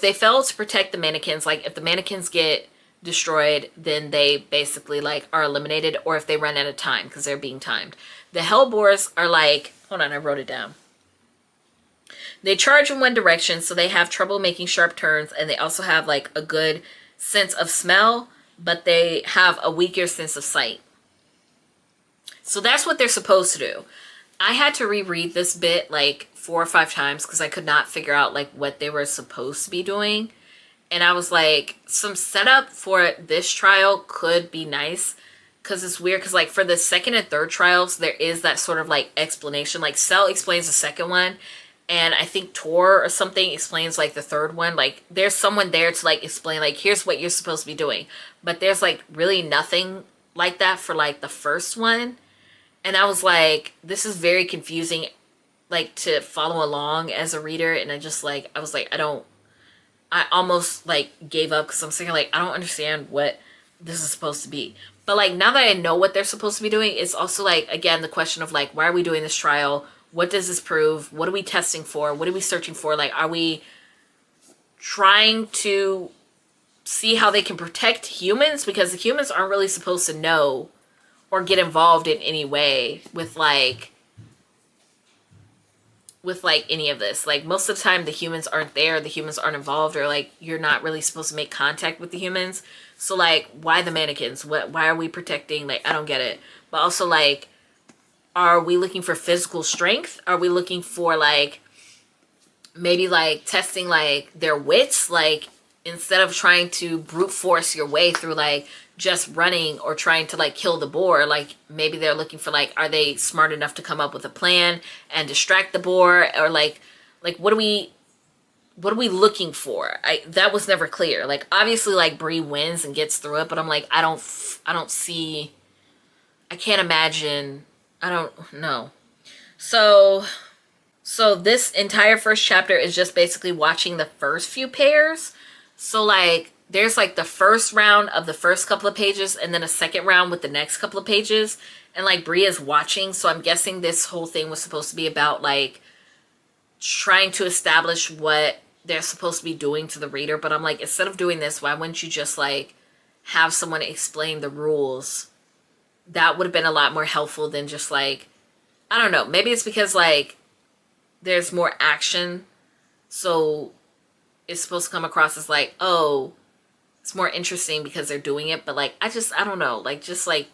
they fail to protect the mannequins, like if the mannequins get destroyed, then they basically like are eliminated, or if they run out of time because they're being timed. The hellboars are like, hold on, I wrote it down. They charge in one direction, so they have trouble making sharp turns, and they also have like a good sense of smell, but they have a weaker sense of sight. So that's what they're supposed to do. I had to reread this bit like 4 or 5 times because I could not figure out like what they were supposed to be doing. And I was like, some setup for this trial could be nice, because it's weird because like for the second and third trials, there is that sort of like explanation. Like Cell explains the second one, and I think Tor or something explains like the third one. Like there's someone there to like explain like, here's what you're supposed to be doing. But there's like really nothing like that for like the first one. And I was like, this is very confusing, like to follow along as a reader. And I just like, I was like, I almost like gave up because I'm thinking like, I don't understand what this is supposed to be. But like, now that I know what they're supposed to be doing, it's also like, again, the question of like, why are we doing this trial? What does this prove? What are we testing for? What are we searching for? Like, are we trying to see how they can protect humans? Because the humans aren't really supposed to know or get involved in any way with any of this. Like most of the time the humans aren't there, the humans aren't involved, or like you're not really supposed to make contact with the humans. So like, why the mannequins? Why are we protecting? Like, I don't get it. But also like, are we looking for physical strength? Are we looking for like maybe like testing like their wits? Like instead of trying to brute force your way through like just running or trying to like kill the boar, like maybe they're looking for like, are they smart enough to come up with a plan and distract the boar? Or like what are we looking for? That was never clear. Like obviously like Bree wins and gets through it, but I'm like, I don't see, I can't imagine, I don't know. So this entire first chapter is just basically watching the first few pairs. So like there's like the first round of the first couple of pages, and then a second round with the next couple of pages, and like Bree is watching. So I'm guessing this whole thing was supposed to be about like trying to establish what they're supposed to be doing to the reader. But I'm like, instead of doing this, why wouldn't you just like have someone explain the rules? That would have been a lot more helpful than just like, I don't know, maybe it's because like there's more action, so it's supposed to come across as like, oh, it's more interesting because they're doing it. But like, I don't know, like just like,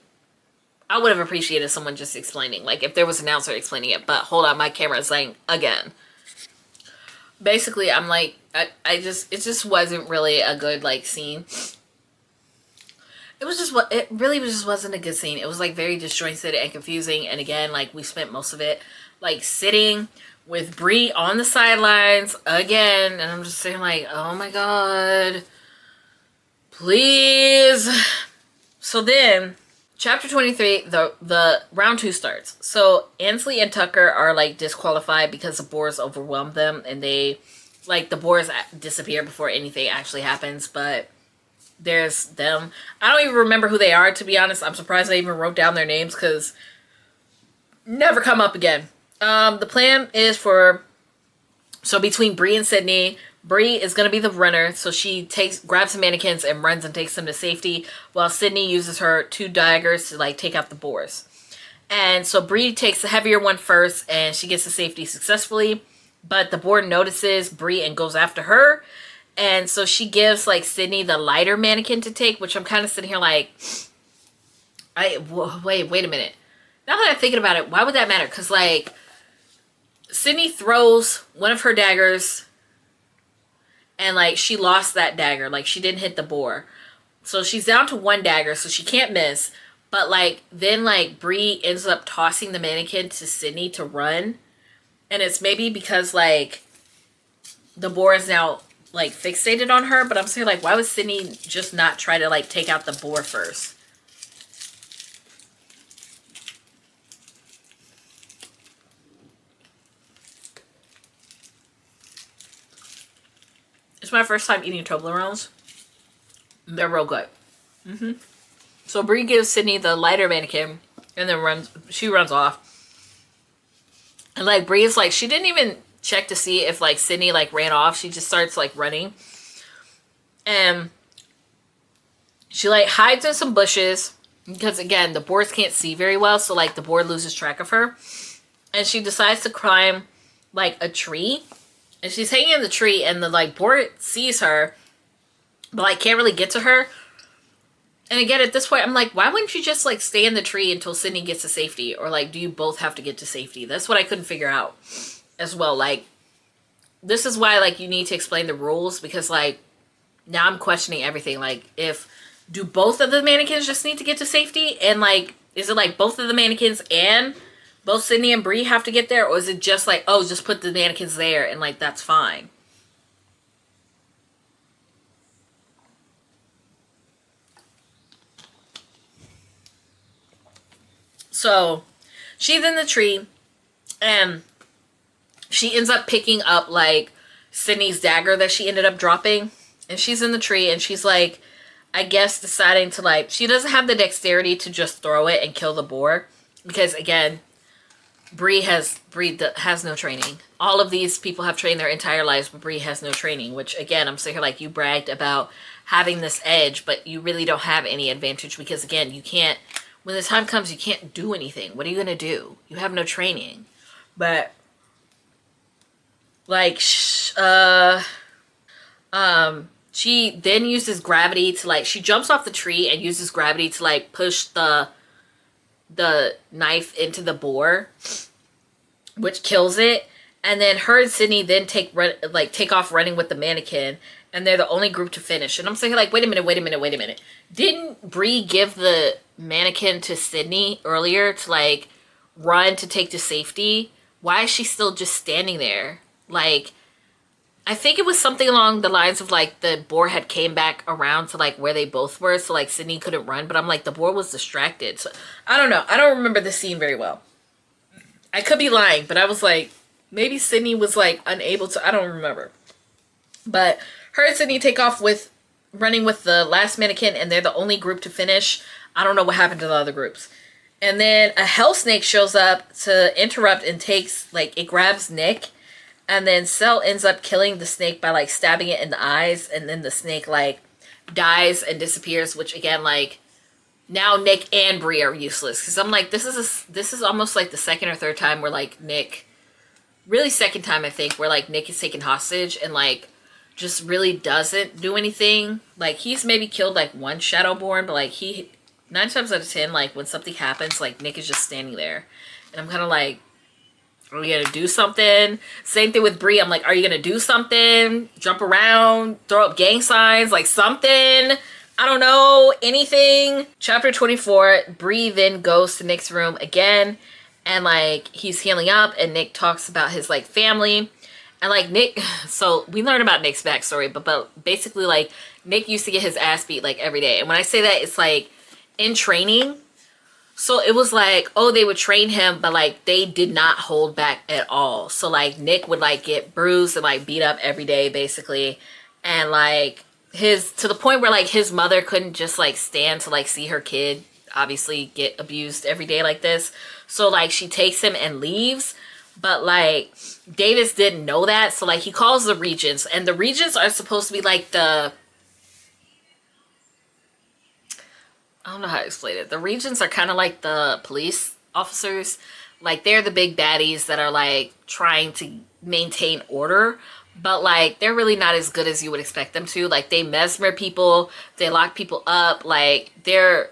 I would have appreciated someone just explaining, like if there was an announcer explaining it. But hold on, my camera is saying again. Basically, I'm like, it just wasn't really a good like scene. It really just wasn't a good scene. It was like very disjointed and confusing. And again, like we spent most of it like sitting with Bree on the sidelines again. And I'm just saying like, oh my God, please. So then chapter 23, the round 2 starts. So Ansley and Tucker are like disqualified because the boars overwhelmed them, and they like the boars disappear before anything actually happens. But there's them. I don't even remember who they are, to be honest. I'm surprised I even wrote down their names because never come up again. The plan is so between Bree and Sydney, Bree is going to be the runner. So she grabs the mannequins and runs and takes them to safety, while Sydney uses her 2 daggers to like take out the boars. And so Bree takes the heavier one first, and she gets to safety successfully. But the boar notices Bree and goes after her. And so she gives like Sydney the lighter mannequin to take, which I'm kind of sitting here like, Wait a minute. Now that I'm thinking about it, why would that matter? Because, like, Sydney throws one of her daggers and, like, she lost that dagger. Like, she didn't hit the boar. So she's down to one dagger, so she can't miss. But, like, then, like, Bree ends up tossing the mannequin to Sydney to run. And it's maybe because, like, the boar is now, like, fixated on her. But I'm saying, like, why would Sydney just not try to, like, take out the boar first? It's my first time eating Toblerones. They're real good. So Bree gives Sydney the lighter mannequin and then she runs off. And, like, Bree is like, she didn't even check to see if, like, Sydney, like, ran off. She just starts, like, running. And she, like, hides in some bushes because, again, the boars can't see very well. So, like, the boar loses track of her. And she decides to climb, like, a tree. And she's hanging in the tree and the, like, boar sees her, but, like, can't really get to her. And again, at this point, I'm like, why wouldn't you just, like, stay in the tree until Sydney gets to safety? Or, like, do you both have to get to safety? That's what I couldn't figure out as well. Like, this is why, like, you need to explain the rules. Because, like, now I'm questioning everything. Like, do both of the mannequins just need to get to safety? And, like, is it, like, both of the mannequins and both Sydney and Bree have to get there? Or is it just, like, oh, just put the mannequins there and, like, that's fine? So, she's in the tree, and she ends up picking up, like, Sydney's dagger that she ended up dropping. And she's in the tree, and she's, like, I guess deciding to, like, she doesn't have the dexterity to just throw it and kill the boar. Because, again, Bree has no training. All of these people have trained their entire lives, but Bree has no training. Which, again, I'm saying, like, you bragged about having this edge, but you really don't have any advantage. Because, again, you can't... When the time comes, you can't do anything. What are you going to do? You have no training. But, like, she then uses gravity to, like, she jumps off the tree and uses gravity to, like, push the knife into the boar, which kills it. And then her and Sydney then take off running with the mannequin, and they're the only group to finish. And I'm saying, like, wait a minute. Didn't Bree give the mannequin to Sydney earlier to, like, run to take to safety? Why is she still just standing there? Like, I think it was something along the lines of, like, the boar had came back around to, like, where they both were, so, like, Sydney couldn't run. But I'm like, the boar was distracted. So, I don't know. I don't remember the scene very well. I could be lying, but I was like, maybe Sydney was, like, unable to. I don't remember. But her and Sydney take off with running with the last mannequin, and they're the only group to finish. I don't know what happened to the other groups. And then a hell snake shows up to interrupt and takes, like, it grabs Nick. And then Sel ends up killing the snake by, like, stabbing it in the eyes. And then the snake, like, dies and disappears. Which, again, like, now Nick and Bree are useless. Because I'm like, this is almost, like, the second or third time where, like, Nick... Really second time, I think, where, like, Nick is taken hostage. And, like, just really doesn't do anything. Like, he's maybe killed, like, one Shadowborn. But, like, 9 times out of 10, like, when something happens, like, Nick is just standing there. And I'm kind of like... Are we gonna do something? Same thing with Bree. I'm like, are you gonna do something? Jump around? Throw up gang signs? Like, something? I don't know. Anything? Chapter 24. Bree then goes to Nick's room again. And, like, he's healing up. And Nick talks about his, like, family. And, like, Nick... So, we learn about Nick's backstory. But basically, like, Nick used to get his ass beat, like, every day. And when I say that, it's, like, in training... So it was like, oh, they would train him, but, like, they did not hold back at all. So, like, Nick would, like, get bruised and, like, beat up every day, basically. And, like, to the point where, like, his mother couldn't just, like, stand to, like, see her kid, obviously, get abused every day like this. So, like, she takes him and leaves. But, like, Davis didn't know that. So, like, he calls the regents. And the regents are supposed to be, like, I don't know how to explain it. The regents are kind of like the police officers. Like, they're the big baddies that are, like, trying to maintain order. But, like, they're really not as good as you would expect them to. Like, they mesmer people. They lock people up. Like, they're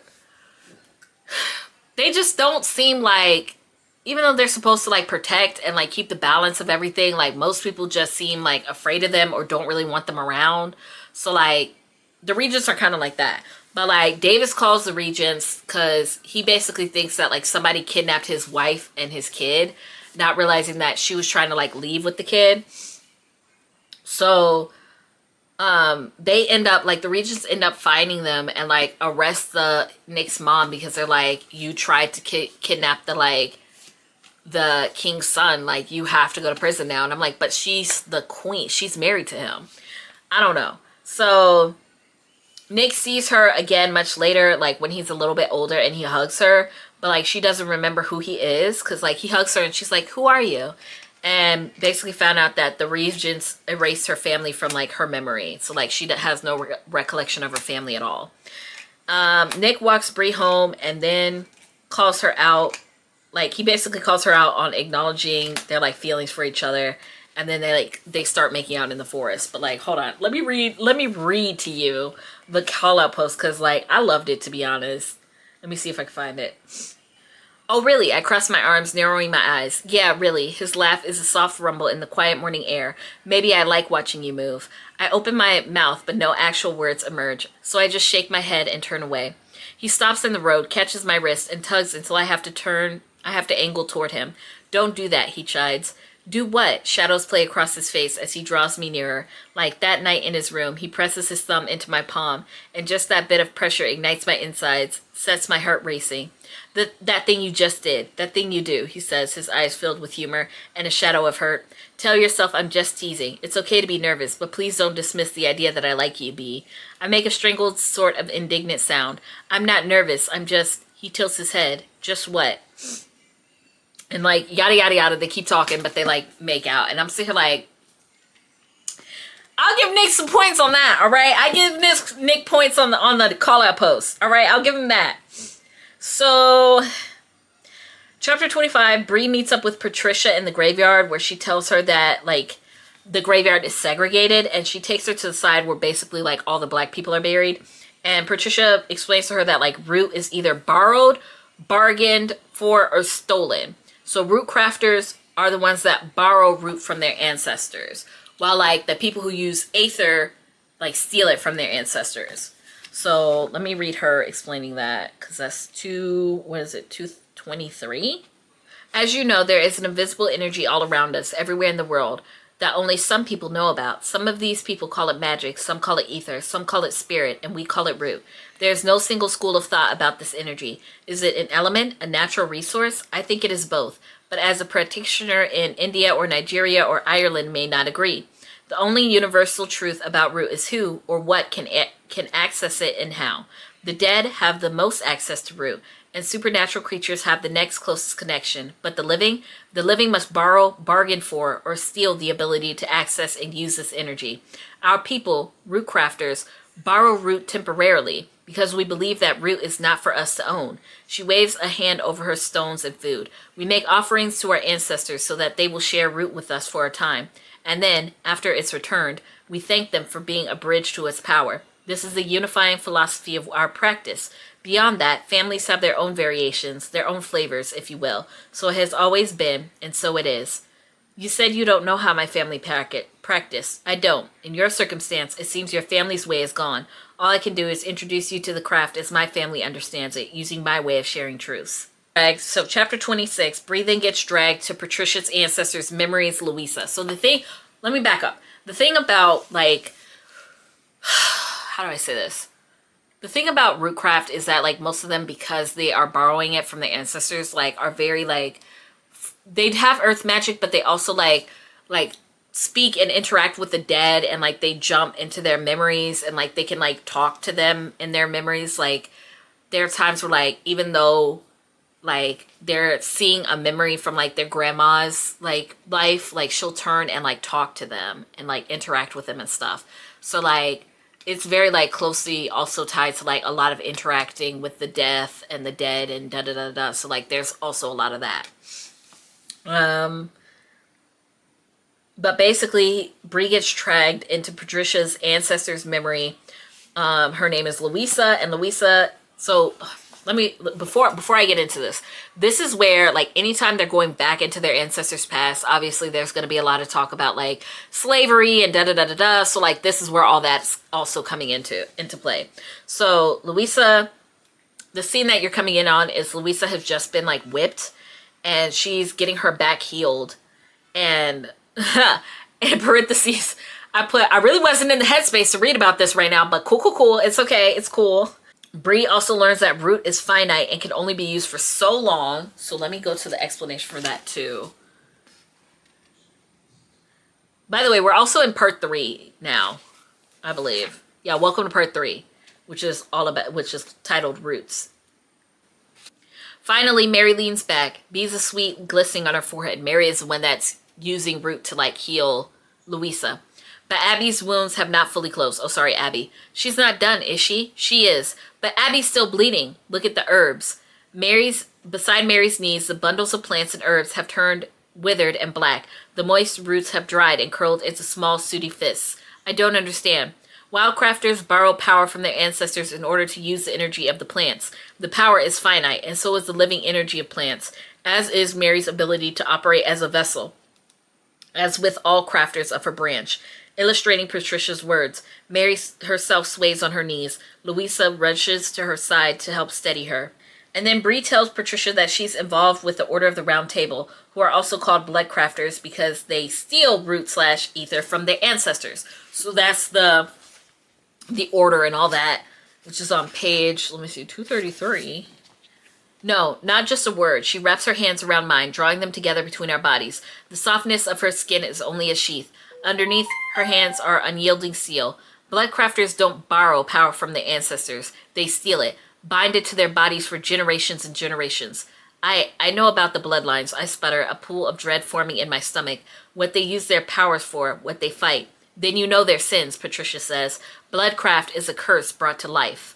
they just don't seem like, even though they're supposed to like protect and like keep the balance of everything, like most people just seem like afraid of them or don't really want them around. So like the regents are kind of like that. But like Davis calls the regents because he basically thinks that like somebody kidnapped his wife and his kid, not realizing that she was trying to like leave with the kid. So they end up like the regents end up finding them and like arrest the Nick's mom because they're like, you tried to kidnap the king's son, like you have to go to prison now. And I'm like, but she's the queen, she's married to him. I don't know. So Nick sees her again much later, like when he's a little bit older, and he hugs her, but like she doesn't remember who he is because like he hugs her and she's like, who are you? And basically found out that the regents erased her family from like her memory. So like she has no recollection of her family at all. Nick walks Bree home and then calls her out. Like he basically calls her out on acknowledging their like feelings for each other. And then they start making out in the forest. But like, hold on, let me read to you the call out post because like I loved it, to be honest. Let me see if I can find it. Oh, really? I crossed my arms, narrowing my eyes. Yeah, really. His laugh is a soft rumble in the quiet morning air. Maybe I like watching you move. I open my mouth, but no actual words emerge, so I just shake my head and turn away. He stops in the road, catches my wrist, and tugs until I have to angle toward him. Don't do that, he chides. Do what? Shadows play across his face as he draws me nearer. Like that night in his room, he presses his thumb into my palm, and just that bit of pressure ignites my insides, sets my heart racing. That thing you just did, that thing you do, he says, his eyes filled with humor and a shadow of hurt. Tell yourself I'm just teasing. It's okay to be nervous, but please don't dismiss the idea that I like you, B. I make a strangled sort of indignant sound. I'm not nervous, I'm just... He tilts his head. Just what? And like, yada, yada, yada, they keep talking, but they like make out. And I'm sitting here like, I'll give Nick some points on that, all right? I give Nick points on the call-out post, all right? I'll give him that. So, chapter 25, Bree meets up with Patricia in the graveyard where she tells her that, like, the graveyard is segregated, and she takes her to the side where basically, like, all the black people are buried. And Patricia explains to her that, like, root is either borrowed, bargained for, or stolen. So root crafters are the ones that borrow root from their ancestors, while, like, the people who use aether, like, steal it from their ancestors. So let me read her explaining that, because that's 223? As you know, there is an invisible energy all around us, everywhere in the world, that only some people know about. Some of these people call it magic, some call it ether, some call it spirit, and we call it root. There is no single school of thought about this energy. Is it an element, a natural resource? I think it is both, but as a practitioner in India or Nigeria or Ireland may not agree. The only universal truth about root is who or what can access it and how. The dead have the most access to root, and supernatural creatures have the next closest connection. But the living must borrow, bargain for, or steal the ability to access and use this energy. Our people, root crafters, borrow root temporarily because we believe that root is not for us to own. She waves a hand over her stones and food. We make offerings to our ancestors so that they will share root with us for a time. And then, after it's returned, we thank them for being a bridge to its power. This is the unifying philosophy of our practice. Beyond that, families have their own variations, their own flavors, if you will. So it has always been, and so it is. You said you don't know how my family practice. I don't. In your circumstance, it seems your family's way is gone. All I can do is introduce you to the craft as my family understands it, using my way of sharing truths. So chapter 26, Bree then gets dragged to Patricia's ancestors' memories, Louisa. So the thing, let me back up. The thing about, like, how do I say this? The thing about rootcraft is that, like, most of them, because they are borrowing it from their ancestors, like, are very, like, they'd have earth magic, but they also, like, speak and interact with the dead, and, like, they jump into their memories, and, like, they can, like, talk to them in their memories. Like, there are times where, like, even though, like, they're seeing a memory from, like, their grandma's, like, life, like, she'll turn and, like, talk to them and, like, interact with them and stuff. So, like, it's very, like, closely also tied to, like, a lot of interacting with the death and the dead and da-da-da-da. So, like, there's also a lot of that. But basically, Bree gets dragged into Patricia's ancestor's memory. Her name is Louisa, and Louisa, so before I get into this, this is where, like, anytime they're going back into their ancestors' past, obviously there's going to be a lot of talk about, like, slavery and da-da-da-da-da. So, like, this is where all that's also coming into play. So, Louisa, the scene that you're coming in on is Louisa has just been, like, whipped, and she's getting her back healed. And, in parentheses, I really wasn't in the headspace to read about this right now, but cool. It's okay. It's cool. Bree also learns that root is finite and can only be used for so long. So let me go to the explanation for that too. By the way, we're also in part 3 now, I believe. Yeah, welcome to part 3, which is titled Roots. Finally, Mary leans back, beads of sweet glistening on her forehead. Mary is the one that's using root to, like, heal Louisa. But Abby's wounds have not fully closed. Oh, sorry, Abby. She's not done, is she? She is. But Abby's still bleeding. Look at the herbs. Beside Mary's knees, the bundles of plants and herbs have turned withered and black. The moist roots have dried and curled into small, sooty fists. I don't understand. Wildcrafters borrow power from their ancestors in order to use the energy of the plants. The power is finite, and so is the living energy of plants, as is Mary's ability to operate as a vessel, as with all crafters of her branch. Illustrating Patricia's words, Mary herself sways on her knees. Louisa rushes to her side to help steady her. And then Bree tells Patricia that she's involved with the Order of the Round Table, who are also called blood crafters because they steal root/ether from their ancestors. So that's the order and all that, which is on page, let me see, 233. No, not just a word. She wraps her hands around mine, drawing them together between our bodies. The softness of her skin is only a sheath. Underneath her hands are unyielding steel. Bloodcrafters don't borrow power from their ancestors. They steal it, bind it to their bodies for generations and generations. I know about the bloodlines, I sputter, a pool of dread forming in my stomach. What they use their powers for, what they fight. Then you know their sins, Patricia says. Bloodcraft is a curse brought to life.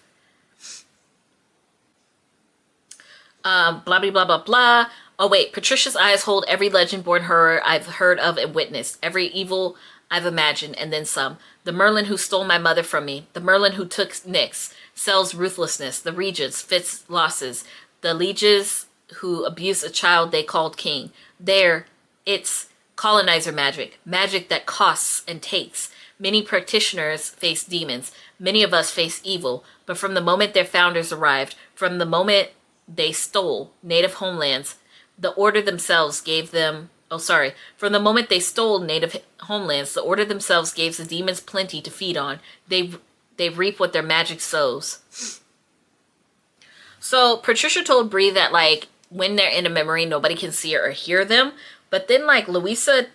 Blah, blah, blah, blah, blah. Oh, wait. Patricia's eyes hold every Legendborn horror I've heard of and witnessed. Every evil I've imagined, and then some. The Merlin who stole my mother from me. The Merlin who took Nyx. Sells ruthlessness. The Regents. Fitz losses. The Lieges who abused a child they called king. It's colonizer magic. Magic that costs and takes. Many practitioners face demons. Many of us face evil. But from the moment their founders arrived, from the moment they stole native homelands, the Order themselves gave them... From the moment they stole native homelands, the Order themselves gave the demons plenty to feed on. They reap what their magic sows. So Patricia told Bree that, like, when they're in a memory, nobody can see or hear them. But then, like, Louisa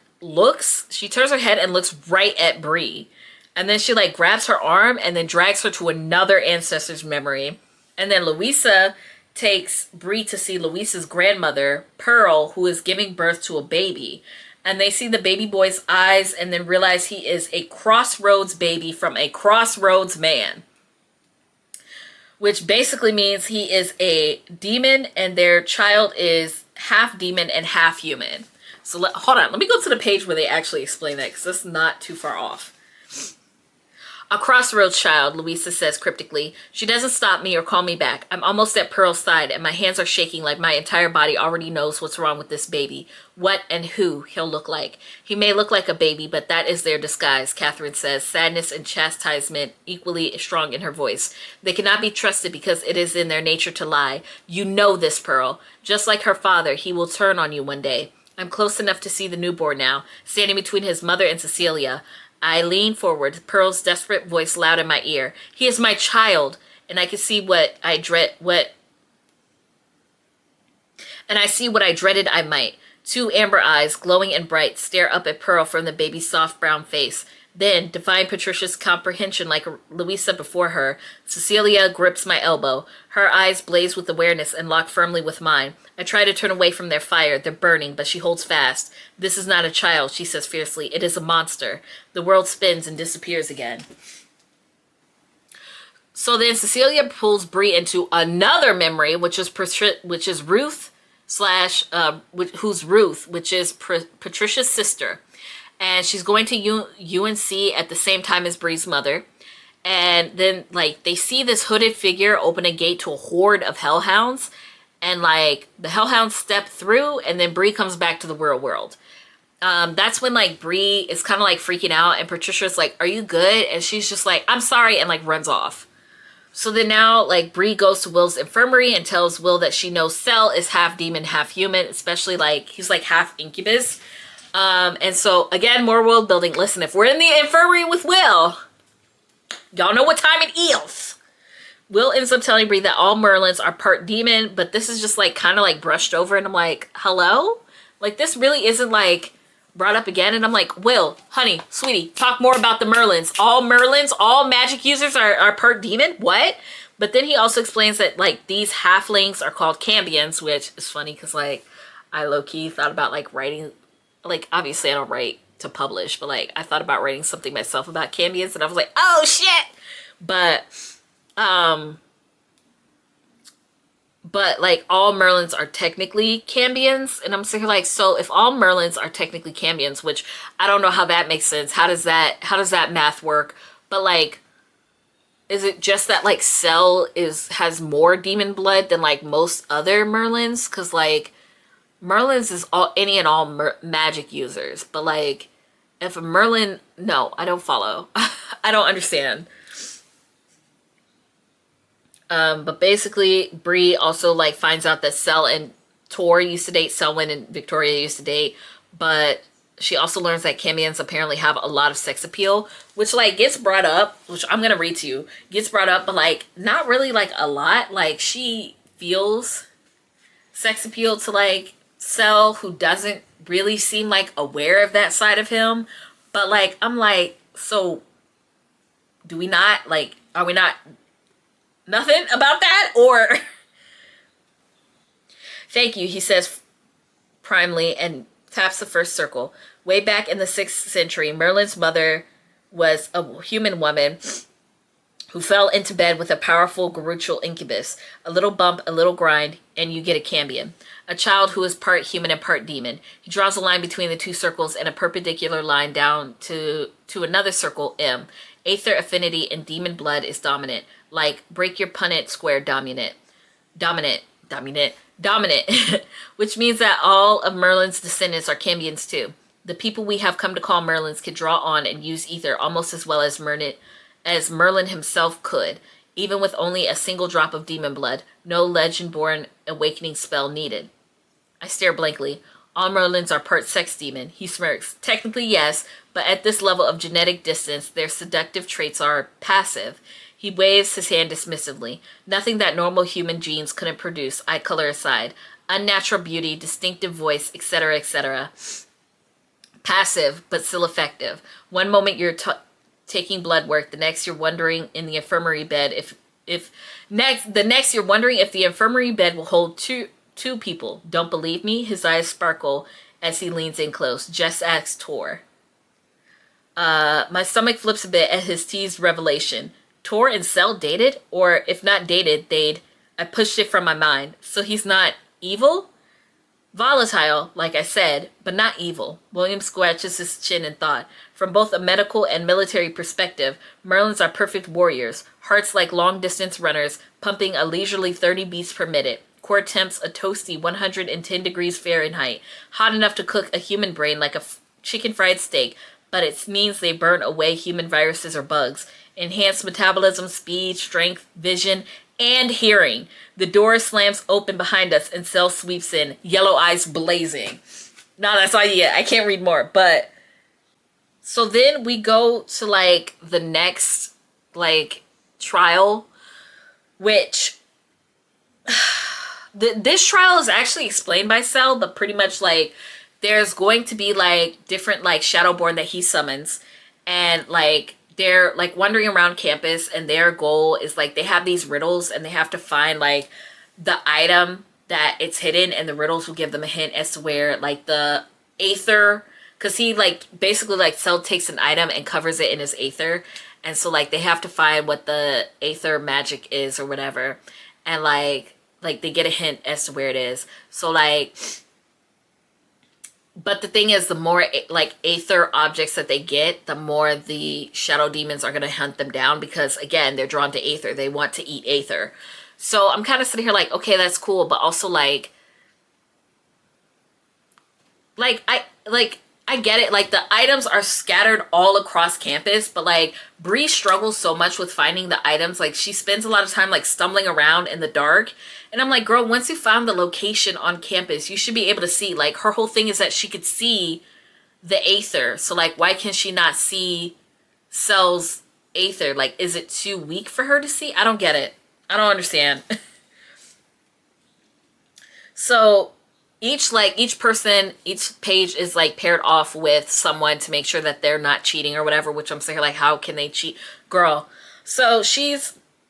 she turns her head and looks right at Bree. And then she, like, grabs her arm and then drags her to another ancestor's memory. And then Louisa takes Bree to see Louisa's grandmother, Pearl, who is giving birth to a baby. And they see the baby boy's eyes and then realize he is a Crossroads baby from a Crossroads man. Which basically means he is a demon and their child is half demon and half human. So hold on, let me go to the page where they actually explain that, because that's not too far off. A Crossroads child, Louisa says cryptically. She doesn't stop me or call me back. I'm almost at Pearl's side, and my hands are shaking like my entire body already knows what's wrong with this baby. What and who he'll look like. He may look like a baby, but that is their disguise, Catherine says, sadness and chastisement equally strong in her voice. They cannot be trusted because it is in their nature to lie. You know this, Pearl. Just like her father, he will turn on you one day. I'm close enough to see the newborn now, standing between his mother and Cecilia. I lean forward, Pearl's desperate voice loud in my ear. He is my child, and I can see what I dreaded I might. Two amber eyes, glowing and bright, stare up at Pearl from the baby's soft brown face. Then, defying Patricia's comprehension like Louisa before her, Cecilia grips my elbow. Her eyes blaze with awareness and lock firmly with mine. I try to turn away from their fire. They're burning, but she holds fast. This is not a child, she says fiercely. It is a monster. The world spins and disappears again. So then Cecilia pulls Bree into another memory, which is Ruth which is Patricia's sister. And she's going to UNC at the same time as Bree's mother. And then like they see this hooded figure open a gate to a horde of hellhounds, and like the hellhounds step through, and then Bree comes back to the real world. That's when like Bree is kind of like freaking out, and Patricia's like, "Are you good?" And she's just like, "I'm sorry," and like runs off. So then now like Bree goes to Will's infirmary and tells Will that she knows Cell is half demon, half human, especially like he's like half incubus. And so again, more world building. Listen, if we're in the infirmary with Will, y'all know what time it is. Will ends up telling Bree that all Merlins are part demon, but this is just like kind of like brushed over, and I'm like, hello? Like this really isn't like brought up again, and I'm like, Will, honey, sweetie, talk more about the Merlins. All magic users are part demon? What? But then he also explains that like these halflings are called cambions, which is funny because like I low-key thought about like writing, like obviously I don't write to publish, but like I thought about writing something myself about cambions, and I was like, oh shit. But like all Merlins are technically cambions, and I'm thinking like, so if all Merlins are technically cambions, which I don't know how that makes sense, how does that math work? But like, is it just that like Cell has more demon blood than like most other Merlins? Because like Merlins is any and all magic users, but like if a Merlin, no, I don't follow. I don't understand. But basically, Bree also like finds out that Cell and Tor used to date, Selwyn and Victoria used to date, but she also learns that cambions apparently have a lot of sex appeal, which like gets brought up, which I'm gonna read to you, gets brought up, but like not really like a lot. Like she feels sex appeal to like Cell, who doesn't really seem like aware of that side of him. But like, I'm like, so do we not like, are we not nothing about that? Or thank you, he says primely, and taps the first circle. Way back in the 6th century, Merlin's mother was a human woman who fell into bed with a powerful Garuchal incubus. A little bump, a little grind, and you get a cambion. A child who is part human and part demon. He draws a line between the two circles and a perpendicular line down to another circle, M. Aether affinity and demon blood is dominant. Like break your Punnett square dominant. Which means that all of Merlin's descendants are cambions too. The people we have come to call Merlins can draw on and use ether almost as well as Merlin himself could, even with only a single drop of demon blood. No Legendborn awakening spell needed. I stare blankly. All Merlins are part sex demon. He smirks. Technically, yes, but at this level of genetic distance, their seductive traits are passive. He waves his hand dismissively. Nothing that normal human genes couldn't produce, eye color aside. Unnatural beauty, distinctive voice, etc., etc. Passive, but still effective. One moment you're taking blood work, the next you're wondering in the infirmary bed next you're wondering if the infirmary bed will hold two people. Don't believe me? His eyes sparkle as he leans in close. Just ask Tor. My stomach flips a bit at his teased revelation. Tor and Cell dated? Or if not dated, I pushed it from my mind. So he's not evil? Volatile, like I said, but not evil. William scratches his chin in thought. From both a medical and military perspective, Merlins are perfect warriors. Hearts like long-distance runners, pumping a leisurely 30 beats per minute. Core temps a toasty 110 degrees Fahrenheit. Hot enough to cook a human brain like a chicken fried steak, but it means they burn away human viruses or bugs. Enhanced metabolism, speed, strength, vision, and hearing. The door slams open behind us and Cell sweeps in, yellow eyes blazing. No, that's all yet. I can't read more, but so then we go to like the next like trial, which this trial is actually explained by Cell, but pretty much like there's going to be like different like Shadowborn that he summons, and like they're like wandering around campus, and their goal is like they have these riddles and they have to find like the item that it's hidden, and the riddles will give them a hint as to where like the aether, because he like basically like Cell takes an item and covers it in his aether, and so like they have to find what the aether magic is or whatever, and like they get a hint as to where it is. So like But the thing is, the more like aether objects that they get, the more the shadow demons are going to hunt them down, because again, they're drawn to aether. They want to eat aether. So I'm kind of sitting here like, okay, that's cool, but also I get it. Like, the items are scattered all across campus, but like Bree struggles so much with finding the items. Like, she spends a lot of time like stumbling around in the dark. And I'm like, girl, once you found the location on campus, you should be able to see. Like, her whole thing is that she could see the aether. So like, why can she not see Sel's aether? Like, is it too weak for her to see? I don't get it. I don't understand. So each person, each page is like paired off with someone to make sure that they're not cheating or whatever, which I'm saying, like, how can they cheat? Girl. So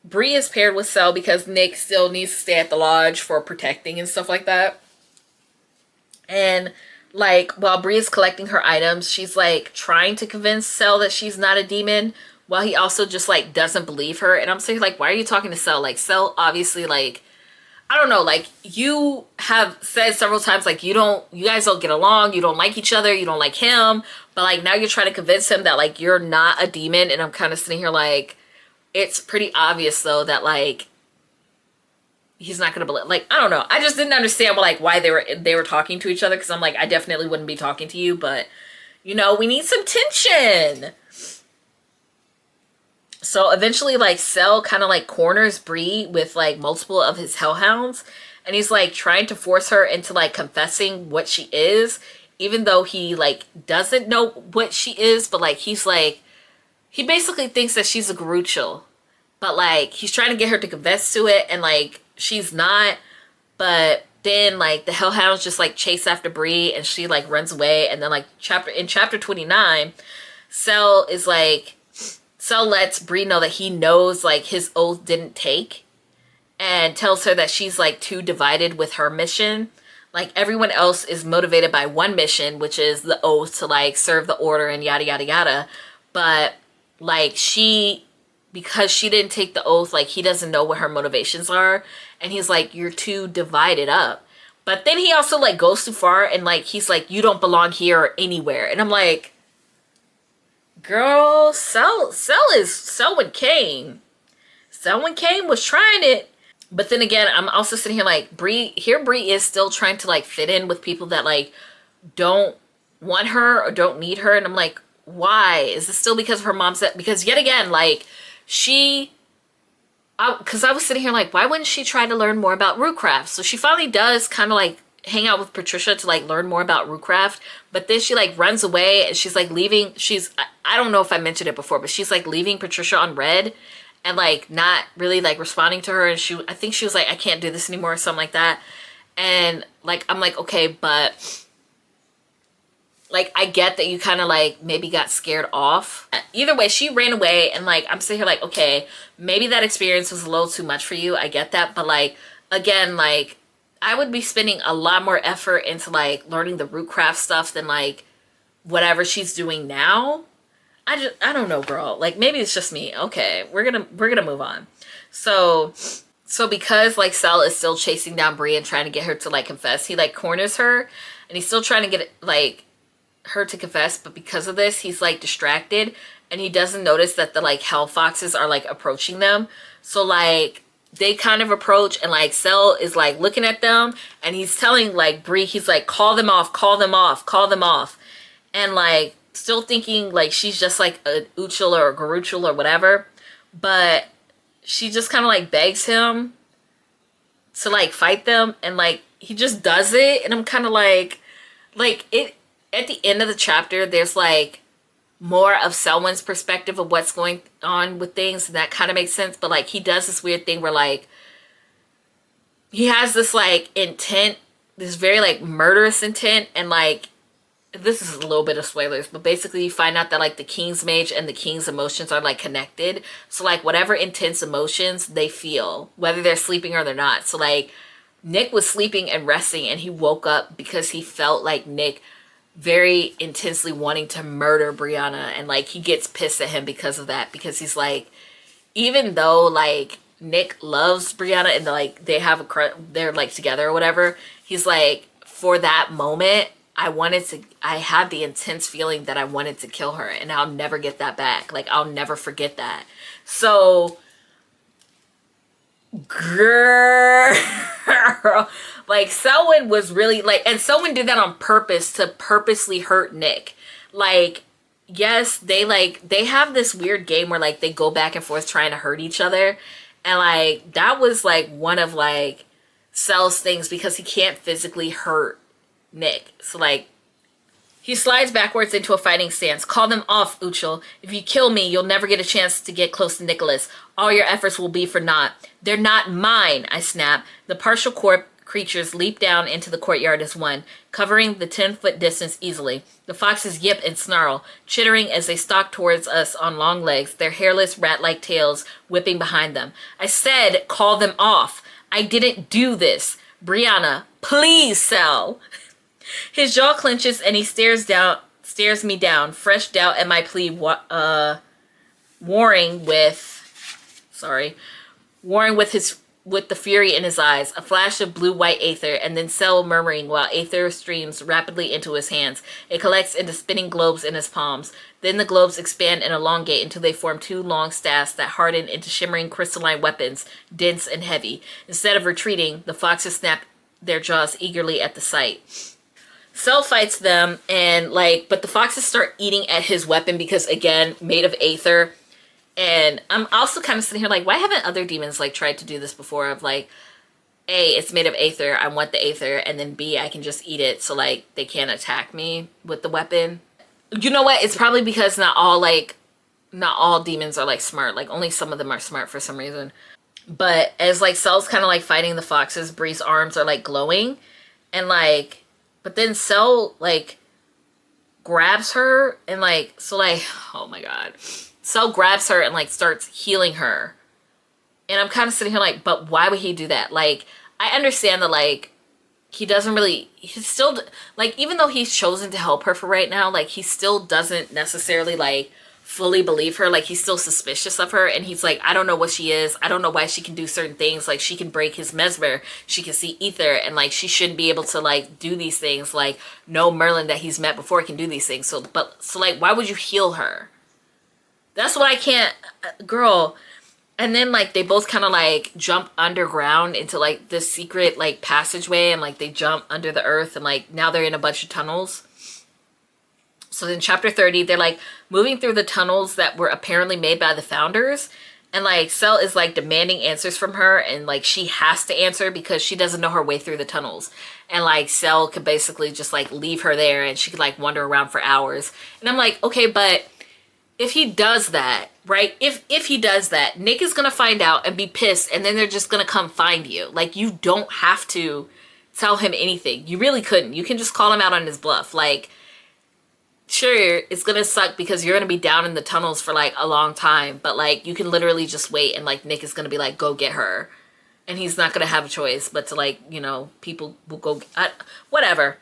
Bree is paired with Sel because Nick still needs to stay at the lodge for protecting and stuff like that. And like, while Bree is collecting her items, she's like trying to convince Sel that she's not a demon, while he also just like doesn't believe her. And I'm saying, like, why are you talking to Sel? Like, Sel obviously, like, I don't know, like, you have said several times, like, you guys don't get along, you don't like each other, you don't like him, but like, now you're trying to convince him that like you're not a demon. And I'm kind of sitting here like, it's pretty obvious though that like he's not gonna believe. Like, I don't know, I just didn't understand like why they were talking to each other, because I'm like, I definitely wouldn't be talking to you, but you know, we need some tension. So eventually, like, Sel kind of like corners Bree with like multiple of his hellhounds, and he's like trying to force her into like confessing what she is, even though he like doesn't know what she is. But like, he basically thinks that she's a Garuchel, but like he's trying to get her to confess to it, and like she's not. But then like the hellhounds just like chase after Bree, and she like runs away. And then like in chapter 29, Sel lets Bree know that he knows like his oath didn't take, and tells her that she's like too divided with her mission. Like, everyone else is motivated by one mission, which is the oath to like serve the order and yada yada yada. But like, because she didn't take the oath, like, he doesn't know what her motivations are, and he's like, you're too divided up. But then he also like goes too far, and like he's like, you don't belong here or anywhere. And I'm like, girl, Sel is Selwyn Kane. Selwyn Kane was trying it. But then again, I'm also sitting here like, Bree is still trying to like fit in with people that like don't want her or don't need her. And I'm like, why? Is this still because of her mom's death? Because yet again, like, because I was sitting here like, why wouldn't she try to learn more about Rootcraft? So she finally does kind of like hang out with Patricia to like learn more about Rootcraft, but then she like runs away, and she's like leaving. I don't know if I mentioned it before, but she's like leaving Patricia on red, and like not really like responding to her. And I think she was like, I can't do this anymore, or something like that. And like, I'm like, okay, but like, I get that you kind of like maybe got scared off. Either way, she ran away, and like, I'm sitting here like, okay, maybe that experience was a little too much for you. I get that, but like, again, like, I would be spending a lot more effort into like learning the Rootcraft stuff than like whatever she's doing now. I don't know, girl. Like, maybe it's just me. Okay, we're gonna move on. So because like Sel is still chasing down Bree and trying to get her to like confess, he like corners her, and he's still trying to get like her to confess. But because of this, he's like distracted, and he doesn't notice that the like hell foxes are like approaching them. So like, they kind of approach, and like Sel is like looking at them, and he's telling like Bree, he's like, call them off, call them off, call them off. And like, still thinking like she's just like a Uchel or a Garuchel or whatever. But she just kind of like begs him to like fight them, and like he just does it. And I'm kind of like it at the end of the chapter, there's like more of Selwyn's perspective of what's going on with things, and that kind of makes sense. But like, he does this weird thing where like he has this like intent, this very like murderous intent, and like, this is a little bit of spoilers, but basically you find out that like the King's Mage and the King's emotions are like connected. So like, whatever intense emotions they feel, whether they're sleeping or they're not. So like, Nick was sleeping and resting, and he woke up because he felt like Nick very intensely wanting to murder Brianna, and like, he gets pissed at him because of that, because he's like, even though like Nick loves Brianna and like they have they're like together or whatever, he's like, for that moment, I had the intense feeling that I wanted to kill her, and I'll never get that back. Like, I'll never forget that. So, girl, like, Selwyn was really, like, and Selwyn did that on purpose to purposely hurt Nick. Like, yes, they have this weird game where, like, they go back and forth trying to hurt each other. And, like, that was, like, one of, like, Sel's things, because he can't physically hurt Nick. So, like, he slides backwards into a fighting stance. Call them off, Uchel. If you kill me, you'll never get a chance to get close to Nicholas. All your efforts will be for naught. They're not mine, I snap. The partial corp creatures leap down into the courtyard as one, covering the 10-foot distance easily. The foxes yip and snarl, chittering as they stalk towards us on long legs, their hairless rat-like tails whipping behind them. I said, call them off. I didn't do this. Brianna, please, Sel. His jaw clenches and he stares me down, fresh doubt at my plea, warring with the fury in his eyes, a flash of blue-white aether, and then Sel murmuring while aether streams rapidly into his hands. It collects into spinning globes in his palms. Then the globes expand and elongate until they form two long staffs that harden into shimmering crystalline weapons, dense and heavy. Instead of retreating, the foxes snap their jaws eagerly at the sight. Sel fights them, and but the foxes start eating at his weapon because, again, made of aether. And I'm also kind of sitting here like, why haven't other demons tried to do this before? Of A, it's made of aether, I want the aether, and then B, I can just eat it so they can't attack me with the weapon. You know what? It's probably because not all demons are smart. Only some of them are smart for some reason. But as Sel's kind of fighting the foxes, Bree's arms are glowing, and but then Sel grabs her and oh my god. Sel grabs her and starts healing her. And I'm kind of sitting here but why would he do that? I understand that he doesn't really, he's still even though he's chosen to help her for right now, he still doesn't necessarily fully believe her. He's still suspicious of her, and he's I don't know what she is. I don't know why she can do certain things. She can break his mesmer. She can see ether, and she shouldn't be able to do these things. No Merlin that he's met before can do these things. So why would you heal her? That's what I can't, girl. And then they both kind of jump underground into this secret passageway, and they jump under the earth, and now they're in a bunch of tunnels. So in chapter 30, they're moving through the tunnels that were apparently made by the founders, and Sel is demanding answers from her, and she has to answer because she doesn't know her way through the tunnels. And Sel could basically just leave her there, and she could wander around for hours. And I'm okay, but if he does that, right? If he does that, Nick is going to find out and be pissed, and then they're just going to come find you. You don't have to tell him anything. You really couldn't. You can just call him out on his bluff. Sure, it's going to suck because you're going to be down in the tunnels for a long time, but you can literally just wait, and Nick is going to be go get her. And he's not going to have a choice but to people will go, whatever.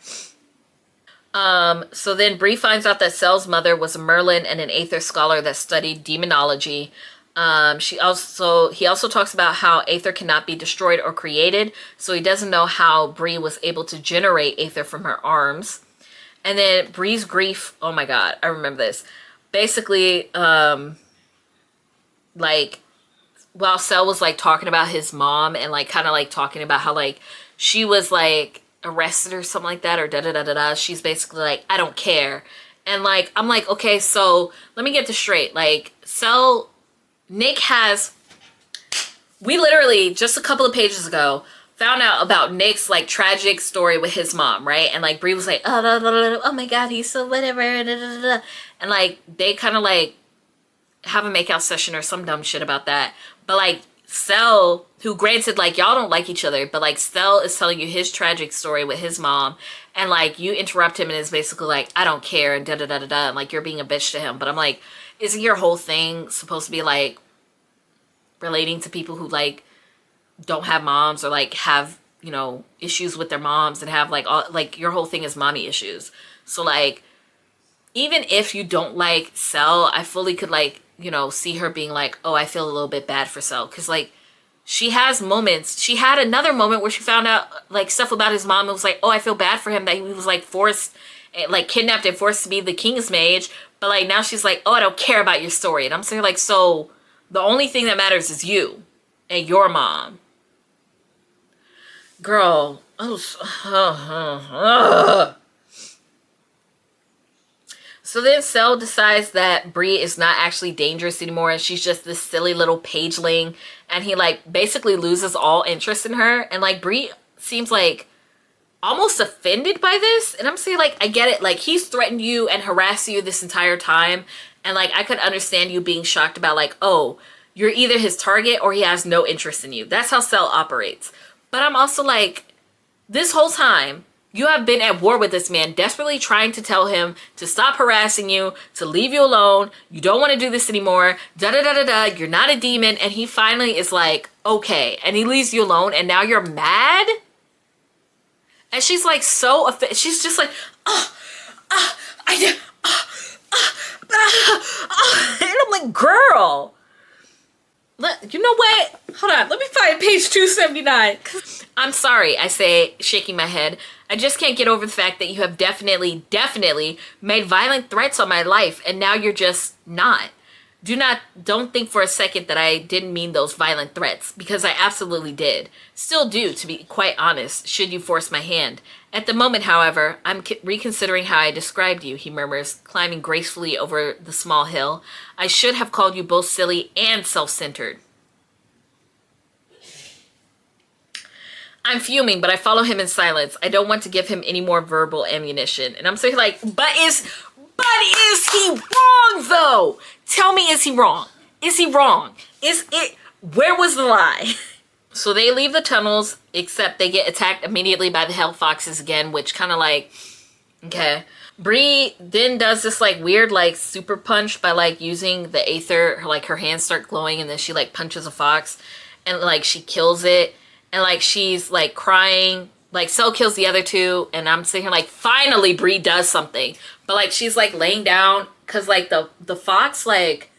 So then Bree finds out that Sel's mother was a Merlin and an Aether scholar that studied demonology. He also talks about how Aether cannot be destroyed or created, so he doesn't know how Bree was able to generate Aether from her arms. And then Bree's grief, oh my god, I remember this. Basically, while Sel was talking about his mom and kind of talking about how she was arrested or something like that, or da-da-da-da-da, she's basically I don't care. And I'm okay, so let me get this straight. Nick we literally just a couple of pages ago found out about Nick's tragic story with his mom, right? And Bree was oh my god, he's so whatever, da-da-da-da. And they kind of have a makeout session or some dumb shit about that. But Sel, who granted y'all don't like each other, but Sel is telling you his tragic story with his mom, and you interrupt him and it's basically I don't care and da da da da da, and you're being a bitch to him. But I'm isn't your whole thing supposed to be relating to people who don't have moms, or have issues with their moms, and have all your whole thing is mommy issues. So even if you don't like Sel, I fully could see her being oh, I feel a little bit bad for Sel, because she has moments. She had another moment where she found out like stuff about his mom. It was like, oh, I feel bad for him that he was like forced, like kidnapped and forced to be the king's mage. But like now she's like, oh, I don't care about your story. And I'm saying like, so the only thing that matters is you and your mom. Girl. So then Sel decides that Bree is not actually dangerous anymore and she's just this silly little pageling, and he like basically loses all interest in her, and like Bree seems like almost offended by this, and I'm saying like, I get it, like he's threatened you and harassed you this entire time, and like I could understand you being shocked about like, oh, you're either his target or he has no interest in you. That's how Sel operates. But I'm also like, this whole time you have been at war with this man, desperately trying to tell him to stop harassing you, to leave you alone. You don't want to do this anymore. Da-da-da-da-da. You're not a demon. And he finally is like, okay. And he leaves you alone. And now you're mad? And she's like so offended. She's just like, and I'm like, girl. You know what? Hold on. Let me find page 279. I'm sorry, I say, shaking my head. I just can't get over the fact that you have definitely made violent threats on my life, and now you're just not. Don't think for a second that I didn't mean those violent threats, because I absolutely did. Still do, to be quite honest, should you force my hand. At the moment, however, I'm reconsidering how I described you, he murmurs, climbing gracefully over the small hill. I should have called you both silly and self-centered. I'm fuming, but I follow him in silence. I don't want to give him any more verbal ammunition. And I'm saying like, but is he wrong though? Tell me, is he wrong? Is he wrong? Where was the lie? So they leave the tunnels, except they get attacked immediately by the Hell Foxes again, which kind of like, okay. Bree then does this like weird like super punch by like using the aether, like her hands start glowing, and then she like punches a fox and like she kills it, and like she's like crying. Like Sel kills the other two, and I'm sitting here like, finally Bree does something. But like she's like laying down because like the fox like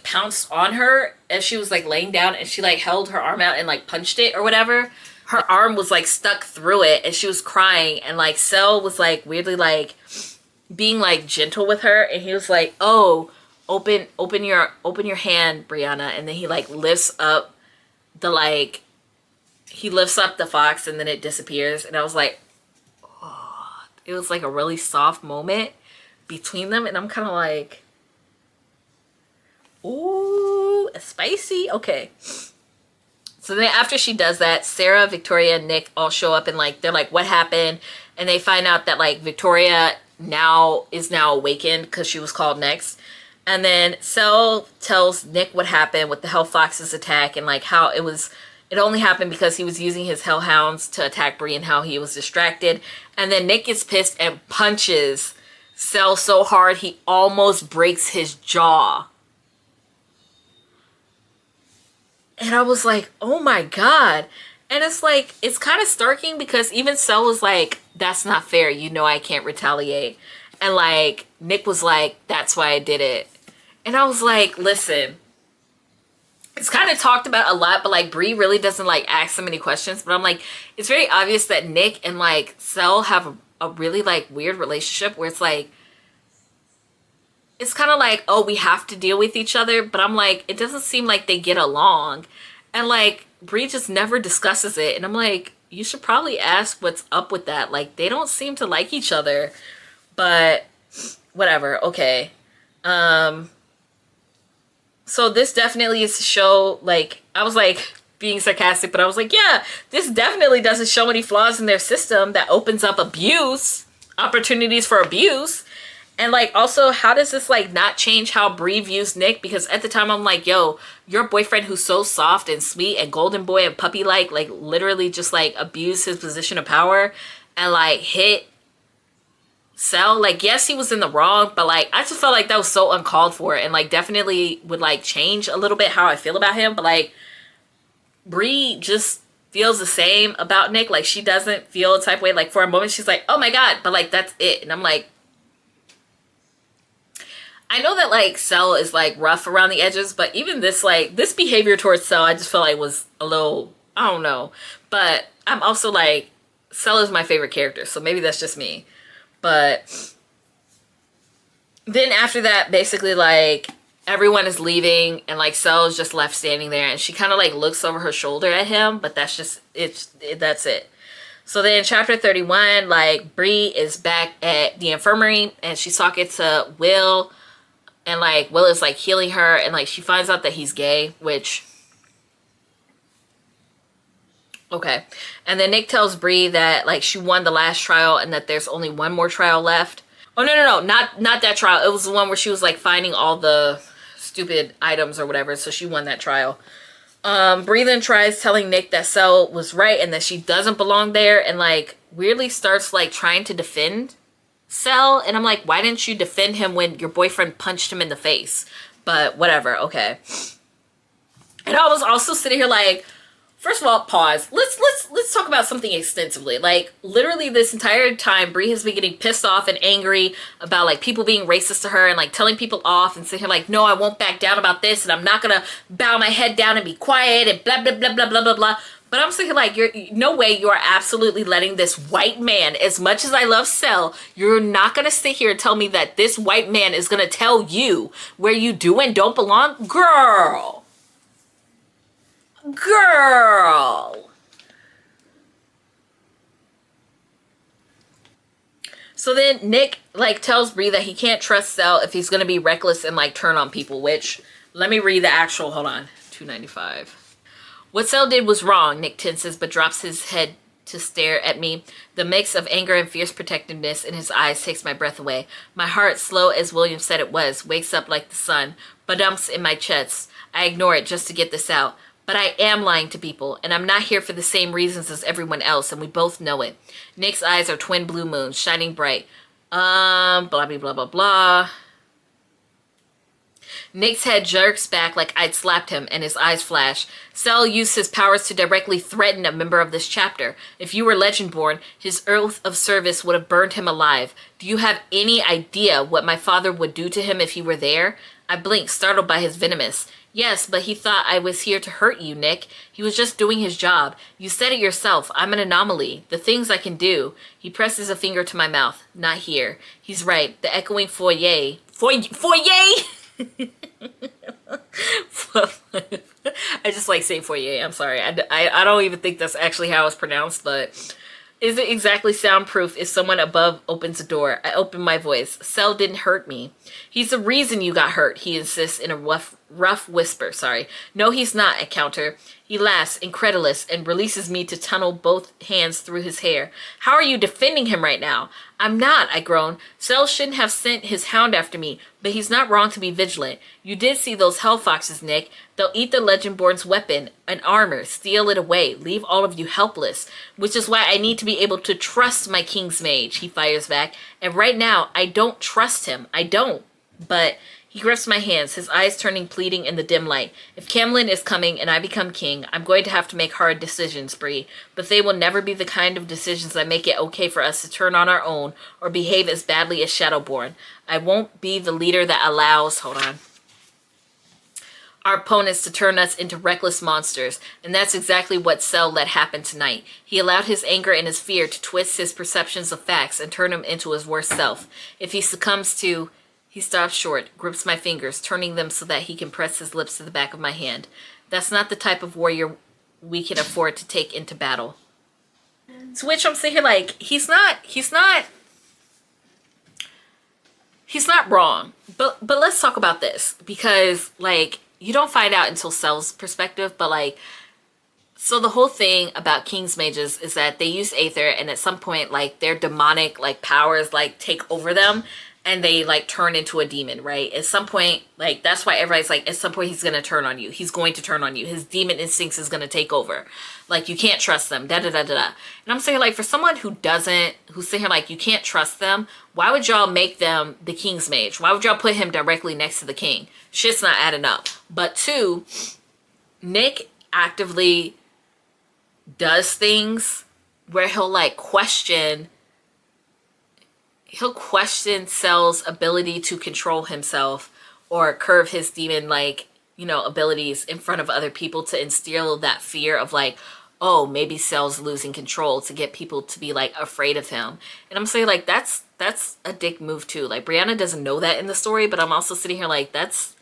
pounced on her as she was like laying down, and she like held her arm out and like punched it or whatever. Her arm was like stuck through it, and she was crying, and like Sel was like weirdly like being like gentle with her, and he was like, oh, open your hand, Brianna. And then he like lifts up the fox, and then it disappears. And I was like, oh, it was like a really soft moment between them, and I'm kind of like, ooh, spicy. Okay. So then after she does that, Sarah, Victoria, and Nick all show up, and like they're like, what happened? And they find out that like Victoria is now awakened because she was called next. And then Sel tells Nick what happened with the Hell Foxes attack, and like how it only happened because he was using his hellhounds to attack Bree, and how he was distracted. And then Nick gets pissed and punches Sel so hard he almost breaks his jaw. And I was like, oh my God. And it's like, it's kind of starking because even Sel was like, that's not fair. You know I can't retaliate. And like, Nick was like, that's why I did it. And I was like, listen, it's kind of talked about a lot, but like Bree really doesn't like ask so many questions. But I'm like, it's very obvious that Nick and like Sel have a really like weird relationship where it's like, it's kind of like, oh, we have to deal with each other. But I'm like, it doesn't seem like they get along. And like, Bree just never discusses it. And I'm like, you should probably ask what's up with that. Like, they don't seem to like each other. But whatever. Okay. So this definitely is to show, like, I was like being sarcastic, but I was like, yeah, this definitely doesn't show any flaws in their system that opens up opportunities for abuse. And like, also, how does this like not change how Bree views Nick? Because at the time I'm like, yo, your boyfriend who's so soft and sweet and golden boy and puppy like literally just like abused his position of power and like hit Sel. Like, yes, he was in the wrong, but like, I just felt like that was so uncalled for, and like definitely would like change a little bit how I feel about him. But like, Bree just feels the same about Nick. Like, she doesn't feel a type of way. Like, for a moment she's like, oh my God, but like, that's it. And I'm like, I know that like Cell is like rough around the edges, but even this like this behavior towards Cell, I just felt like was a little, I don't know. But I'm also like, Cell is my favorite character, so maybe that's just me. But then after that, basically like everyone is leaving and like Cell is just left standing there, and she kind of like looks over her shoulder at him, but that's just that's it. So then in chapter 31, like Bree is back at the infirmary and she's talking to Will, and like Will is like healing her, and like she finds out that he's gay, which okay. And then Nick tells Bree that like she won the last trial and that there's only one more trial left. Oh no, not that trial. It was the one where she was like finding all the stupid items or whatever, so she won that trial. Bree then tries telling Nick that Cell was right and that she doesn't belong there, and like weirdly starts like trying to defend Cell, and I'm like, why didn't you defend him when your boyfriend punched him in the face? But whatever, okay. And I was also sitting here like, first of all, pause. Let's talk about something extensively. Like literally this entire time, Bree has been getting pissed off and angry about like people being racist to her and like telling people off and sitting here like, no, I won't back down about this, and I'm not gonna bow my head down and be quiet and blah blah blah blah blah blah blah. But I'm thinking like, you're no way you are absolutely letting this white man, as much as I love Cell, you're not gonna sit here and tell me that this white man is gonna tell you where you do and don't belong, girl. Girl. So then Nick like tells Bree that he can't trust Cell if he's gonna be reckless and like turn on people, which let me read the actual, hold on, 295. What Cell did was wrong, Nick tenses but drops his head to stare at me. The mix of anger and fierce protectiveness in his eyes takes my breath away. My heart, slow as William said it was, wakes up like the sun, badumps in my chest. I ignore it just to get this out. But I am lying to people, and I'm not here for the same reasons as everyone else, and we both know it. Nick's eyes are twin blue moons, shining bright. Blah, blah, blah, blah, blah. Nick's head jerks back like I'd slapped him, and his eyes flash. Cell used his powers to directly threaten a member of this chapter. If you were Legendborn, his oath of service would have burned him alive. Do you have any idea what my father would do to him if he were there? I blinked, startled by his venomous. Yes, but he thought I was here to hurt you, Nick. He was just doing his job. You said it yourself. I'm an anomaly. The things I can do. He presses a finger to my mouth. Not here. He's right. The echoing foyer. Foyer? I just like saying foyer. I'm sorry. I don't even think that's actually how it's pronounced, but is it exactly soundproof if someone above opens a door? I open my voice. Cell didn't hurt me. He's the reason you got hurt, he insists in a rough whisper. Sorry. No, he's not, I counter. He laughs, incredulous, and releases me to tunnel both hands through his hair. How are you defending him right now? I'm not, I groan. Cell shouldn't have sent his hound after me, but he's not wrong to be vigilant. You did see those hell foxes, Nick. They'll eat the Legendborn's weapon and armor, steal it away, leave all of you helpless. Which is why I need to be able to trust my King's Mage, he fires back. And right now, I don't trust him. I don't. But he grips my hands, his eyes turning pleading in the dim light. If Camlin is coming and I become king, I'm going to have to make hard decisions, Bree. But they will never be the kind of decisions that make it okay for us to turn on our own or behave as badly as Shadowborn. I won't be the leader that allows, hold on, our opponents to turn us into reckless monsters. And that's exactly what Cell let happen tonight. He allowed his anger and his fear to twist his perceptions of facts and turn him into his worst self. If he succumbs to... He stops short, grips my fingers, turning them so that he can press his lips to the back of my hand. That's not the type of warrior we can afford to take into battle. To which I'm sitting here like, he's not wrong. But let's talk about this. Because, like, you don't find out until Cell's perspective, but, like, so the whole thing about King's Mages is that they use Aether, and at some point, like, their demonic, like, powers, like, take over them. And they like turn into a demon, right? At some point, like that's why everybody's like, at some point he's gonna turn on you. He's going to turn on you. His demon instincts is gonna take over. Like you can't trust them. Da da da da da. And I'm saying like for someone who's sitting here like you can't trust them, why would y'all make them the King's Mage? Why would y'all put him directly next to the king? Shit's not adding up. But two, Nick actively does things where he'll like question he'll question Sel's ability to control himself or curve his demon, like, you know, abilities in front of other people to instill that fear of like, oh, maybe Sel's losing control, to get people to be like afraid of him. And I'm saying like that's a dick move too. Like Brianna doesn't know that in the story, but I'm also sitting here like that's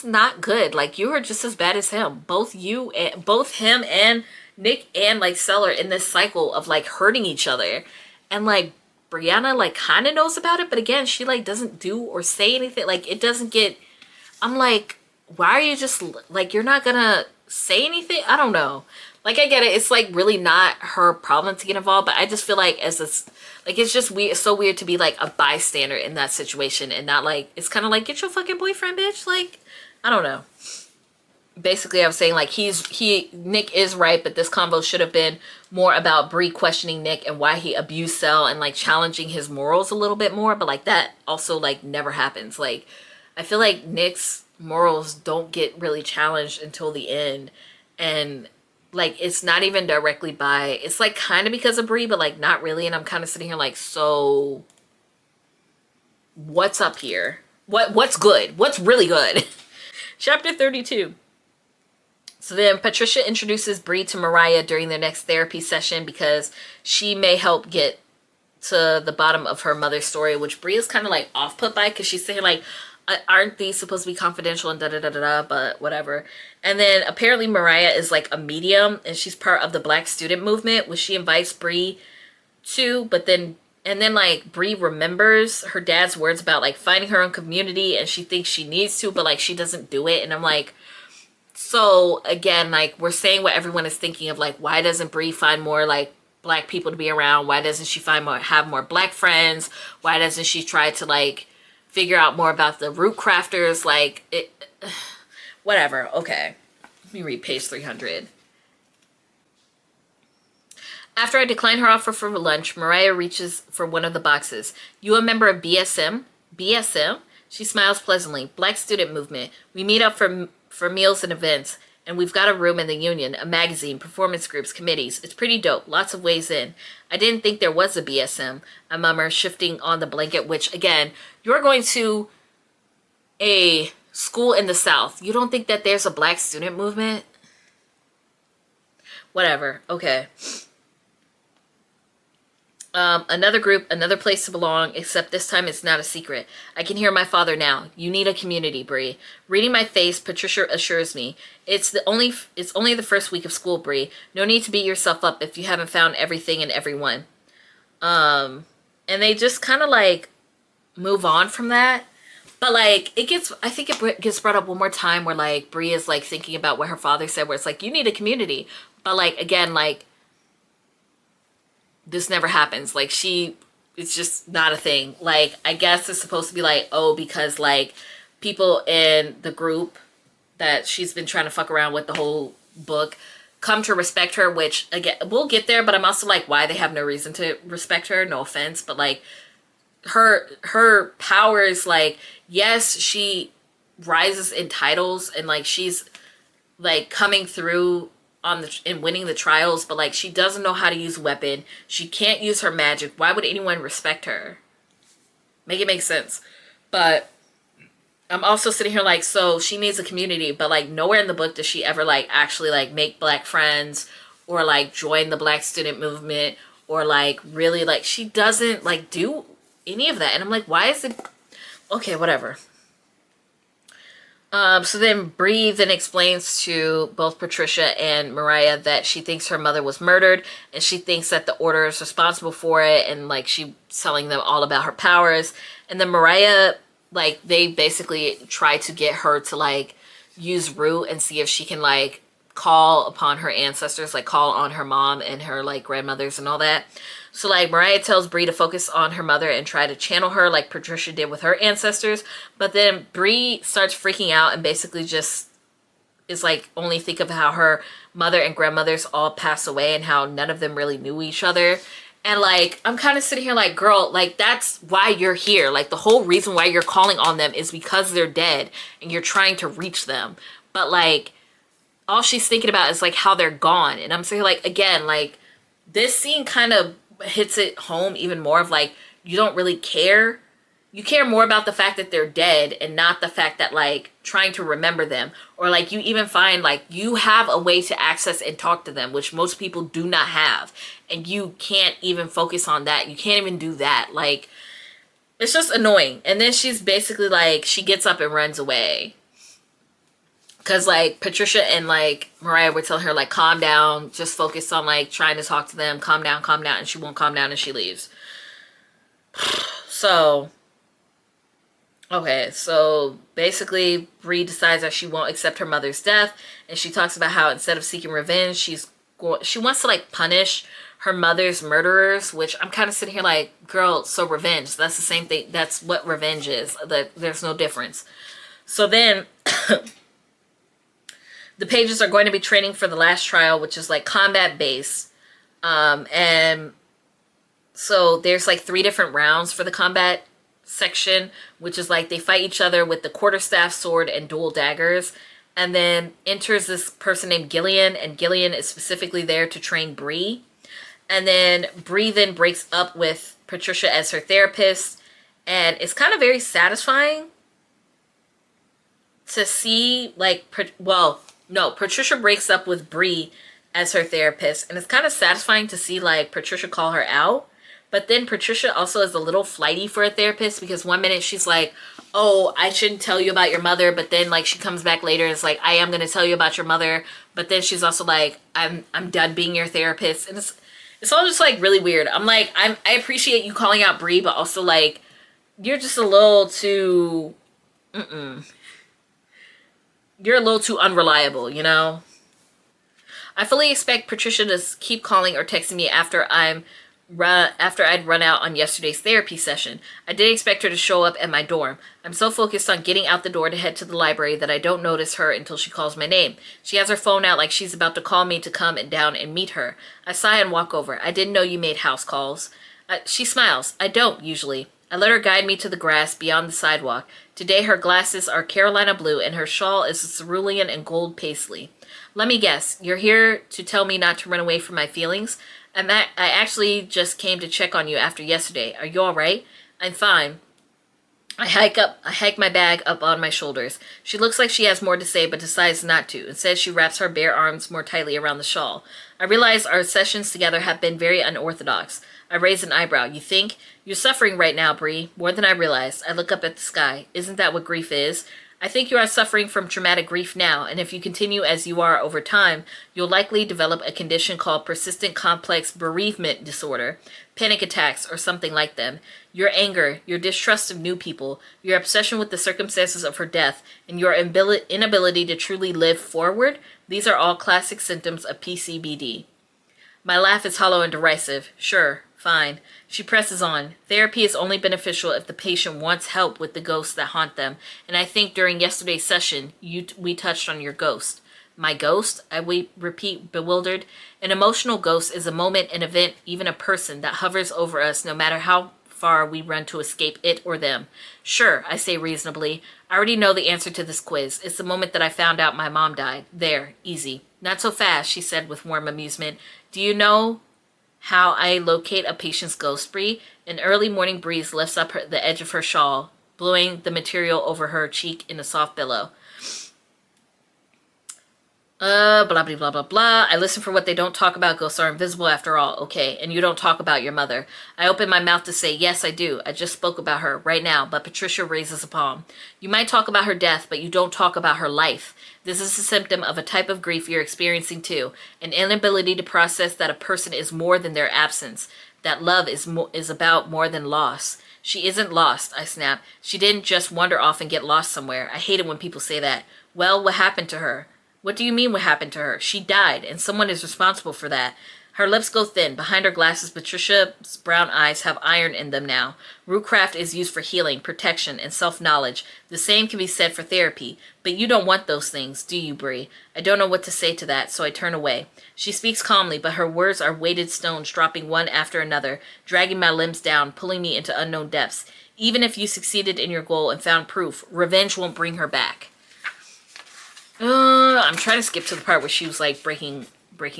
not good. Like you are just as bad as him. Both him and Nick and like Sel are in this cycle of like hurting each other. And like Brianna like kind of knows about it, but again, she like doesn't do or say anything. Like it doesn't get, I'm like, why are you just like, you're not gonna say anything? I don't know. Like I get it. It's like really not her problem to get involved, but I just feel like as a, like it's just weird. It's so weird to be like a bystander in that situation and not like, it's kind of like, get your fucking boyfriend, bitch. Like, I don't know. Basically, I was saying like Nick is right, but this convo should have been more about Bree questioning Nick and why he abused Sel and like challenging his morals a little bit more. But like that also like never happens. Like I feel like Nick's morals don't get really challenged until the end, and like it's not even directly by, it's like kind of because of Bree, but like not really. And I'm kind of sitting here like, so what's up here? What's good? What's really good? Chapter 32. So then Patricia introduces Bree to Mariah during their next therapy session because she may help get to the bottom of her mother's story, which Bree is kind of like off put by because she's saying like, aren't these supposed to be confidential and da-da-da-da-da, but whatever. And then apparently Mariah is like a medium and she's part of the Black student movement, which she invites Bree to, but then, and then like Bree remembers her dad's words about like finding her own community and she thinks she needs to, but like she doesn't do it. And I'm like, so again, like we're saying what everyone is thinking of, like, why doesn't Bree find more like Black people to be around? Why doesn't she have more Black friends? Why doesn't she try to like figure out more about the root crafters? Like it, whatever. Okay, let me read page 300. After I decline her offer for lunch, Mariah reaches for one of the boxes. You a member of BSM? BSM? She smiles pleasantly. Black student movement. We meet up for meals and events, and we've got a room in the union, a magazine, performance groups, committees. It's pretty dope. Lots of ways in. I didn't think there was a BSM. I murmur, shifting on the blanket, which, again, you're going to a school in the South. You don't think that there's a Black student movement? Whatever. Okay. Another group, another place to belong, except this time it's not a secret. I can hear my father now. You need a community, Bree. Reading my face, Patricia assures me. It's only the first week of school, Bree. No need to beat yourself up if you haven't found everything and everyone. And they just kind of like move on from that. But like I think it gets brought up one more time where like Bree is like thinking about what her father said, where it's like, you need a community. But like, again, like, this never happens. Like it's just not a thing. Like, I guess it's supposed to be like, oh, because like people in the group that she's been trying to fuck around with the whole book come to respect her, which again, we'll get there, but I'm also like, why they have no reason to respect her, no offense, but like her powers, like, yes, she rises in titles and like she's like coming through in winning the trials, but like she doesn't know how to use a weapon. She can't use her magic. Why would anyone respect her? Make it make sense. But I'm also sitting here like, so she needs a community, but like nowhere in the book does she ever like actually like make Black friends or like join the Black student movement or like really like, she doesn't like do any of that. And I'm like, why is it okay, whatever. So then Bree then explains to both Patricia and Mariah that she thinks her mother was murdered and she thinks that the Order is responsible for it, and like she telling them all about her powers. And then Mariah, like, they basically try to get her to like use Root and see if she can like call upon her ancestors, like call on her mom and her like grandmothers and all that. So like Mariah tells Bree to focus on her mother and try to channel her like Patricia did with her ancestors. But then Bree starts freaking out and basically just is like, only think of how her mother and grandmothers all passed away and how none of them really knew each other. And like, I'm kind of sitting here like, girl, like that's why you're here. Like the whole reason why you're calling on them is because they're dead and you're trying to reach them. But like, all she's thinking about is like how they're gone. And I'm saying like, again, like this scene kind of hits it home even more of like, you don't really care. You care more about the fact that they're dead and not the fact that, like, trying to remember them. Or, like, you even find, like, you have a way to access and talk to them, which most people do not have. And you can't even focus on that. You can't even do that. Like, it's just annoying. And then she's basically, like, she gets up and runs away. Because, like, Patricia and, like, Mariah were telling her, like, calm down. Just focus on, like, trying to talk to them. Calm down, calm down. And she won't calm down and she leaves. So... okay, so basically Bree decides that she won't accept her mother's death, and she talks about how instead of seeking revenge, she wants to, like, punish her mother's murderers, which I'm kind of sitting here like, girl, so revenge, that's the same thing. That's what revenge is. There's no difference. So then the pages are going to be training for the last trial, which is, like, combat based. And so there's, like, 3 different rounds for the combat section, which is, like, they fight each other with the quarterstaff, sword, and dual daggers. And then enters this person named Gillian, and Gillian is specifically there to train Bree. And then Bree then breaks up with Patricia as her therapist, and it's kind of very satisfying to see, like, Patricia breaks up with Bree as her therapist, and it's kind of satisfying to see, like, Patricia call her out. But then Patricia also is a little flighty for a therapist, because one minute she's like, oh, I shouldn't tell you about your mother. But then, like, she comes back later and it's like, I am going to tell you about your mother. But then she's also like, I'm done being your therapist. And it's all just, like, really weird. I'm like, I appreciate you calling out Bree, but also, like, you're just a little too, you're a little too unreliable, you know? I fully expect Patricia to keep calling or texting me after I'd run out on yesterday's therapy session. I did expect her to show up at my dorm. I'm so focused on getting out the door to head to the library that I don't notice her until she calls my name. She has her phone out like she's about to call me to come down and meet her. I sigh and walk over. I didn't know you made house calls. She smiles. I don't, usually. I let her guide me to the grass beyond the sidewalk. Today her glasses are Carolina blue and her shawl is a cerulean and gold paisley. Let me guess, you're here to tell me not to run away from my feelings? I actually just came to check on you after yesterday. Are you all right? I'm fine. I hike my bag up on my shoulders. She looks like she has more to say, but decides not to. Instead, she wraps her bare arms more tightly around the shawl. I realize our sessions together have been very unorthodox. I raise an eyebrow. You think? You're suffering right now, Bree. More than I realized. I look up at the sky. Isn't that what grief is? I think you are suffering from traumatic grief now, and if you continue as you are over time, you'll likely develop a condition called persistent complex bereavement disorder, panic attacks, or something like them. Your anger, your distrust of new people, your obsession with the circumstances of her death, and your inability to truly live forward, these are all classic symptoms of PCBD. My laugh is hollow and derisive. Sure, fine. She presses on. Therapy is only beneficial if the patient wants help with the ghosts that haunt them, and I think during yesterday's session, we touched on your ghost. My ghost? I repeat, bewildered. An emotional ghost is a moment, an event, even a person that hovers over us no matter how far we run to escape it or them. Sure, I say reasonably. I already know the answer to this quiz. It's the moment that I found out my mom died. There, easy. Not so fast, she said with warm amusement. Do you know how I locate a patient's ghost, Bree? An early morning breeze lifts up the edge of her shawl, blowing the material over her cheek in a soft billow. Blah, blah, blah, blah, blah. I listen for what they don't talk about. Ghosts are invisible after all. Okay, and you don't talk about your mother. I open my mouth to say, yes, I do. I just spoke about her right now, but Patricia raises a palm. You might talk about her death, but you don't talk about her life. This is a symptom of a type of grief you're experiencing too. An inability to process that a person is more than their absence. That love is about more than loss. She isn't lost, I snap. She didn't just wander off and get lost somewhere. I hate it when people say that. Well, what happened to her? What do you mean what happened to her? She died, and someone is responsible for that. Her lips go thin. Behind her glasses, Patricia's brown eyes have iron in them now. Rootcraft is used for healing, protection, and self-knowledge. The same can be said for therapy. But you don't want those things, do you, Bree? I don't know what to say to that, so I turn away. She speaks calmly, but her words are weighted stones dropping one after another, dragging my limbs down, pulling me into unknown depths. Even if you succeeded in your goal and found proof, revenge won't bring her back. I'm trying to skip to the part where she was like breaking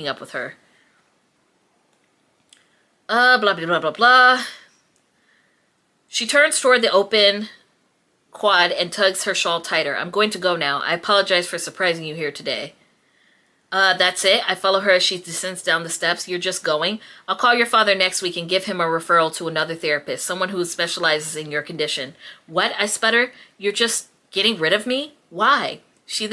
up with her. Blah, blah, blah, blah, blah. She turns toward the open quad and tugs her shawl tighter. I'm going to go now. I apologize for surprising you here today. That's it. I follow her as she descends down the steps. You're just going? I'll call your father next week and give him a referral to another therapist, someone who specializes in your condition. What? I sputter. You're just getting rid of me? Why? She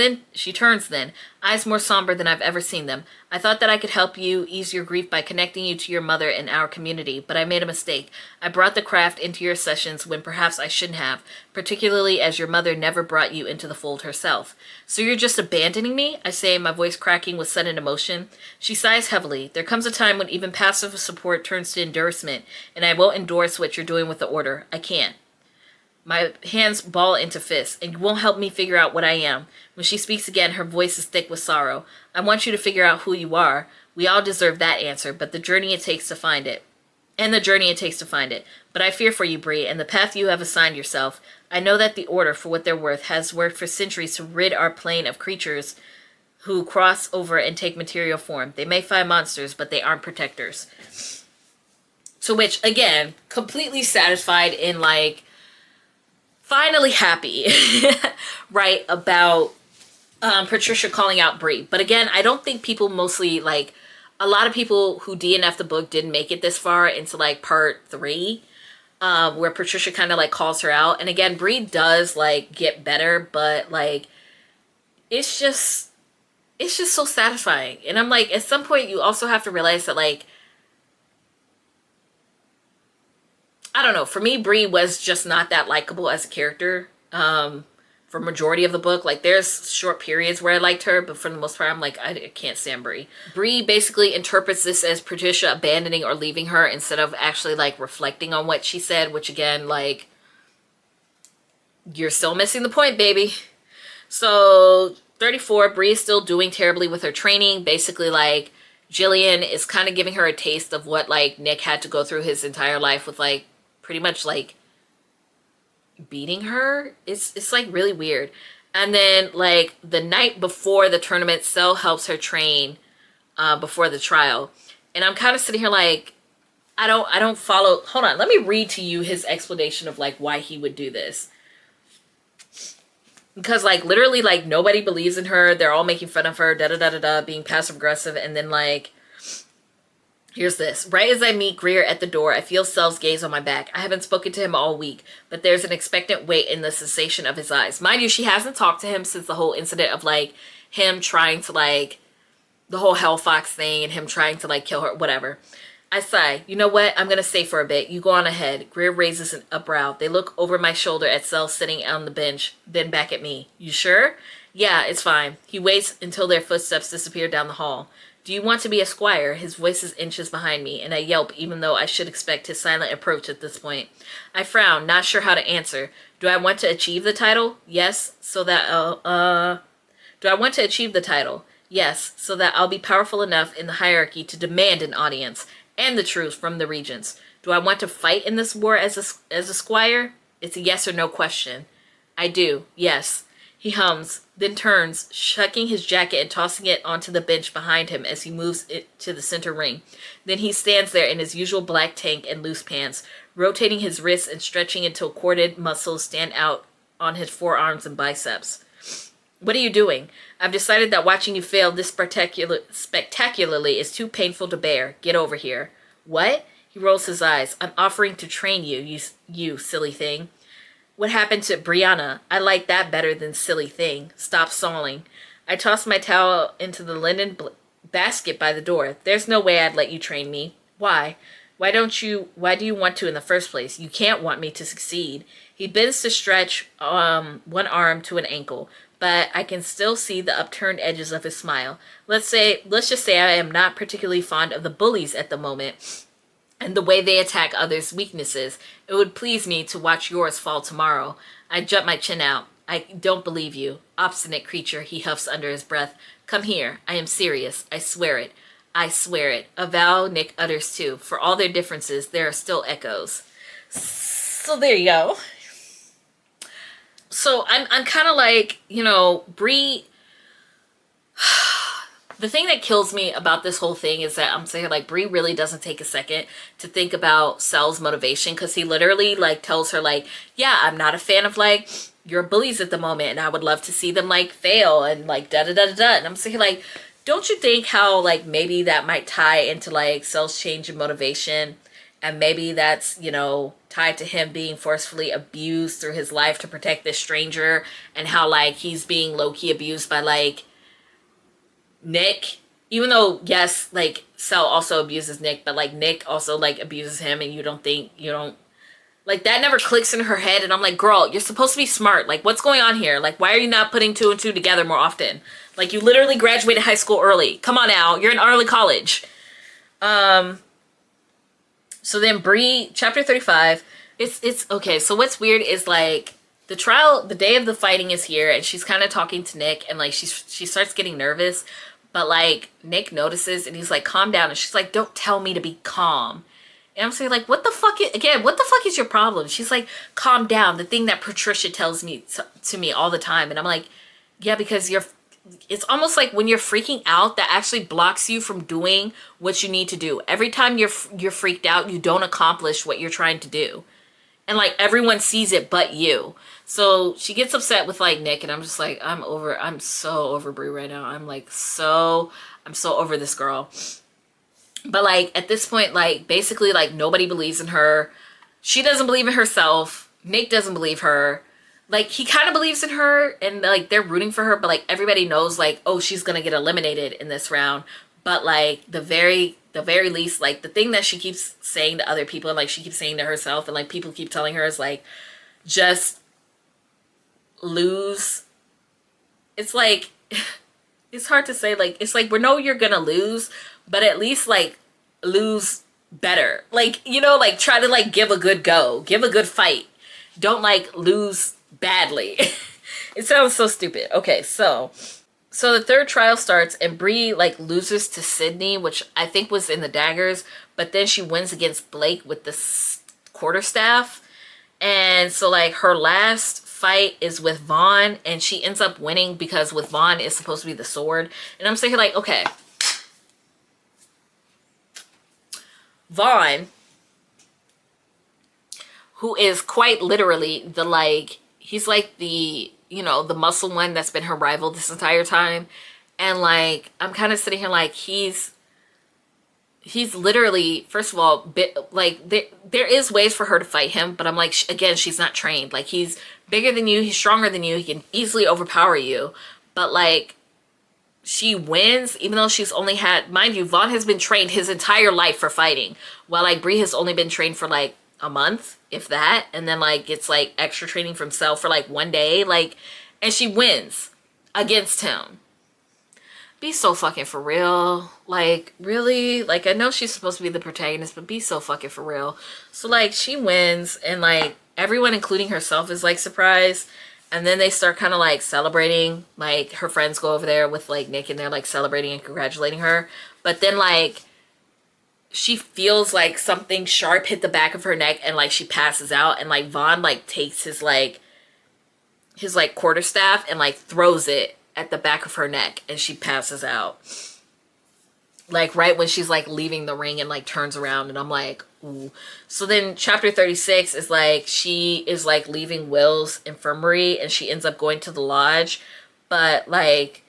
turns then, eyes more somber than I've ever seen them. I thought that I could help you ease your grief by connecting you to your mother and our community, but I made a mistake. I brought the craft into your sessions when perhaps I shouldn't have, particularly as your mother never brought you into the fold herself. So you're just abandoning me? I say, my voice cracking with sudden emotion. She sighs heavily. There comes a time when even passive support turns to endorsement, and I won't endorse what you're doing with the order. I can't. My hands ball into fists, and you won't help me figure out what I am. When she speaks again, her voice is thick with sorrow. I want you to figure out who you are. We all deserve that answer, but the journey it takes to find it. But I fear for you, Bree, and the path you have assigned yourself. I know that the Order, for what they're worth, has worked for centuries to rid our plane of creatures who cross over and take material form. They may find monsters, but they aren't protectors. To which, again, completely satisfied in, like, finally happy, right, about Patricia calling out Bree. But again, I don't think people mostly, like, a lot of people who DNF the book didn't make it this far into, like, part 3, where Patricia kind of, like, calls her out. And again, Bree does, like, get better, but, like, it's just so satisfying. And I'm like, at some point, you also have to realize that, like, I don't know. For me, Bree was just not that likable as a character for majority of the book. Like, there's short periods where I liked her, but for the most part, I'm like, I can't stand Bree. Bree basically interprets this as Patricia abandoning or leaving her instead of actually, like, reflecting on what she said, which, again, like, you're still missing the point, baby. So, 34, Bree is still doing terribly with her training. Basically, like, Jillian is kind of giving her a taste of what, like, Nick had to go through his entire life with, like, pretty much, like, beating her. It's like, really weird. And then, like, the night before the tournament, Sel helps her train before the trial. And I'm kind of sitting here like, I don't follow. Hold on. Let me read to you his explanation of, like, why he would do this. Because, like, literally, like, nobody believes in her. They're all making fun of her, da-da-da-da-da, being passive-aggressive. And then, like, here's this. Right as I meet Greer at the door, I feel Sel's gaze on my back. I haven't spoken to him all week, but there's an expectant weight in the sensation of his eyes. Mind you, she hasn't talked to him since the whole incident of, like, him trying to, like, the whole Hell Fox thing and him trying to, like, kill her, whatever. I sigh. You know what? I'm going to stay for a bit. You go on ahead. Greer raises a brow. They look over my shoulder at Sel sitting on the bench, then back at me. You sure? Yeah, it's fine. He waits until their footsteps disappear down the hall. Do you want to be a squire? His voice is inches behind me, and I yelp even though I should expect his silent approach at this point. I frown, not sure how to answer. Do I want to achieve the title? Yes, so that Do I want to achieve the title? Yes, so that I'll be powerful enough in the hierarchy to demand an audience and the truth from the regents. Do I want to fight in this war as a squire? It's a yes or no question. I do, yes. He hums, then turns, shucking his jacket and tossing it onto the bench behind him as he moves it to the center ring. Then he stands there in his usual black tank and loose pants, rotating his wrists and stretching until corded muscles stand out on his forearms and biceps. What are you doing? I've decided that watching you fail this spectacularly is too painful to bear. Get over here. What? He rolls his eyes. I'm offering to train you, you silly thing. What happened to Brianna? I like that better than silly thing. Stop stalling. I toss my towel into the linen basket by the door. There's no way I'd let you train me. Why? Why do you want to in the first place? You can't want me to succeed. He bends to stretch one arm to an ankle, but I can still see the upturned edges of his smile. Let's just say I am not particularly fond of the bullies at the moment and the way they attack others' weaknesses. It would please me to watch yours fall tomorrow. I jut my chin out. I don't believe you. Obstinate creature, he huffs under his breath. Come here. I am serious. I swear it. I swear it. A vow Nick utters too. For all their differences, there are still echoes. So there you go. So I'm kind of like, you know, Bree, The thing that kills me about this whole thing is that I'm saying like Bree really doesn't take a second to think about Sel's motivation, because he literally like tells her like, yeah, I'm not a fan of like your bullies at the moment, and I would love to see them like fail and like da da da da da. And I'm saying like, don't you think how like maybe that might tie into like Sel's change in motivation, and maybe that's, you know, tied to him being forcefully abused through his life to protect this stranger, and how like he's being low-key abused by like Nick, even though yes, like Sel also abuses Nick, but like Nick also like abuses him, and you don't like that never clicks in her head. And I'm like, girl, you're supposed to be smart. Like, what's going on here? Like, why are you not putting 2 and 2 together more often? Like, you literally graduated high school early. Come on now, you're in early college. So then Bree, chapter 35, it's okay. So what's weird is like the trial, the day of the fighting is here, and she's kind of talking to Nick, and like she starts getting nervous, but like Nick notices, and he's like, calm down, and she's like, don't tell me to be calm. And I'm saying like, what the fuck is your problem? She's like, calm down, the thing that Patricia tells me to me all the time. And I'm like, yeah, because it's almost like when you're freaking out, that actually blocks you from doing what you need to do. Every time you're freaked out, you don't accomplish what you're trying to do. And like everyone sees it but you. So she gets upset with like Nick, and I'm just like, I'm so over Brie right now. I'm so over this girl. But like at this point, like basically like nobody believes in her. She doesn't believe in herself. Nick doesn't believe her. Like he kind of believes in her, and like they're rooting for her, but like everybody knows like, oh, she's gonna get eliminated in this round. But like the very least, like the thing that she keeps saying to other people, and like she keeps saying to herself, and like people keep telling her, is like, just lose. It's like it's hard to say, like it's like, we know you're gonna lose, but at least like lose better. Like, you know, like try to like give a good go, give a good fight. Don't like lose badly. It sounds so stupid. Okay, so the third trial starts, and Bree like loses to Sydney, which I think was in the daggers, but then she wins against Blake with the quarterstaff. And so like her last fight is with Vaughn, and she ends up winning because with Vaughn it's supposed to be the sword. And I'm saying like, okay, Vaughn, who is quite literally the like, he's like the, you know, the muscle one that's been her rival this entire time. And like I'm kind of sitting here like, he's literally, first of all, like there is ways for her to fight him, but I'm like, again, she's not trained. Like he's bigger than you, he's stronger than you, he can easily overpower you, but like she wins even though she's only had, mind you, Vaughn has been trained his entire life for fighting, while like Bree has only been trained for like a month, if that, and then like gets like extra training from Sel for like 1 day, like, and she wins against him. Be so fucking for real. Like, really? Like, I know she's supposed to be the protagonist, but be so fucking for real. So like she wins, and like everyone including herself is like surprised, and then they start kind of like celebrating. Like her friends go over there with like Nick, and they're like celebrating and congratulating her, but then like she feels like something sharp hit the back of her neck, and like she passes out, and like Vaughn like takes his quarterstaff and like throws it at the back of her neck, and she passes out. Like right when she's like leaving the ring, and like turns around, and I'm like, ooh. So then chapter 36 is like, she is like leaving Will's infirmary, and she ends up going to the lodge, but like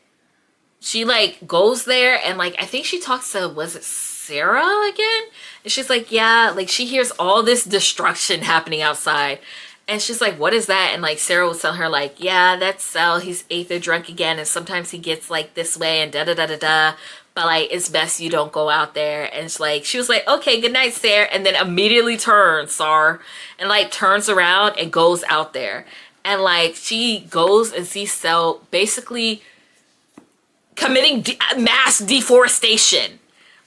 she like goes there, and like I think she talks to, was it Sarah again? And she's like, yeah, like she hears all this destruction happening outside, and she's like, what is that? And like Sarah will tell her like, yeah, that's Sel, he's aether drunk again, and sometimes he gets like this way, and da da da da da, but like it's best you don't go out there. And it's like, she was like, okay, good night, Sarah, and then immediately turns and like turns around and goes out there, and like she goes and sees Sel basically committing mass deforestation.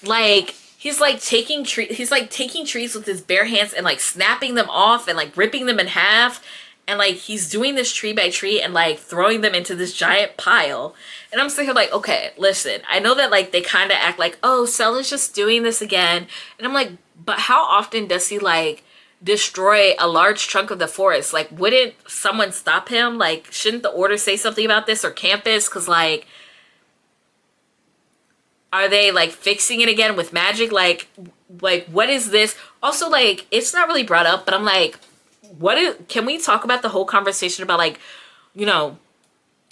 Like he's like taking trees with his bare hands and like snapping them off and like ripping them in half, and like he's doing this tree by tree and like throwing them into this giant pile. And I'm sitting here like, okay, listen, I know that like they kind of act like, oh, Sel is just doing this again, and I'm like, but how often does he like destroy a large chunk of the forest? Like, wouldn't someone stop him? Like, shouldn't the order say something about this, or campus? Because like Are they like fixing it again with magic? Like what is this? Also, like, it's not really brought up, but I'm like, can we talk about the whole conversation about, like, you know,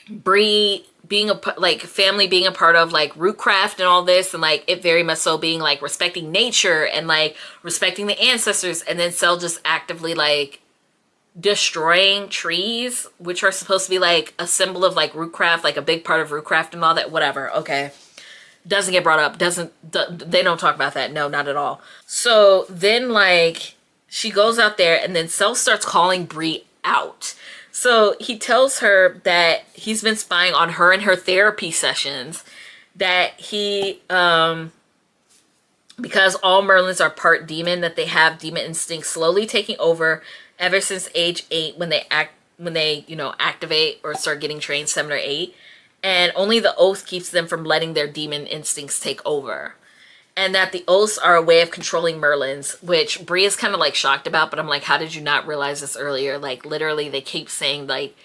Bree being like family being a part of like rootcraft and all this, and like it very much so being like respecting nature and like respecting the ancestors, and then Cell just actively like destroying trees, which are supposed to be like a symbol of like rootcraft, like a big part of rootcraft and all that. Whatever. Okay. Doesn't get brought up. They don't talk about that. No, not at all. So then like she goes out there, and then Cell starts calling Bree out. So he tells her that he's been spying on her and her therapy sessions, that he, because all Merlins are part demon, that they have demon instincts slowly taking over ever since age 8 when they, you know, activate or start getting trained, 7 or 8. And only the oath keeps them from letting their demon instincts take over. And that the oaths are a way of controlling Merlins, which Bree is kind of like shocked about, but I'm like, how did you not realize this earlier? Like, literally, they keep saying like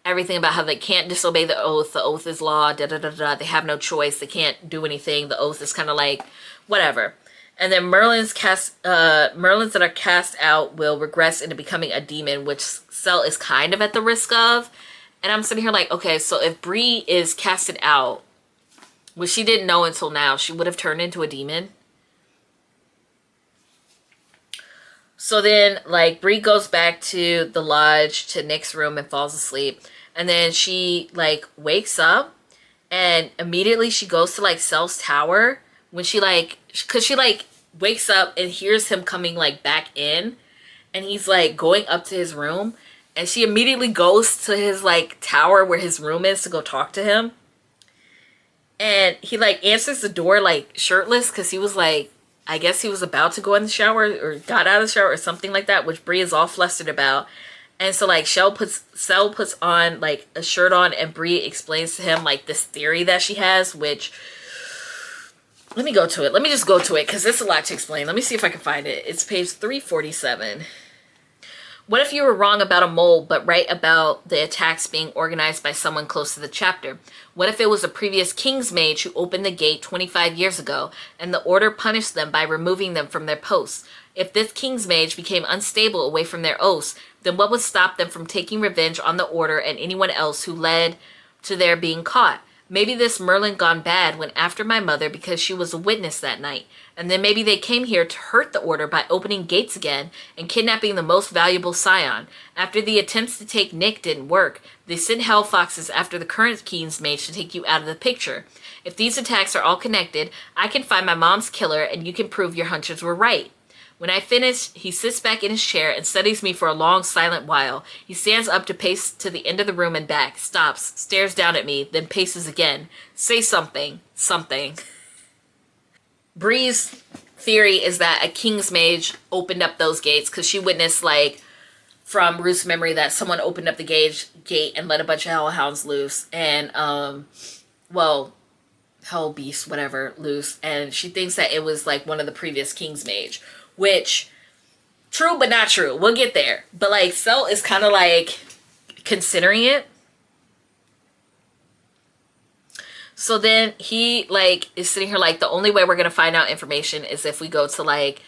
everything about how they can't disobey the oath is law, da da da da, they have no choice, they can't do anything, the oath is kind of like, whatever. And then Merlins that are cast out will regress into becoming a demon, which Cell is kind of at the risk of. And I'm sitting here like, okay, so if Bree is casted out, which she didn't know until now, she would have turned into a demon. So then, like, Bree goes back to the lodge, to Nick's room, and falls asleep. And then she, like, wakes up, and immediately she goes to, like, Cell's tower. When she, like, because she, like, wakes up and hears him coming, like, back in. And he's, like, going up to his room. And she immediately goes to his, like, tower where his room is to go talk to him. And he, like, answers the door, like, shirtless, because he was, like, I guess he was about to go in the shower, or got out of the shower, or something like that, which Bree is all flustered about. And so, like, Cell puts on, like, a shirt on, and Bree explains to him, like, this theory that she has, which, let me go to it. Let me just go to it, because there's a lot to explain. Let me see if I can find it. It's page 347. What if you were wrong about a mole, but right about the attacks being organized by someone close to the chapter? What if it was a previous King's Mage who opened the gate 25 years ago, and the Order punished them by removing them from their posts? If this King's Mage became unstable away from their oaths, then what would stop them from taking revenge on the Order and anyone else who led to their being caught? Maybe this Merlin gone bad went after my mother because she was a witness that night. And then maybe they came here to hurt the Order by opening gates again and kidnapping the most valuable scion. After the attempts to take Nick didn't work, they sent Hell Foxes after the current King's Mage to take you out of the picture. If these attacks are all connected, I can find my mom's killer and you can prove your hunches were right. When I finish, he sits back in his chair and studies me for a long, silent while. He stands up to pace to the end of the room and back, stops, stares down at me, then paces again. Say something. Something. Bree's theory is that a King's Mage opened up those gates because she witnessed, like, from Ruth's memory that someone opened up the gate and let a bunch of hellhounds loose. And, well, hell beasts, whatever, loose. And she thinks that it was, like, one of the previous King's Mage. Which, true but not true. We'll get there. But, like, Cell is kind of, like, considering it. So then he, like, is sitting here like, the only way we're going to find out information is if we go to, like,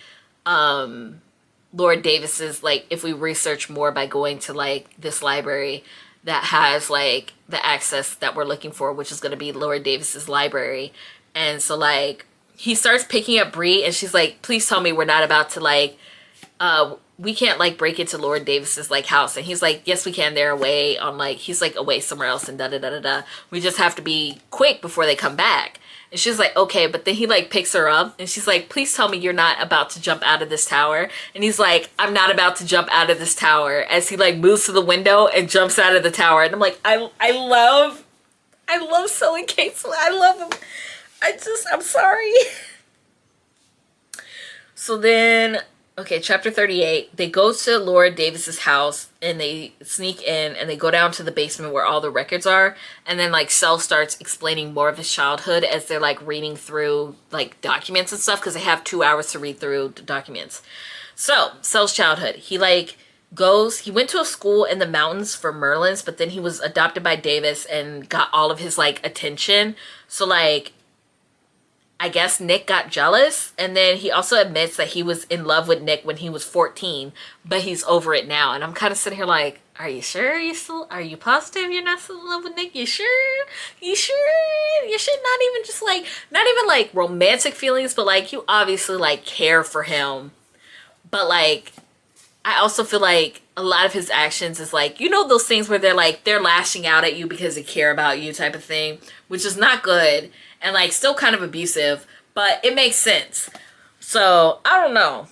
Lord Davis's, like, if we research more by going to, like, this library that has, like, the access that we're looking for, which is going to be Lord Davis's library. And so, like, he starts picking up Bree, and she's like, please tell me we're not about to, like, we can't, like, break into Lord Davis's, like, house. And he's like, yes, we can. They're away on, like, he's, like, away somewhere else and da-da-da-da-da. We just have to be quick before they come back. And she's like, okay. But then he, like, picks her up, and she's like, please tell me you're not about to jump out of this tower. And he's like, I'm not about to jump out of this tower, as he, like, moves to the window and jumps out of the tower. And I'm like, I love Selwyn Kane. I love him. I'm sorry. So then, okay, chapter 38. They go to Lord Davis's house, and they sneak in, and they go down to the basement where all the records are. And then, like, Cell starts explaining more of his childhood as they're, like, reading through, like, documents and stuff, because they have 2 hours to read through the documents. So, Cell's childhood. He, like, he went to a school in the mountains for Merlins, but then he was adopted by Davis and got all of his, like, attention. So, like, I guess Nick got jealous, and then he also admits that he was in love with Nick when he was 14, but he's over it now. And I'm kind of sitting here like, are you sure are you positive you're not still in love with Nick? You sure? You sure? You should not even just like, not even like romantic feelings, but like you obviously like care for him. But like, I also feel like a lot of his actions is like, you know, those things where they're lashing out at you because they care about you type of thing, which is not good and like still kind of abusive, but it makes sense. So I don't know.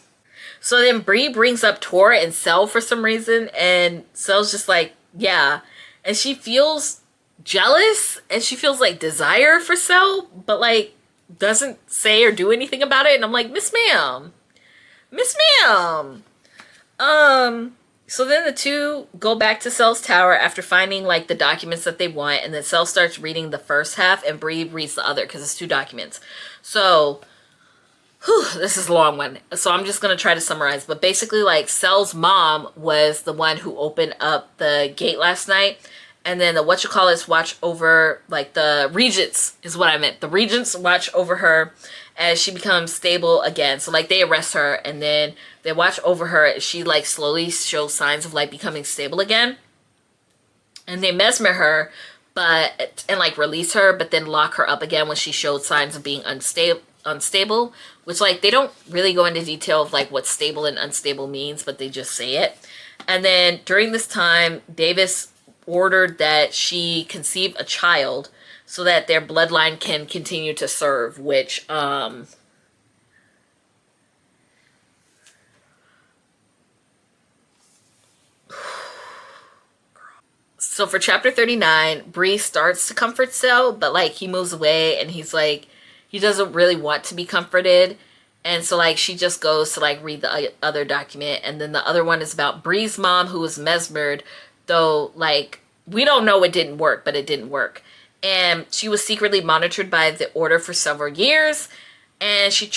So then Bree brings up Tor and Sel for some reason, and Sel's just like, yeah. And she feels jealous and she feels like desire for Sel, but like doesn't say or do anything about it. And I'm like, Miss Ma'am. So then the two go back to Sel's tower after finding like the documents that they want, and then Sel starts reading the first half and Bree reads the other because it's 2 documents. So this is a long one, so I'm just gonna try to summarize. But basically, like, Sel's mom was the one who opened up the gate last night, and then the whatchamacallits watch over, like, the regents is what I meant. The regents watch over her as she becomes stable again. So like they arrest her and then they watch over her as she like slowly shows signs of like becoming stable again, and they mesmer her and like release her, but then lock her up again when she showed signs of being unstable, which like they don't really go into detail of like what stable and unstable means, but they just say it. And then during this time, Davis ordered that she conceive a child so that their bloodline can continue to serve, which so for chapter 39, Bree starts to comfort Sel, but like he moves away and he's like, he doesn't really want to be comforted. And so like she just goes to like read the other document. And then the other one is about Bree's mom, who was mesmered, though like we don't know it didn't work, but it didn't work. And she was secretly monitored by the Order for several years. And she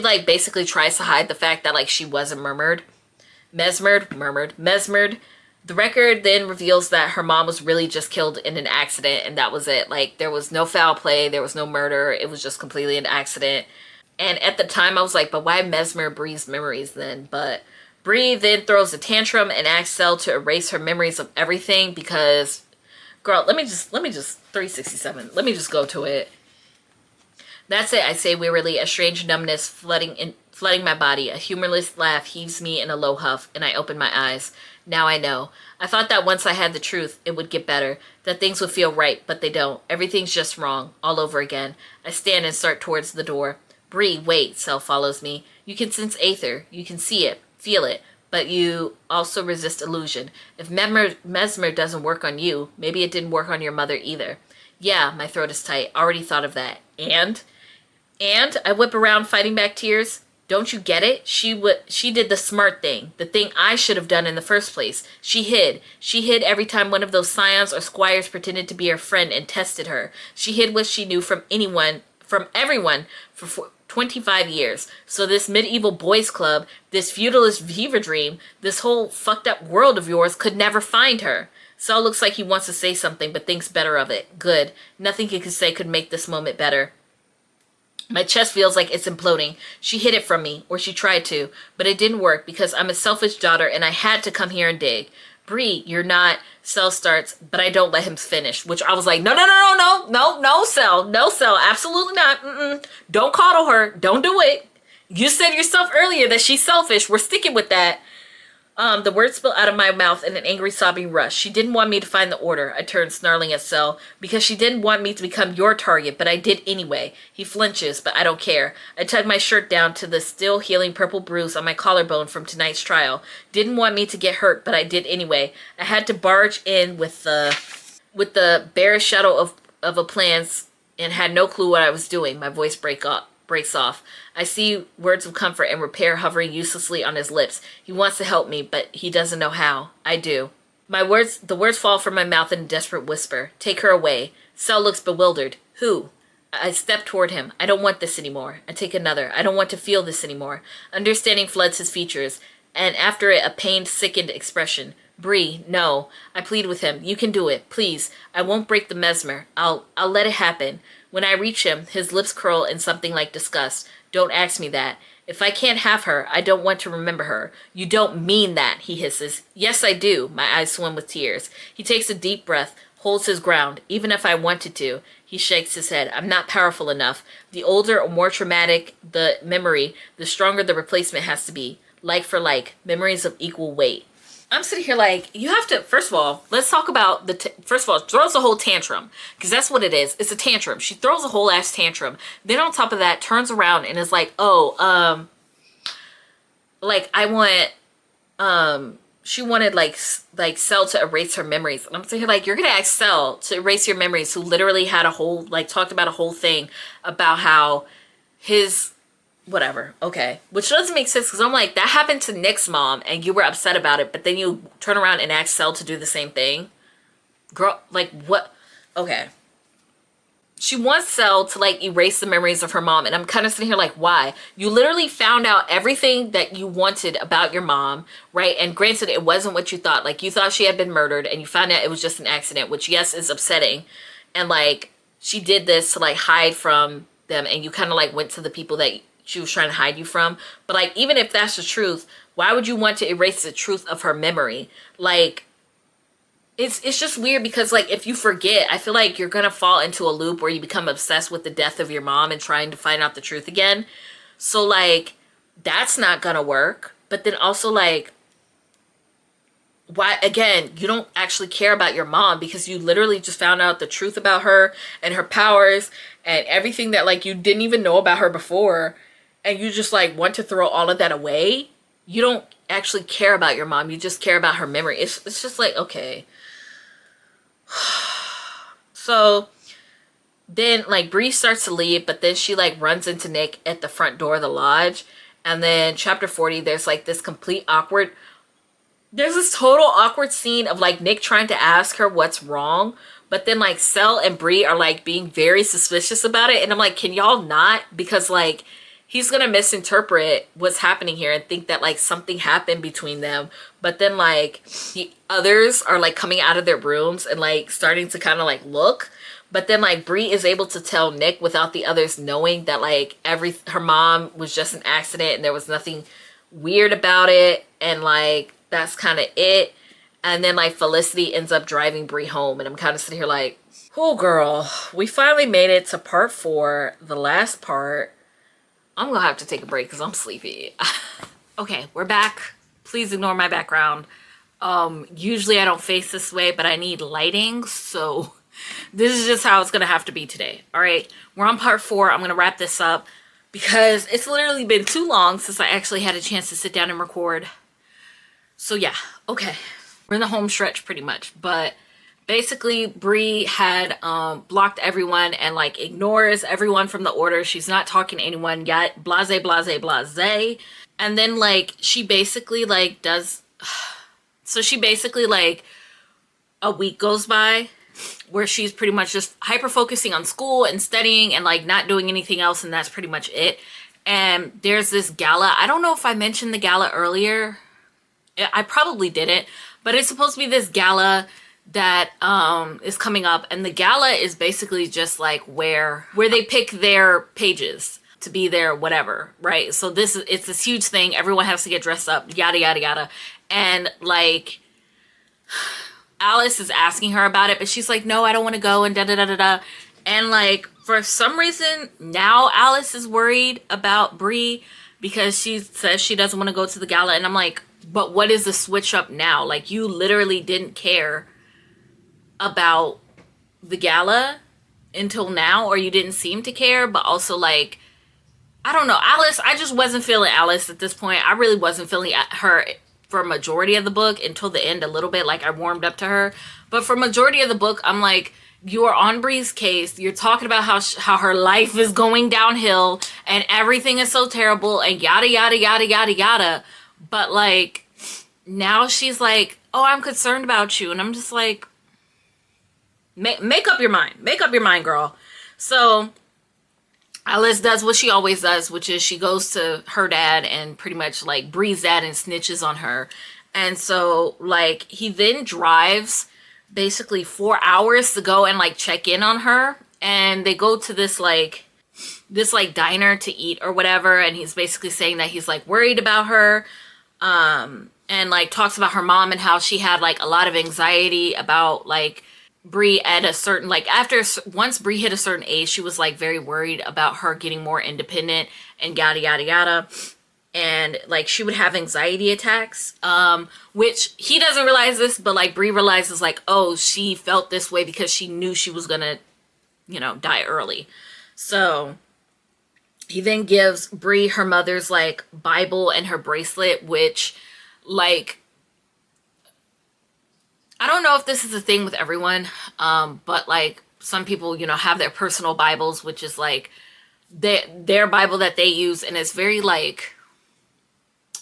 like basically tries to hide the fact that like she wasn't mesmered. The record then reveals that her mom was really just killed in an accident, and that was it. Like, there was no foul play, there was no murder, it was just completely an accident. And at the time, I was like, but why mesmer Bree's memories then? But Bree then throws a tantrum and asks Sel to erase her memories of everything because, girl, let me just 367. Let me just go to it. That's it, I say wearily, a strange numbness flooding my body. A humorless laugh heaves me in a low huff, and I open my eyes. Now I know. I thought that once I had the truth, it would get better, that things would feel right, but they don't. Everything's just wrong, all over again. I stand and start towards the door. Bree, wait, Sel follows me. You can sense aether. You can see it, feel it, but you also resist illusion. If mesmer doesn't work on you, maybe it didn't work on your mother either. Yeah, my throat is tight. Already thought of that. And I whip around fighting back tears. Don't you get it? She did the smart thing, the thing I should have done in the first place. She hid every time one of those scions or squires pretended to be her friend and tested her. She hid what she knew from everyone for 25 years. So this medieval boys club, this feudalist fever dream, this whole fucked up world of yours could never find her. Sel looks like he wants to say something but thinks better of it. Good. Nothing he could say could make this moment better. My chest feels like it's imploding. She hid it from me, or she tried to, but it didn't work because I'm a selfish daughter and I had to come here and dig. Bree, you're not. Sel starts, but I don't let him finish, which I was like, no, Sel, absolutely not. Don't coddle her. Don't do it. You said yourself earlier that she's selfish. We're sticking with that. The words spill out of my mouth in an angry sobbing rush. She didn't want me to find the order. I turned, snarling at Sel, because she didn't want me to become your target, but I did anyway. He flinches, but I don't care. I tug my shirt down to the still healing purple bruise on my collarbone from tonight's trial. Didn't want me to get hurt, but I did anyway. I had to barge in with the barest shadow of a plans and had no clue what I was doing. My voice breaks off. I see words of comfort and repair hovering uselessly on his lips. He wants to help me, but he doesn't know how. I do. The words fall from my mouth in a desperate whisper. Take her away. Sel looks bewildered. Who? I step toward him. I don't want this anymore. I take another. I don't want to feel this anymore. Understanding floods his features, and after it, a pained, sickened expression. Bree, no. I plead with him. You can do it. Please. I won't break the mesmer. I'll let it happen. When I reach him, his lips curl in something like disgust. Don't ask me that. If I can't have her, I don't want to remember her. You don't mean that, he hisses. Yes, I do. My eyes swim with tears. He takes a deep breath, holds his ground. Even if I wanted to. He shakes his head. I'm not powerful enough. The older or more traumatic the memory, the stronger the replacement has to be. Like for like. Memories of equal weight. I'm sitting here like, you have to, first of all, let's talk about first of all, throws a whole tantrum. Because that's what it is. It's a tantrum. She throws a whole ass tantrum. Then on top of that, turns around and is like, oh, like I want, she wanted like Cell to erase her memories. And I'm sitting here like, you're going to ask Cell to erase your memories, who literally had a whole, like talked about a whole thing about how his, whatever, okay, which doesn't make sense because I'm like, that happened to Nick's mom and you were upset about it, but then you turn around and ask Cell to do the same thing. Girl, like what? Okay, she wants Cell to like erase the memories of her mom, and I'm kind of sitting here like, why? You literally found out everything that you wanted about your mom, right? And granted, it wasn't what you thought. Like, you thought she had been murdered and you found out it was just an accident, which yes is upsetting, and like she did this to like hide from them, and you kind of like went to the people that she was trying to hide you from. But like, even if that's the truth, why would you want to erase the truth of her memory? Like, it's just weird because like, if you forget, I feel like you're gonna fall into a loop where you become obsessed with the death of your mom and trying to find out the truth again. So like, that's not gonna work. But then also like, why, again, you don't actually care about your mom because you literally just found out the truth about her and her powers and everything that like you didn't even know about her before, and you just like want to throw all of that away. You don't actually care about your mom, you just care about her memory. It's just like, okay. So then like Bree starts to leave, but then she like runs into Nick at the front door of the lodge. And then chapter 40, there's like this there's this total awkward scene of like Nick trying to ask her what's wrong, but then like Cell and Bree are like being very suspicious about it, and I'm like, can y'all not? Because like he's gonna misinterpret what's happening here and think that like something happened between them. But then like the others are like coming out of their rooms and like starting to kind of like look. But then like Bree is able to tell Nick without the others knowing that like her mom was just an accident and there was nothing weird about it, and like that's kind of it. And then like Felicity ends up driving Bree home, and I'm kind of sitting here like, oh girl, we finally made it to part 4, the last part. I'm gonna have to take a break because I'm sleepy. Okay, we're back. Please ignore my background. Usually I don't face this way, but I need lighting, so this is just how it's gonna have to be today. All right, we're on part 4. I'm gonna wrap this up because it's literally been too long since I actually had a chance to sit down and record. So yeah, okay, we're in the home stretch pretty much, but basically Bree had blocked everyone and like ignores everyone from the order. She's not talking to anyone yet. Blase, blase, blase. And then like she basically like does, so she basically like a week goes by where she's pretty much just hyper focusing on school and studying and like not doing anything else, and that's pretty much it. And there's this gala. I don't know if I mentioned the gala earlier. I probably didn't, but it's supposed to be this gala that is coming up, and the gala is basically just like where they pick their pages to be their whatever, right? So it's this huge thing. Everyone has to get dressed up, yada yada yada. And like Alice is asking her about it, but she's like, no, I don't want to go, and da da da da da. And like for some reason now Alice is worried about Bree because she says she doesn't want to go to the gala. And I'm like, but what is the switch up now? Like, you literally didn't care about the gala until now, or you didn't seem to care. But also like, I don't know, Alice, I just wasn't feeling Alice at this point. I really wasn't feeling her for a majority of the book until the end a little bit. Like, I warmed up to her, but for majority of the book I'm like, you are on Bree's case. You're talking about how her life is going downhill and everything is so terrible and yada yada yada yada yada. But like now she's like, oh, I'm concerned about you, and I'm just like, make up your mind. Make up your mind, girl. So Alice does what she always does, which is she goes to her dad and pretty much like Bree's dad and snitches on her. And so like he then drives basically 4 hours to go and like check in on her, and they go to this like diner to eat or whatever, and he's basically saying that he's like worried about her, and like talks about her mom and how she had like a lot of anxiety about like Bree at a certain, like after once Bree hit a certain age, she was like very worried about her getting more independent and yada yada yada, and like she would have anxiety attacks, which he doesn't realize this, but like Bree realizes like, oh, she felt this way because she knew she was gonna, you know, die early. So he then gives Bree her mother's like Bible and her bracelet, which like, I don't know if this is a thing with everyone, but like some people, you know, have their personal Bibles, which is like their Bible that they use, and it's very like,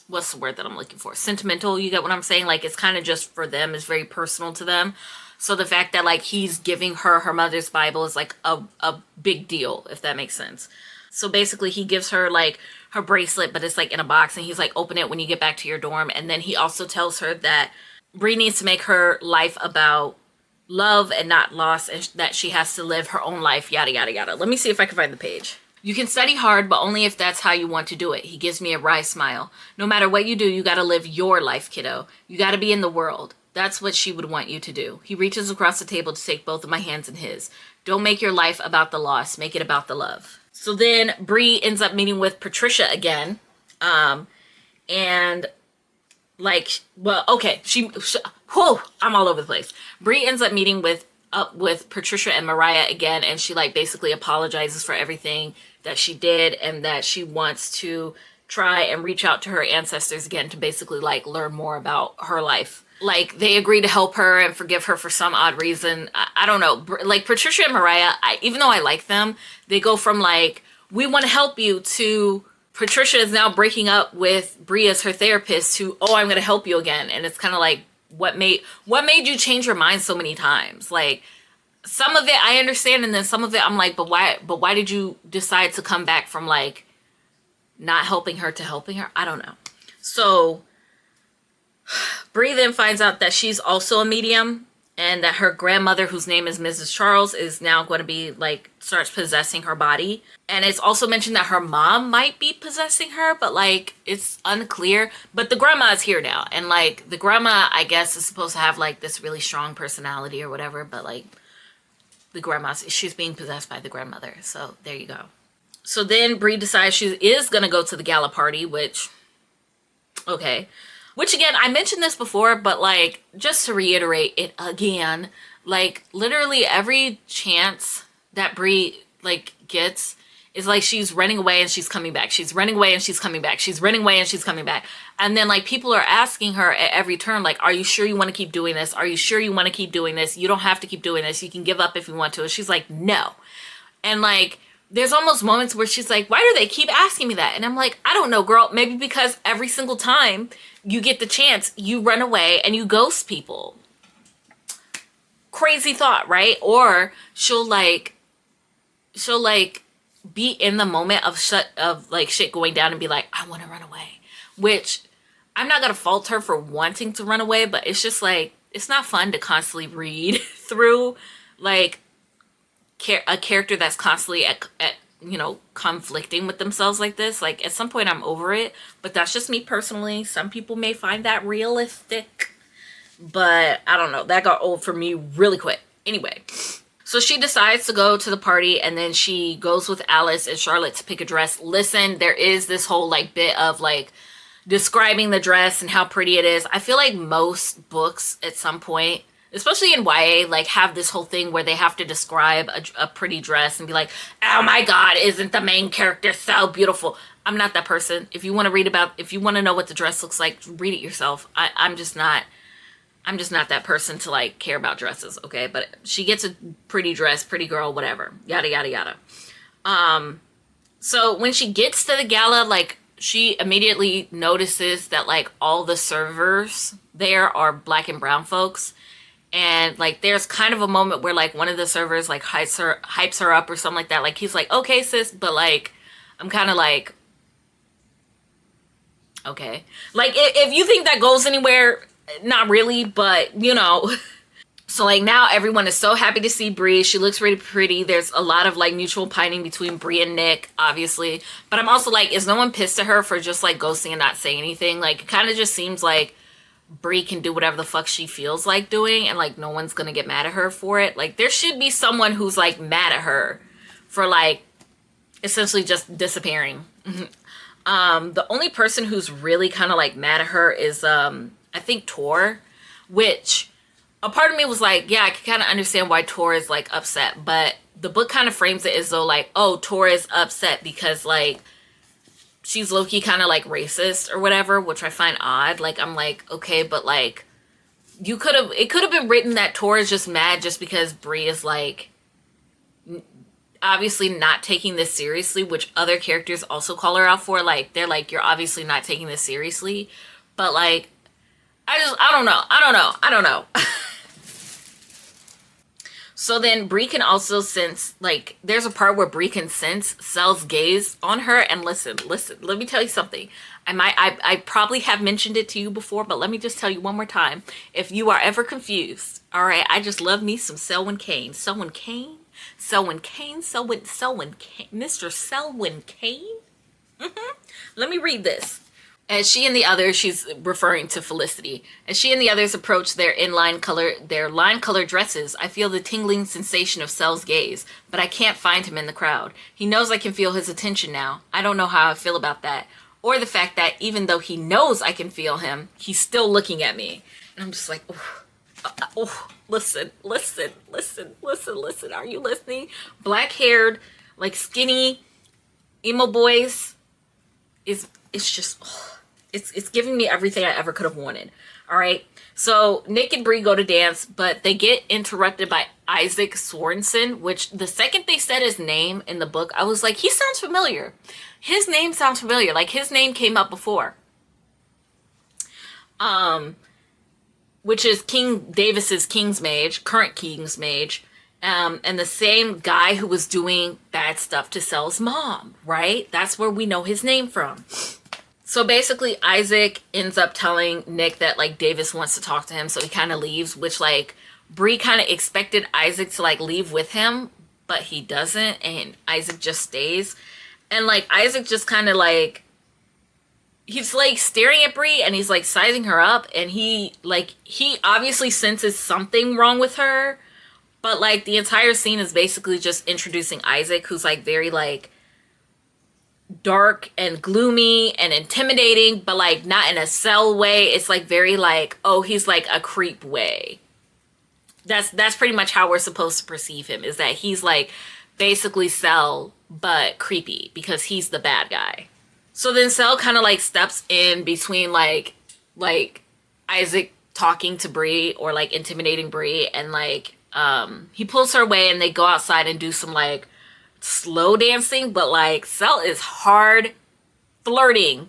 what's the word that I'm looking for? Sentimental. You get what I'm saying? Like it's kind of just for them. It's very personal to them. So the fact that like he's giving her her mother's Bible is like a big deal, if that makes sense. So basically he gives her like her bracelet, but it's like in a box, and he's like, open it when you get back to your dorm. And then he also tells her that Bree needs to make her life about love and not loss, and that she has to live her own life, yada, yada, yada. Let me see if I can find the page. You can study hard, but only if that's how you want to do it. He gives me a wry smile. No matter what you do, you gotta live your life, kiddo. You gotta be in the world. That's what she would want you to do. He reaches across the table to take both of my hands in his. Don't make your life about the loss. Make it about the love. So then Bree ends up meeting with Patricia again. And like, well, okay, whoa, I'm all over the place. Bree ends up meeting with Patricia and Mariah again, and she like basically apologizes for everything that she did, and that she wants to try and reach out to her ancestors again to basically like learn more about her life. Like they agree to help her and forgive her for some odd reason. I don't know. Like Patricia and Mariah, even though I like them, they go from like, we want to help you, to Patricia is now breaking up with Bree as her therapist, to, oh, I'm going to help you again. And it's kind of like, what made you change your mind so many times? Like some of it I understand, and then some of it I'm like, but why did you decide to come back from like not helping her to helping her? I don't know. So Bree then finds out that she's also a medium, and that her grandmother, whose name is Mrs. Charles, is now going to be like, starts possessing her body. And it's also mentioned that her mom might be possessing her, but like it's unclear. But the grandma is here now, and like the grandma, I guess, is supposed to have like this really strong personality or whatever, but like the grandma, she's being possessed by the grandmother. So there you go. So then Bree decides she is going to go to the gala party, which, okay. Which again, I mentioned this before, but like, just to reiterate it again, like literally every chance that Bree like gets is like she's running away and she's coming back. She's running away and she's coming back. She's running away and she's coming back. And then like people are asking her at every turn, like, are you sure you want to keep doing this? Are you sure you want to keep doing this? You don't have to keep doing this. You can give up if you want to. And she's like, no. And like, there's almost moments where she's like, why do they keep asking me that? And I'm like, I don't know, girl. Maybe because every single time you get the chance, you run away and you ghost people. Crazy thought, right? Or she'll like be in the moment of shit going down and be like, I want to run away. Which I'm not gonna fault her for wanting to run away, but it's just like, it's not fun to constantly read through like a character that's constantly at you know, conflicting with themselves like this. Like at some point I'm over it, but that's just me personally. Some people may find that realistic, but I don't know, that got old for me really quick. Anyway, so she decides to go to the party, and then she goes with Alice and Charlotte to pick a dress. Listen, there is this whole like bit of like describing the dress and how pretty it is. I feel like most books at some point, especially in YA, like have this whole thing where they have to describe a pretty dress and be like, oh my God, isn't the main character so beautiful? I'm not that person. If you want to know what the dress looks like, read it yourself. I'm just not that person to like care about dresses, okay? But she gets a pretty dress, pretty girl, whatever, yada, yada, yada. So when she gets to the gala, like she immediately notices that like all the servers there are Black and brown folks. And like there's kind of a moment where like one of the servers like hypes her up or something like that. Like he's like, okay, sis, but like I'm kind of like, Okay. Like, if you think that goes anywhere, not really, but, you know. So, like, now everyone is so happy to see Bree. She looks really pretty. There's a lot of, like, mutual pining between Bree and Nick, obviously. But I'm also like, is no one pissed at her for just, like, ghosting and not saying anything? Like, it kind of just seems like Bree can do whatever the fuck she feels like doing, and, like, no one's gonna get mad at her for it. Like, there should be someone who's, like, mad at her for, like, essentially just disappearing. The only person who's really kind of, like, mad at her is, I think Tor, which a part of me was like, yeah, I can kind of understand why Tor is, like, upset, but the book kind of frames it as though, like, oh, Tor is upset because, like, she's low-key kind of, like, racist or whatever, which I find odd. Like, I'm like, okay, but, like, it could have been written that Tor is just mad just because Bree is, like, obviously not taking this seriously, which other characters also call her out for. Like, they're like, you're obviously not taking this seriously. But, like, I don't know. So then Bree can also sense, like, there's a part where Bree can sense Sel's gaze on her. And listen, let me tell you something. I probably have mentioned it to you before, but let me just tell you one more time. If you are ever confused, all right, I just love me some Selwyn Kane. Selwyn Kane? Selwyn Kane? Selwyn Kane? Mr. Selwyn Kane? Let me read this. As she and the others, she's referring to Felicity, as she and the others approach their line color dresses, I feel the tingling sensation of Sel's gaze, but I can't find him in the crowd. He knows I can feel his attention now. I don't know how I feel about that. Or the fact that even though he knows I can feel him, he's still looking at me. And I'm just like, listen. Are you listening? Black-haired, like, skinny, emo boys it's just, it's giving me everything I ever could have wanted. All right. So Nick and Bree go to dance, but they get interrupted by Isaac Sorensen, which the second they said his name in the book, I was like, he sounds familiar. His name sounds familiar. Like, his name came up before. Which is King Davis's King's Mage, current King's Mage. And the same guy who was doing bad stuff to Sel's mom, right? That's where we know his name from. So basically, Isaac ends up telling Nick that, like, Davis wants to talk to him, so he kind of leaves, which, like, Bree kind of expected Isaac to, like, leave with him, but he doesn't, and Isaac just stays. And, like, Isaac just kind of, like, he's, like, staring at Bree, and he's, like, sizing her up, and he obviously senses something wrong with her, but, like, the entire scene is basically just introducing Isaac, who's, like, very, like, dark and gloomy and intimidating, but, like, not in a Sel way. It's, like, very, like, oh, he's, like, a creep way. That's pretty much how we're supposed to perceive him, is that he's, like, basically Sel, but creepy, because he's the bad guy. So then Sel kind of, like, steps in between, like, Isaac talking to Bree, or, like, intimidating Bree, and, like, he pulls her away, and they go outside and do some, like, slow dancing, but, like, Sel is hard flirting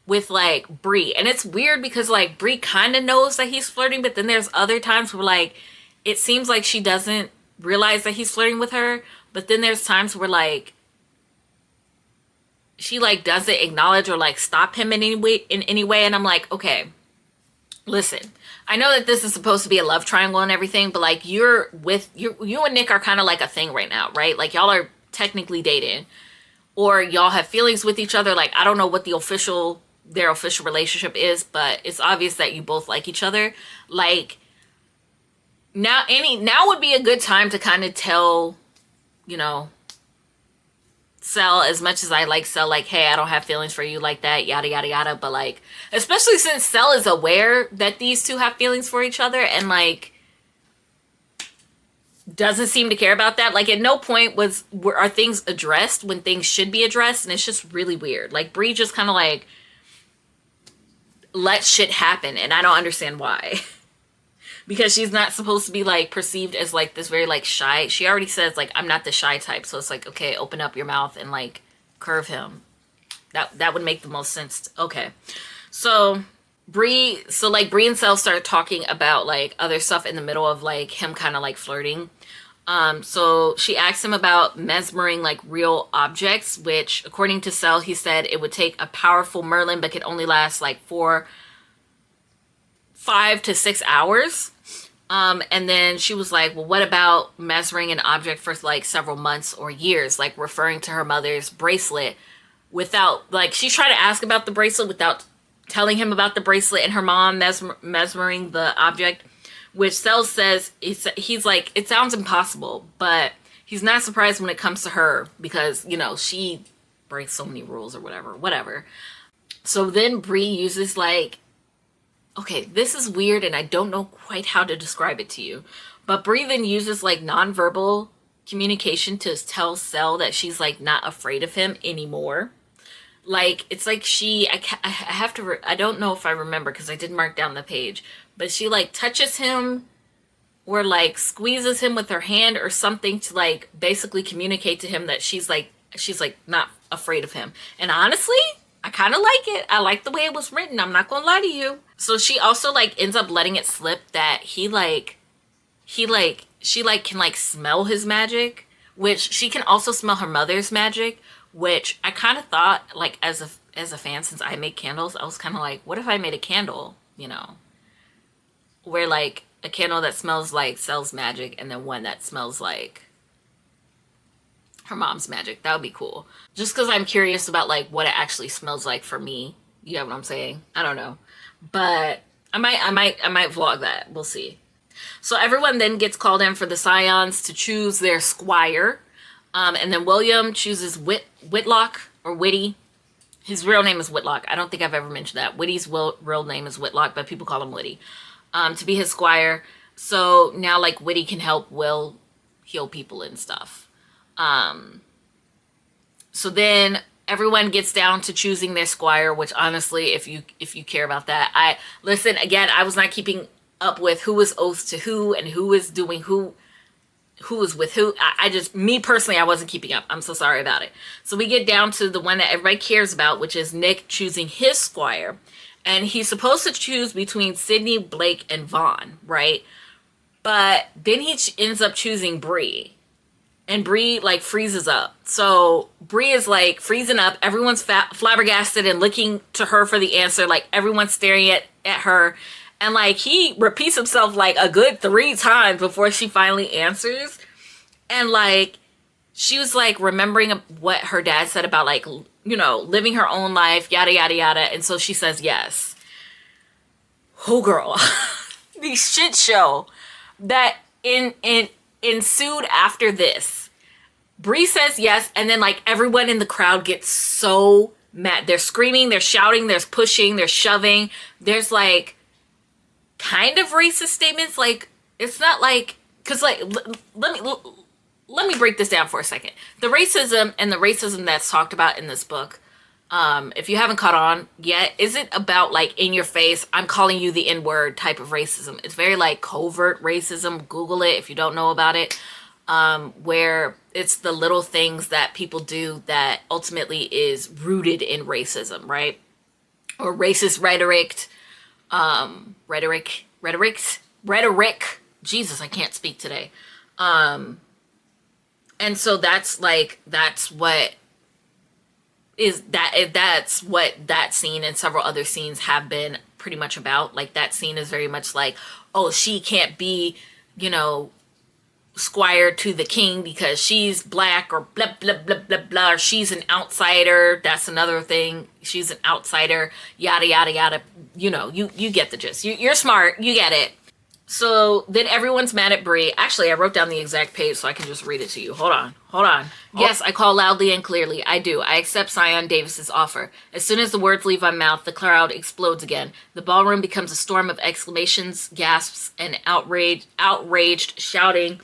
with, like, Bree. And it's weird because, like, Bree kind of knows that he's flirting, but then there's other times where, like, it seems like she doesn't realize that he's flirting with her, but then there's times where, like, she, like, doesn't acknowledge or, like, stop him in any way, and I'm like, okay, listen, I know that this is supposed to be a love triangle and everything, but, like, you and Nick are kind of like a thing right now, right? Like, y'all are technically dating, or y'all have feelings with each other. Like, I don't know what their official relationship is, but it's obvious that you both like each other. Like, now would be a good time to kind of tell, you know, Sel, as much as I like Sel, like, hey, I don't have feelings for you like that, yada, yada, yada. But, like, especially since Sel is aware that these two have feelings for each other and, like, doesn't seem to care about that. Like, at no point are things addressed when things should be addressed. And it's just really weird. Like, Bree just kind of, like, let shit happen. And I don't understand why. Because she's not supposed to be, like, perceived as, like, this very, like, shy. She already says, like, I'm not the shy type. So it's like, okay, open up your mouth and, like, curve him. That would make the most sense. Okay. So Bree and Sel start talking about, like, other stuff in the middle of, like, him kind of, like, flirting. So she asked him about mesmering like real objects, which according to Sel, he said it would take a powerful Merlin, but could only last like 5 to 6 hours. And then she was like, well, what about mesmering an object for like several months or years, like referring to her mother's bracelet without, like, she's trying to ask about the bracelet without telling him about the bracelet and her mom mesmering the object, which Sel says, he's like, it sounds impossible, but he's not surprised when it comes to her because, you know, she breaks so many rules or whatever. So then Bree uses like, okay, this is weird and I don't know quite how to describe it to you, but Bree then uses like nonverbal communication to tell Sel that she's like not afraid of him anymore. Like, it's like I have to, I don't know if I remember because I did mark down the page, but she like touches him or like squeezes him with her hand or something to like basically communicate to him that she's like not afraid of him. And honestly, I kind of like it. I like the way it was written. I'm not gonna lie to you. So she also like ends up letting it slip that she can like smell his magic, which she can also smell her mother's magic, which I kind of thought like as a fan, since I make candles, I was kind of like, what if I made a candle, you know, where like a candle that smells like Sel's magic and then one that smells like her mom's magic. That would be cool. Just because I'm curious about like what it actually smells like for me. You get what I'm saying? I don't know. But I might vlog that. We'll see. So everyone then gets called in for the Scions to choose their squire. And then William chooses Whitlock or Whitty. His real name is Whitlock. I don't think I've ever mentioned that. Whitty's real name is Whitlock, but people call him Whitty. To be his squire. So now like Whitty can help Will heal people and stuff. So then everyone gets down to choosing their squire, which honestly, if you care about that, listen, again, I was not keeping up with who was oath to who and who was doing who was with who. Me personally, I wasn't keeping up. I'm so sorry about it. So we get down to the one that everybody cares about, which is Nick choosing his squire. And he's supposed to choose between Sydney, Blake, and Vaughn, right? But then he ends up choosing Bree. And Bree like freezes up. So Bree is like freezing up. Everyone's flabbergasted and looking to her for the answer. Like everyone's staring at her. And like he repeats himself like a good 3 times before she finally answers. And like she was like remembering what her dad said about like, you know, living her own life, yada, yada, yada. And so she says yes. Oh, girl. The shit show that ensued after this. Bree says yes, and then like everyone in the crowd gets so mad. They're screaming, they're shouting, there's pushing, there's shoving. There's like kind of racist statements. Like it's not like, because like let me break this down for a second. The racism that's talked about in this book, if you haven't caught on yet, isn't about like in your face, I'm calling you the N-word type of racism. It's very like covert racism. Google it if you don't know about it. Where it's the little things that people do that ultimately is rooted in racism, right? Or racist rhetoric. Rhetoric. Jesus, I can't speak today. And so that's what that scene and several other scenes have been pretty much about. Like that scene is very much like, oh, she can't be, you know, squire to the king because she's black or blah blah blah blah blah, or she's an outsider. That's another thing. She's an outsider, yada yada yada. You know, you get the gist. You're smart, you get it. So then everyone's mad at Bree. Actually, I wrote down the exact page so I can just read it to you. Hold on. Yes, I call loudly and clearly. I do. I accept Scion Davis's offer. As soon as the words leave my mouth, the crowd explodes again. The ballroom becomes a storm of exclamations, gasps, and outraged shouting.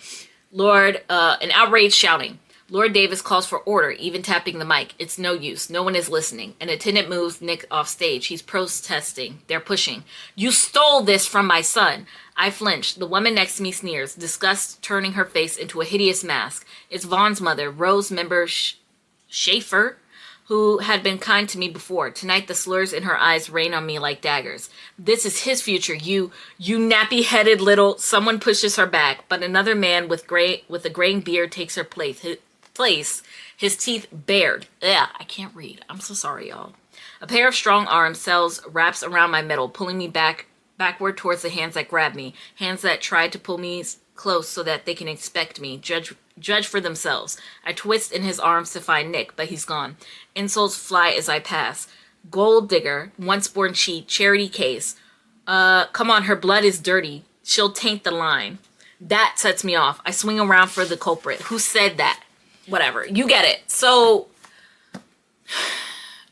Lord Davis calls for order, even tapping the mic. It's no use. No one is listening. An attendant moves Nick off stage. He's protesting. They're pushing. You stole this from my son. I flinch. The woman next to me sneers, disgust turning her face into a hideous mask. It's Vaughn's mother, Rose member Schaefer. who had been kind to me before. Tonight the slurs in her eyes rain on me like daggers. This is his future, you nappy-headed little... Someone pushes her back, but another man with a graying beard takes her place, his teeth bared. Yeah, I can't read. I'm so sorry, y'all. A pair of strong arms, cells, wraps around my middle, pulling me backward towards the hands that grab me, hands that try to pull me close so that they can inspect me, judge for themselves. I twist in his arms to find Nick, but he's gone. Insults fly as I pass. Gold digger, once born cheat, charity case. Come on, her blood is dirty. She'll taint the line. That sets me off. I swing around for the culprit. Who said that? Whatever. You get it. So,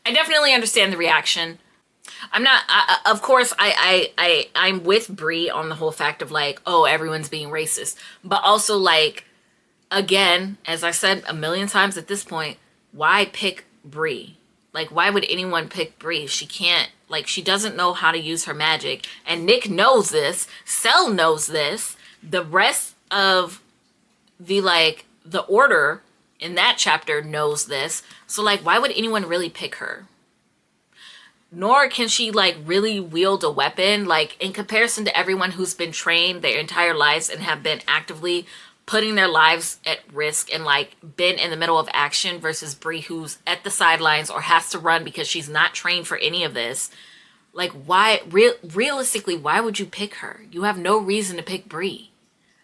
I definitely understand the reaction. I'm not, of course, I'm with Brie on the whole fact of like, oh, everyone's being racist. But also like, again, as I said a million times at this point, why pick Brie? Like, why would anyone pick Brie? She can't, like, she doesn't know how to use her magic. And Nick knows this. Sel knows this. The rest of the order in that chapter knows this. So like, why would anyone really pick her? Nor can she like really wield a weapon, like in comparison to everyone who's been trained their entire lives and have been actively putting their lives at risk and like been in the middle of action versus Brie, who's at the sidelines or has to run because she's not trained for any of this. Like, why, realistically, why would you pick her? You have no reason to pick Brie.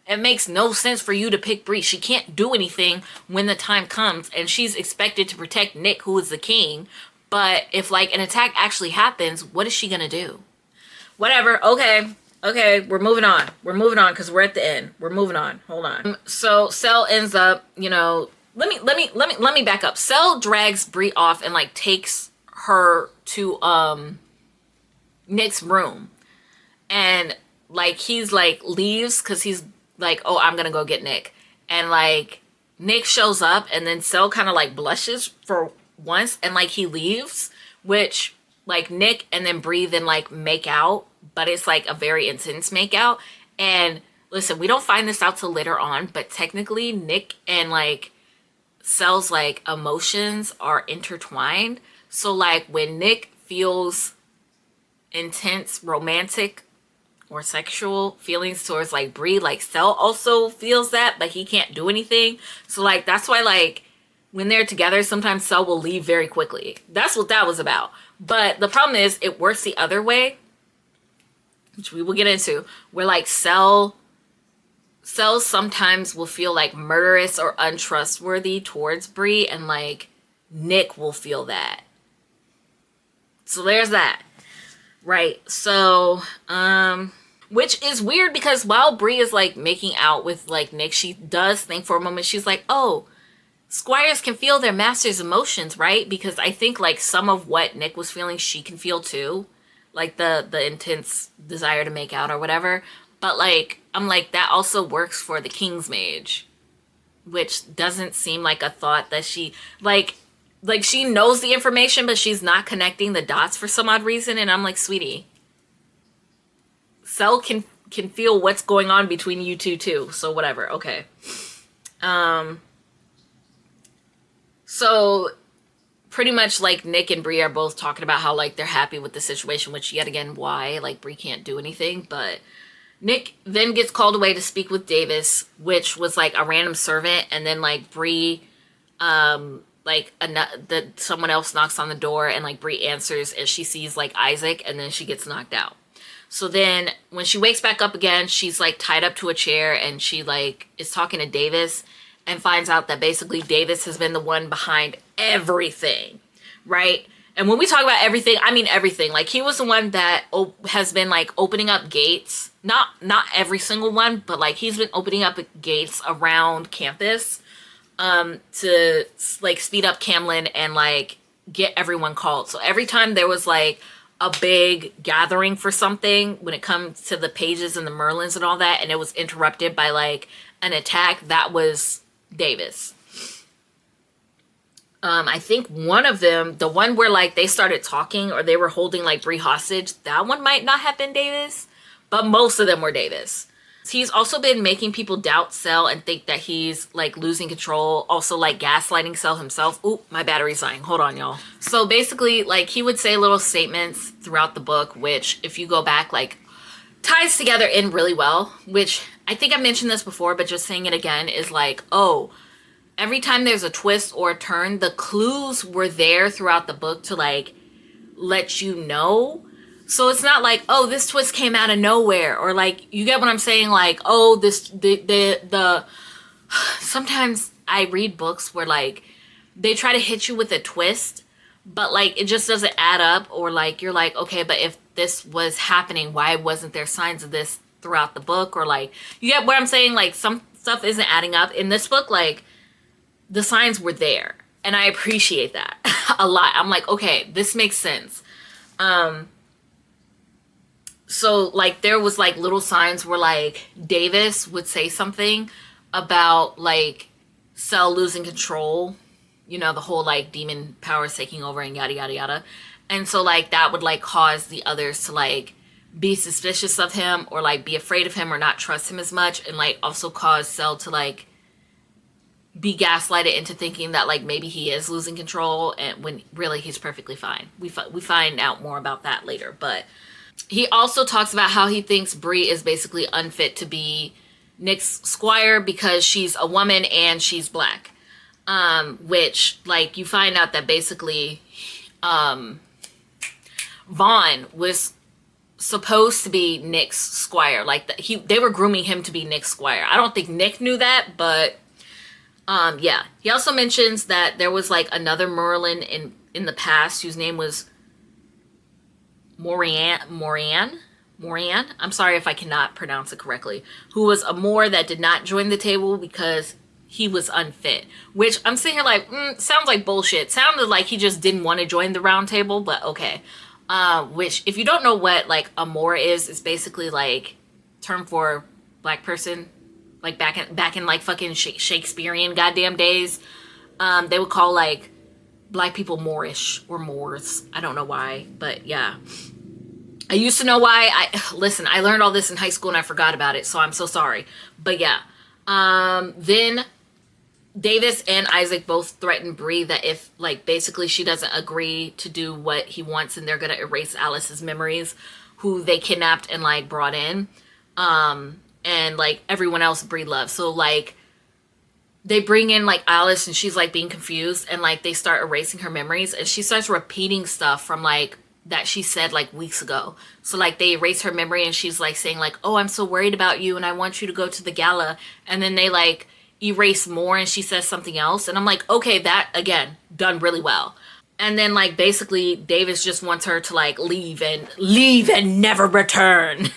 It makes no sense for you to pick Brie. She can't do anything when the time comes, and she's expected to protect Nick, who is the king. But if like an attack actually happens, what is she gonna do? Whatever. Okay, we're moving on. We're moving on because we're at the end. We're moving on. Hold on. So Sel ends up, you know, let me back up. Sel drags Brie off and like takes her to Nick's room, and like he's like leaves because he's like, oh, I'm gonna go get Nick, and like Nick shows up, and then Sel kind of like blushes for once, and like he leaves, which like Nick and then Brie then like make out, but it's like a very intense make out. And listen, we don't find this out till later on, but technically Nick and like Sel's like emotions are intertwined. So like when Nick feels intense romantic or sexual feelings towards like Brie, like Sel also feels that, but he can't do anything. So like that's why like when they're together, sometimes Sel will leave very quickly. That's what that was about. But the problem is it works the other way, which we will get into, where like Sel sometimes will feel like murderous or untrustworthy towards Brie, and like Nick will feel that. So there's that. Right. So, which is weird because while Brie is like making out with like Nick, she does think for a moment, she's like, oh, squires can feel their master's emotions, right? Because I think like some of what Nick was feeling, she can feel too. Like the intense desire to make out or whatever. But like, I'm like, that also works for the King's Mage. Which doesn't seem like a thought that she, like she knows the information, but she's not connecting the dots for some odd reason. And I'm like, sweetie, Sel can feel what's going on between you two too. So whatever, okay. So pretty much like Nick and Brie are both talking about how like they're happy with the situation, which yet again, why? Like Brie can't do anything. But Nick then gets called away to speak with Davis, which was like a random servant. And then like Brie, someone else knocks on the door, and like Brie answers and she sees like Isaac, and then she gets knocked out. So then when she wakes back up again, she's like tied up to a chair, and she like is talking to Davis, and finds out that basically Davis has been the one behind everything, right? And when we talk about everything, I mean everything. Like he was the one that has been like opening up gates. Not every single one, but like he's been opening up gates around campus to like speed up Camlin and like get everyone called. So every time there was like a big gathering for something, when it comes to the Pages and the Merlins and all that, and it was interrupted by like an attack, that was Davis. I think one of them, the one where like they started talking or they were holding like Brie hostage, that one might not have been Davis, but most of them were Davis. He's also been making people doubt Cell and think that he's like losing control, also like gaslighting Cell himself. Oop, my battery's dying. Hold on, y'all. So basically, like, he would say little statements throughout the book, which if you go back, like, ties together in really well, which I think I mentioned this before, but just saying it again is like, oh, every time there's a twist or a turn, the clues were there throughout the book to like let you know. So it's not like, oh, this twist came out of nowhere, or like, you get what I'm saying? Like, oh, the sometimes I read books where like they try to hit you with a twist, but like it just doesn't add up, or like you're like, okay, but if this was happening, why wasn't there signs of this throughout the book? Or like, you get what I'm saying? Like, some stuff isn't adding up in this book. Like, the signs were there, and I appreciate that a lot. I'm like, okay, this makes sense. So like there was like little signs where like Davis would say something about like Cell losing control, you know, the whole like demon powers taking over and yada yada yada. And so like that would like cause the others to like be suspicious of him, or like be afraid of him, or not trust him as much, and like also cause Cell to like be gaslighted into thinking that like maybe he is losing control, and when really he's perfectly fine. We find out more about that later. But he also talks about how he thinks Bree is basically unfit to be Nick's squire because she's a woman and she's black. Which like you find out that basically Vaughn was supposed to be Nick's squire. Like they were grooming him to be Nick's squire. I don't think Nick knew that, but yeah. He also mentions that there was like another Merlin in the past whose name was Moran. I'm sorry if I cannot pronounce it correctly. Who was a Moor that did not join the table because he was unfit. Which I'm sitting here like, sounds like bullshit. Sounded like he just didn't want to join the round table, but okay. Which, if you don't know what like a Moor is, it's basically like term for black person. Like back in like fucking Shakespearean goddamn days, they would call like black people Moorish or Moors. I don't know why, but yeah. I used to know why. Listen, I learned all this in high school and I forgot about it, so I'm so sorry. But yeah. Then Davis and Isaac both threaten Bree that if like basically she doesn't agree to do what he wants, and they're gonna erase Alice's memories, who they kidnapped and like brought in. And like everyone else Bree loves. So like they bring in like Alice, and she's like being confused, and like they start erasing her memories, and she starts repeating stuff from like that she said like weeks ago. So like they erase her memory, and she's like saying like, oh, I'm so worried about you and I want you to go to the gala. And then they like erase more and she says something else, and I'm like, okay, that again done really well. And then like basically Davis just wants her to like leave and never return.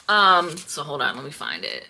So hold on, let me find it.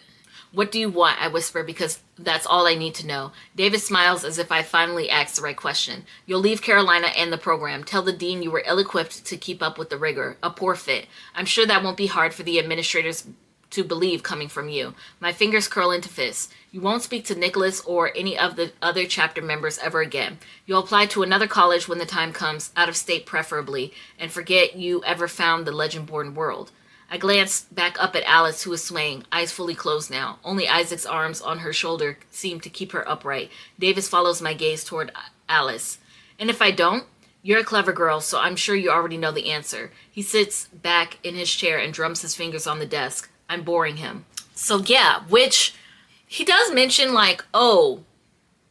What do you want? I whisper, because that's all I need to know. Davis smiles as if I finally asked the right question. You'll leave Carolina and the program. Tell the dean you were ill-equipped to keep up with the rigor. A poor fit. I'm sure that won't be hard for the administrators to believe coming from you. My fingers curl into fists. You won't speak to Nicholas or any of the other chapter members ever again. You'll apply to another college when the time comes, out of state preferably, and forget you ever found the Legendborn world. I glanced back up at Alice, who was swaying, eyes fully closed now. Only Isaac's arms on her shoulder seemed to keep her upright. Davis follows my gaze toward Alice. And if I don't? You're a clever girl, so I'm sure you already know the answer. He sits back in his chair and drums his fingers on the desk. I'm boring him. So yeah, which he does mention like, oh,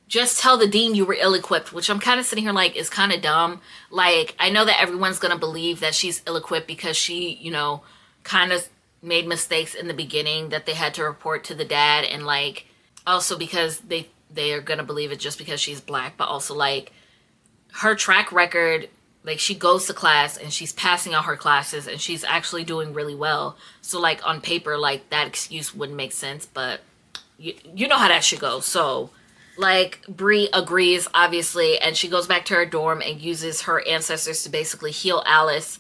just tell the dean you were ill-equipped, which I'm kind of sitting here like is kind of dumb. Like, I know that everyone's going to believe that she's ill-equipped because she, you know, kind of made mistakes in the beginning that they had to report to the dad, and like also because they are gonna believe it just because she's black, but also like her track record, like she goes to class and she's passing out her classes and she's actually doing really well. So like on paper, like that excuse wouldn't make sense, but you know how that should go. So like Bree agrees obviously, and she goes back to her dorm and uses her ancestors to basically heal Alice.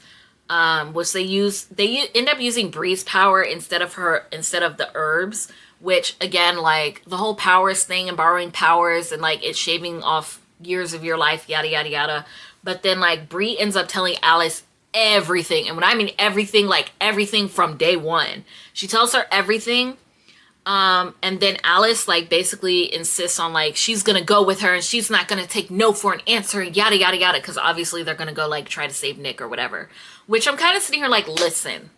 Which they end up using Bree's power instead of the herbs, which again, like the whole powers thing and borrowing powers and like it's shaving off years of your life, yada, yada, yada. But then like Bree ends up telling Alice everything. And when I mean everything, like everything from day one. She tells her everything. And then Alice like basically insists on like she's gonna go with her and she's not gonna take no for an answer, yada yada yada, because obviously they're gonna go like try to save Nick or whatever. Which I'm kind of sitting here like, listen,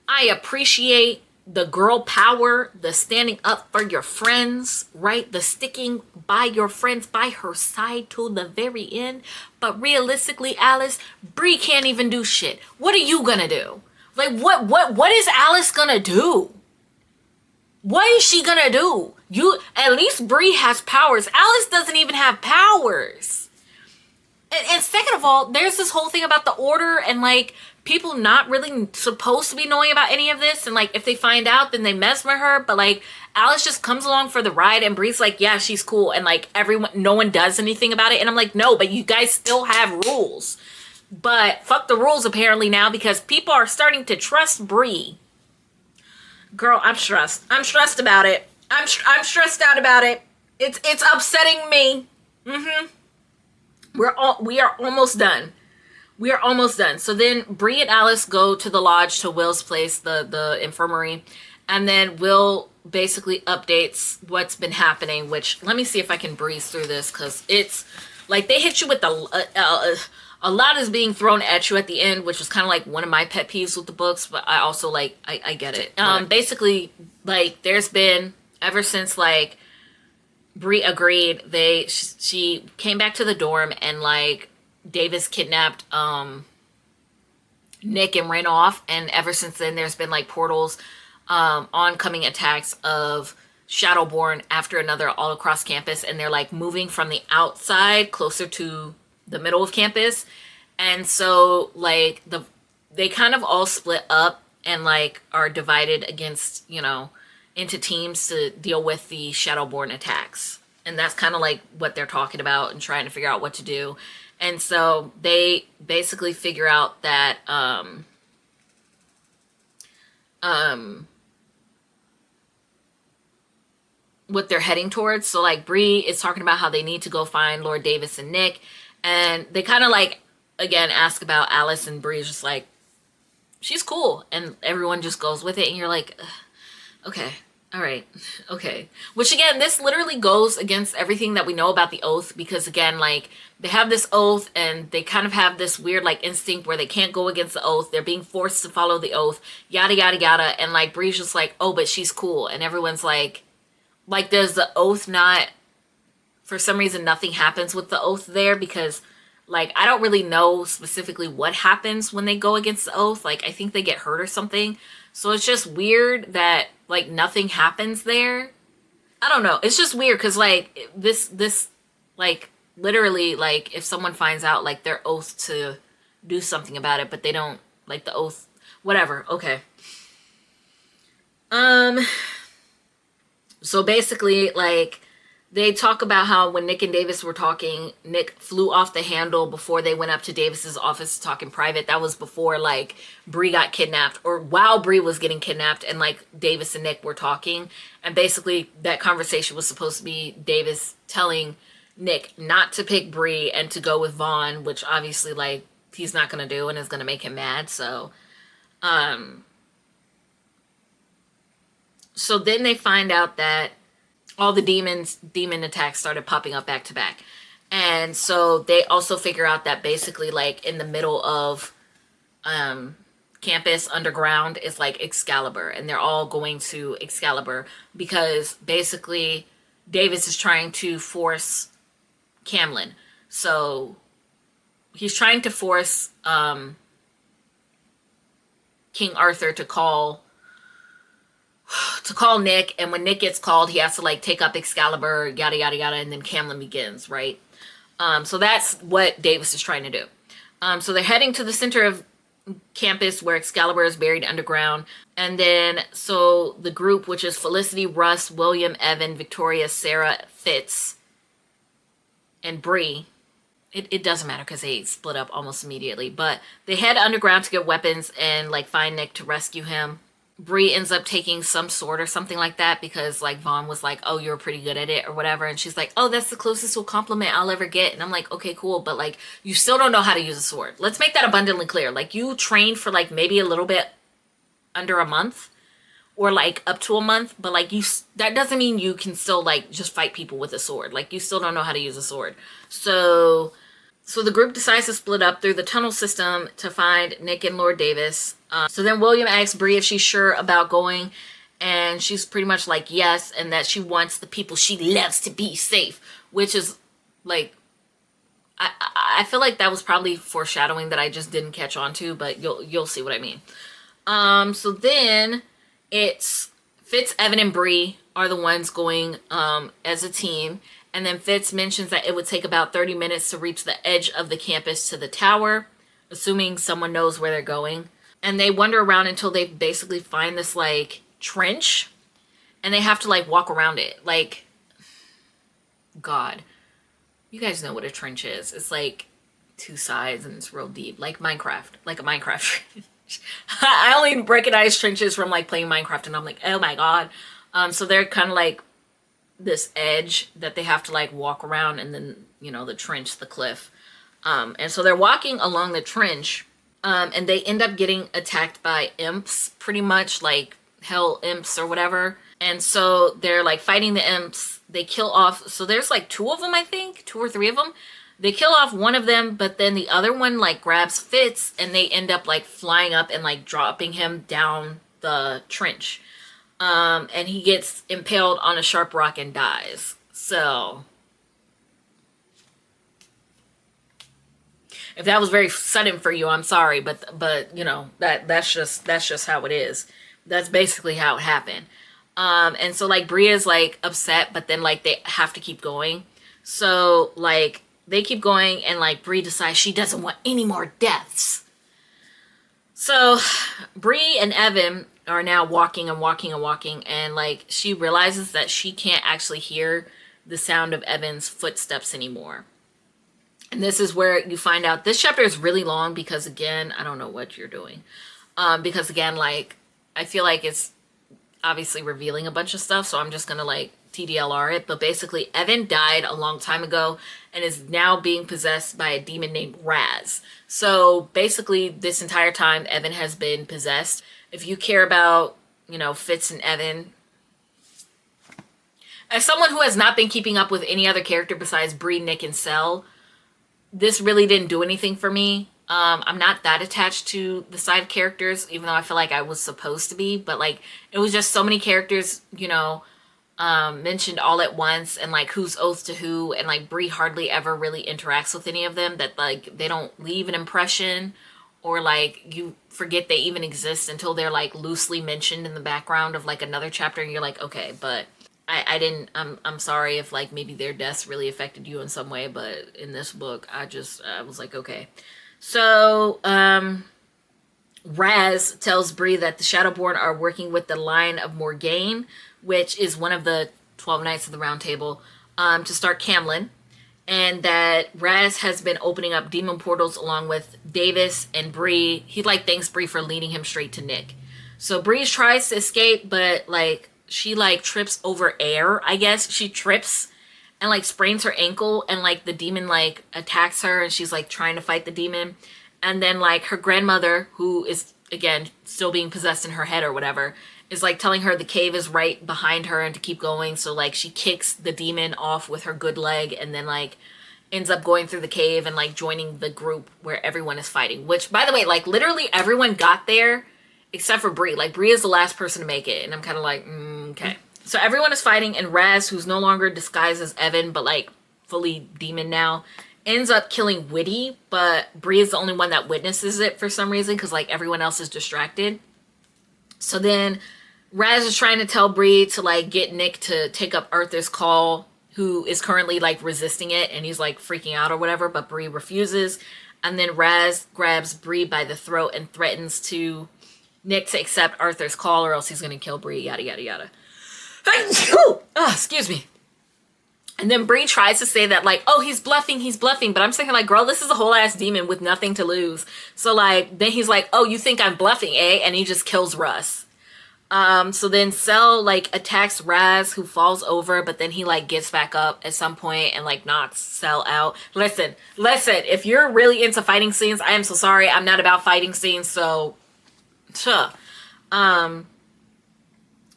I appreciate the girl power, the standing up for your friends, right? The sticking by your friends, by her side to the very end. But realistically, Alice, Bree can't even do shit. What are you gonna do? Like, what is Alice gonna do? What is she gonna do? At least Bree has powers. Alice doesn't even have powers. And second of all, there's this whole thing about the order and like people not really supposed to be knowing about any of this. And like if they find out, then they mesmer her. But like Alice just comes along for the ride and Bree's like, yeah, she's cool. And like no one does anything about it. And I'm like, no, but you guys still have rules. But fuck the rules apparently now because people are starting to trust Bree. Girl, I'm stressed. I'm stressed about it. I'm stressed out about it. It's upsetting me. We are almost done. We are almost done. So then Bree and Alice go to the lodge to Will's place, the infirmary, and then Will basically updates what's been happening. Which let me see if I can breeze through this because it's like they hit you with a lot is being thrown at you at the end, which was kind of like one of my pet peeves with the books, but I also like, I get it. Basically, like, there's been, ever since, like, Bree agreed, she came back to the dorm and, like, Davis kidnapped, Nick and ran off, and ever since then, there's been, like, portals, oncoming attacks of Shadowborn after another all across campus, and they're, like, moving from the outside closer to the middle of campus. And so like they kind of all split up and like are divided against, you know, into teams to deal with the Shadowborn attacks. And that's kind of like what they're talking about and trying to figure out what to do. And so they basically figure out that what they're heading towards. So like Bree is talking about how they need to go find Lord Davis and Nick. And they kind of like, again, ask about Alice, and Bree's just like, she's cool. And everyone just goes with it. And you're like, okay, all right, okay. Which again, this literally goes against everything that we know about the oath. Because again, like they have this oath and they kind of have this weird like instinct where they can't go against the oath. They're being forced to follow the oath, yada, yada, yada. And like Bree's just like, oh, but she's cool. And everyone's like, does the oath not... For some reason, nothing happens with the oath there because, like, I don't really know specifically what happens when they go against the oath. Like, I think they get hurt or something. So it's just weird that, like, nothing happens there. I don't know. It's just weird because, like, this, like, literally, like, if someone finds out, like, their oath to do something about it, but they don't, like, the oath, whatever. Okay. So basically, like... They talk about how when Nick and Davis were talking, Nick flew off the handle before they went up to Davis's office to talk in private. That was before, like, Bree got kidnapped, or while Bree was getting kidnapped and, like, Davis and Nick were talking. And basically, that conversation was supposed to be Davis telling Nick not to pick Bree and to go with Vaughn, which obviously, like, he's not going to do and is going to make him mad. So then they find out that all the demon attacks started popping up back to back. And so they also figure out that basically like in the middle of campus underground is like Excalibur, and they're all going to Excalibur because basically Davis is trying to force Camlin. So he's trying to force King Arthur to call Nick, and when Nick gets called, he has to like take up Excalibur, yada yada yada, and then Camlin begins, right? So that's what Davis is trying to do. So they're heading to the center of campus where Excalibur is buried underground, and then so the group, which is Felicity, Russ, William, Evan, Victoria, Sarah, Fitz, and Bree. It doesn't matter because they split up almost immediately, but they head underground to get weapons and like find Nick to rescue him. Bree ends up taking some sword or something like that because like Vaughn was like, oh, you're pretty good at it or whatever. And she's like, oh, that's the closest to a compliment I'll ever get. And I'm like, okay, cool. But like, you still don't know how to use a sword. Let's make that abundantly clear. Like you trained for like maybe a little bit under a month or like up to a month. But like that doesn't mean you can still like just fight people with a sword. Like you still don't know how to use a sword. So the group decides to split up through the tunnel system to find Nick and Lord Davis. So then William asks Bree if she's sure about going, and she's pretty much like yes, and that she wants the people she loves to be safe, which is like, I feel like that was probably foreshadowing that I just didn't catch on to, but you'll see what I mean. So then it's Fitz, Evan, and Bree are the ones going as a team. And then Fitz mentions that it would take about 30 minutes to reach the edge of the campus to the tower, assuming someone knows where they're going. And they wander around until they basically find this, like, trench. And they have to, like, walk around it. Like, God. You guys know what a trench is. It's, like, 2 sides and it's real deep. Like Minecraft. Like a Minecraft trench. I only recognize trenches from, like, playing Minecraft. And I'm like, oh, my God. So they're kind of, like, this edge that they have to like walk around, and then you know the trench, the cliff, and so they're walking along the trench, and they end up getting attacked by imps, pretty much like hell imps or whatever. And so they're like fighting the imps. They kill off, so there's like 2 of them, I think 2 or 3 of them. They kill off one of them, but then the other one like grabs Fitz, and they end up like flying up and like dropping him down the trench. And he gets impaled on a sharp rock and dies. So, if that was very sudden for you, I'm sorry, but you know that's just how it is. That's basically how it happened. And so like Bree is like upset, but then like they have to keep going. So like they keep going, and like Bree decides she doesn't want any more deaths. So Bree and Evan are now walking and walking and walking, and like she realizes that she can't actually hear the sound of Evan's footsteps anymore. And this is where you find out this chapter is really long because again, I don't know what you're doing. Because again, like I feel like it's obviously revealing a bunch of stuff, so I'm just gonna like TDLR it. But basically Evan died a long time ago and is now being possessed by a demon named Raz. So basically this entire time Evan has been possessed. If you care about, you know, Fitz and Evan, as someone who has not been keeping up with any other character besides Bree, Nick, and Sel, this really didn't do anything for me. I'm not that attached to the side characters, even though I feel like I was supposed to be. But like, it was just so many characters, you know, mentioned all at once, and like who's oath to who, and like Bree hardly ever really interacts with any of them, that like they don't leave an impression, or like you forget they even exist until they're like loosely mentioned in the background of like another chapter, and you're like, okay, but I'm sorry if like maybe their deaths really affected you in some way, but in this book I was like, okay. So Raz tells Bree that the Shadowborn are working with the Line of Morgaine, which is one of the 12 Knights of the Round Table, to start Camlin. And that Raz has been opening up demon portals along with Davis and Bree. He like thanks Bree for leading him straight to Nick. So Bree tries to escape, but like she like trips over air, I guess. She trips and like sprains her ankle, and like the demon like attacks her, and she's like trying to fight the demon. And then like her grandmother, who is again still being possessed in her head or whatever, is like telling her the cave is right behind her and to keep going. So like she kicks the demon off with her good leg, and then like ends up going through the cave and like joining the group where everyone is fighting. Which, by the way, like literally everyone got there except for Bree. Like Bree is the last person to make it, and I'm kind of like, okay. So everyone is fighting, and Raz, who's no longer disguised as Evan but like fully demon now, ends up killing Whitty, but Bree is the only one that witnesses it for some reason because like everyone else is distracted. So then Raz is trying to tell Bree to like get Nick to take up Arthur's call, who is currently like resisting it, and he's like freaking out or whatever, but Bree refuses. And then Raz grabs Bree by the throat and threatens to Nick to accept Arthur's call or else he's gonna kill Bree, yada yada yada. Oh, excuse me. And then Bree tries to say that like, oh, he's bluffing, but I'm thinking like, girl, this is a whole ass demon with nothing to lose. So like then he's like, oh, you think I'm bluffing, eh? And he just kills Russ. So then Cell like attacks Raz, who falls over, but then he like gets back up at some point and like knocks Cell out. Listen, if you're really into fighting scenes, I am so sorry. I'm not about fighting scenes, so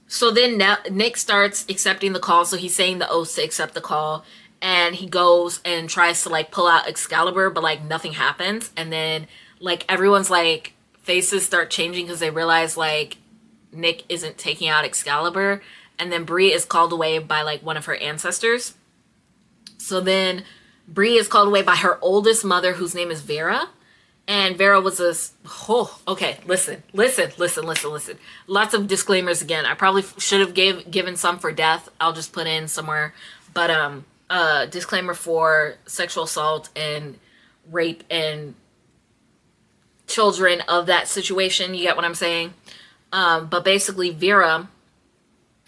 so then Nick starts accepting the call, so he's saying the oath to accept the call, and he goes and tries to like pull out Excalibur, but like nothing happens. And then like everyone's like faces start changing because they realize like Nick isn't taking out Excalibur. And then Bree is called away by like one of her ancestors. So then Bree is called away by her oldest mother, whose name is Vera. And Vera was a... Oh, okay, listen. Lots of disclaimers again. I probably should have given some for death. I'll just put in somewhere. But disclaimer for sexual assault and rape and children of that situation. You get what I'm saying? But basically Vera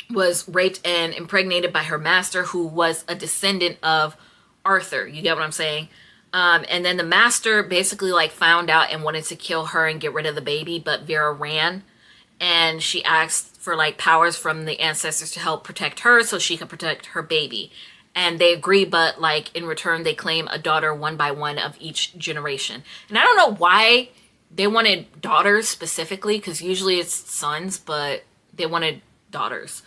was raped and impregnated by her master, who was a descendant of Arthur. You get what I'm saying? And then the master basically like found out and wanted to kill her and get rid of the baby, but Vera ran, and she asked for like powers from the ancestors to help protect her so she could protect her baby. And they agree, but like in return they claim a daughter one by one of each generation. And I don't know why they wanted daughters specifically, because usually it's sons, but they wanted daughters.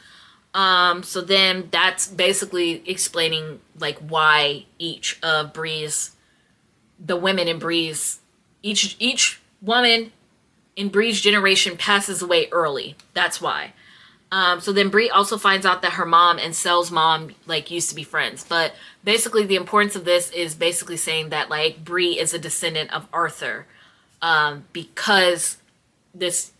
So then that's basically explaining like why each of Bree's, the women in Bree's, each woman in Bree's generation passes away early. That's why. So then Bree also finds out that her mom and Cell's mom like used to be friends. But basically the importance of this is basically saying that like Bree is a descendant of Arthur, because this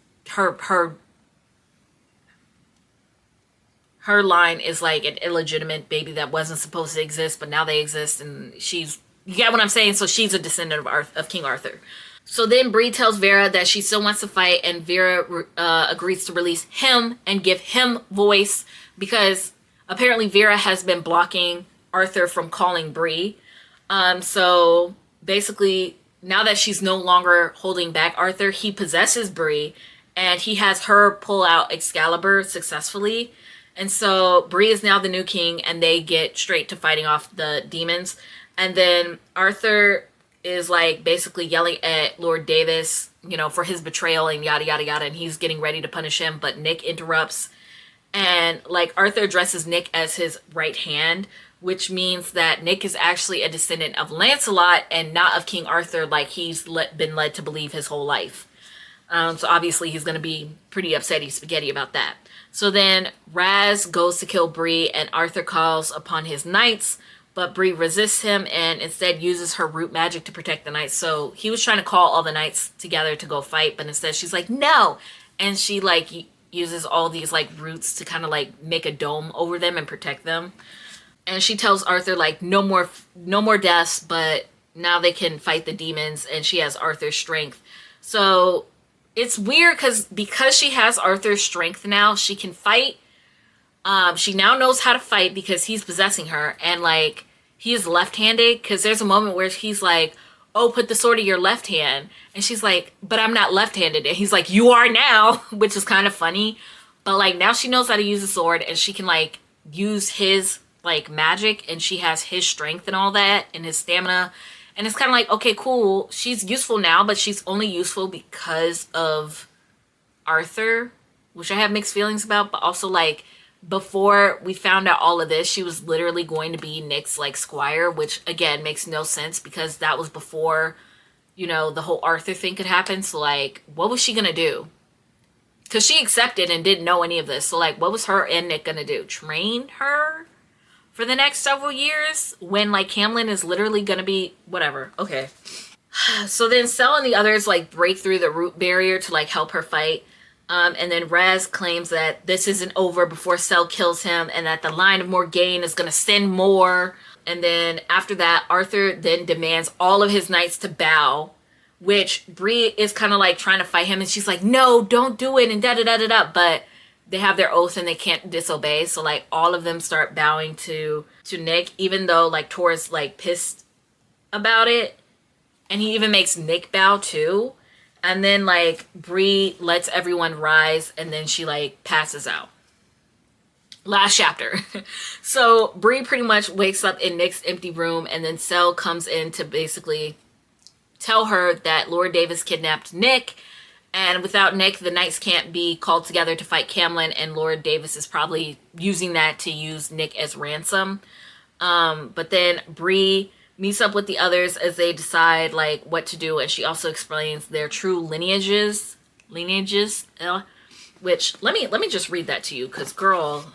her line is like an illegitimate baby that wasn't supposed to exist, but now they exist, and she's, you get what I'm saying? So she's a descendant of King Arthur. So then Bree tells Vera that she still wants to fight, and Vera agrees to release him and give him voice, because apparently Vera has been blocking Arthur from calling Bree. So basically, now that she's no longer holding back Arthur, he possesses Bree, and he has her pull out Excalibur successfully. And so Bree is now the new king, and they get straight to fighting off the demons. And then Arthur is like basically yelling at Lord Davis, you know, for his betrayal and yada yada yada, and he's getting ready to punish him, but Nick interrupts. And like Arthur addresses Nick as his right hand, which means that Nick is actually a descendant of Lancelot and not of King Arthur, like he's been led to believe his whole life. So obviously he's going to be pretty upsetty spaghetti about that. So then Raz goes to kill Bree, and Arthur calls upon his knights, but Bree resists him and instead uses her root magic to protect the knights. So he was trying to call all the knights together to go fight, but instead she's like, no! And she like uses all these like roots to kind of like make a dome over them and protect them. And she tells Arthur like no more deaths, but now they can fight the demons, and she has Arthur's strength. So it's weird because she has Arthur's strength now, she can fight. She now knows how to fight because he's possessing her, and like he's left-handed, because there's a moment where he's like, oh, put the sword in your left hand, and she's like, but I'm not left-handed, and he's like, you are now, which is kind of funny. But like now she knows how to use a sword, and she can like use his like magic, and she has his strength and all that and his stamina. And it's kind of like, okay, cool, she's useful now, but she's only useful because of Arthur, which I have mixed feelings about. But also like before we found out all of this, she was literally going to be Nick's like squire, which again makes no sense because that was before, you know, the whole Arthur thing could happen. So like, what was she gonna do? Because she accepted and didn't know any of this. So like, what was her and Nick gonna do? Train her for the next several years when like Camlin is literally gonna be whatever. Okay. So then Cell and the others like break through the root barrier to like help her fight. And then Raz claims that this isn't over before Cell kills him, and that the line of Morgaine is gonna send more. And then after that, Arthur then demands all of his knights to bow, which Bree is kind of like trying to fight him, and she's like, no, don't do it, and da da da da da. But they have their oath and they can't disobey, so like all of them start bowing to Nick, even though like Tor's like pissed about it, and he even makes Nick bow too. And then like Bree lets everyone rise, and then she like passes out. Last chapter. So Bree pretty much wakes up in Nick's empty room, and then Sel comes in to basically tell her that Lord Davis kidnapped Nick, and without Nick, the Knights can't be called together to fight Camlin, and Lord Davis is probably using that to use Nick as ransom. But then Bree meets up with the others as they decide like what to do, and she also explains their true lineages, which let me just read that to you, because girl,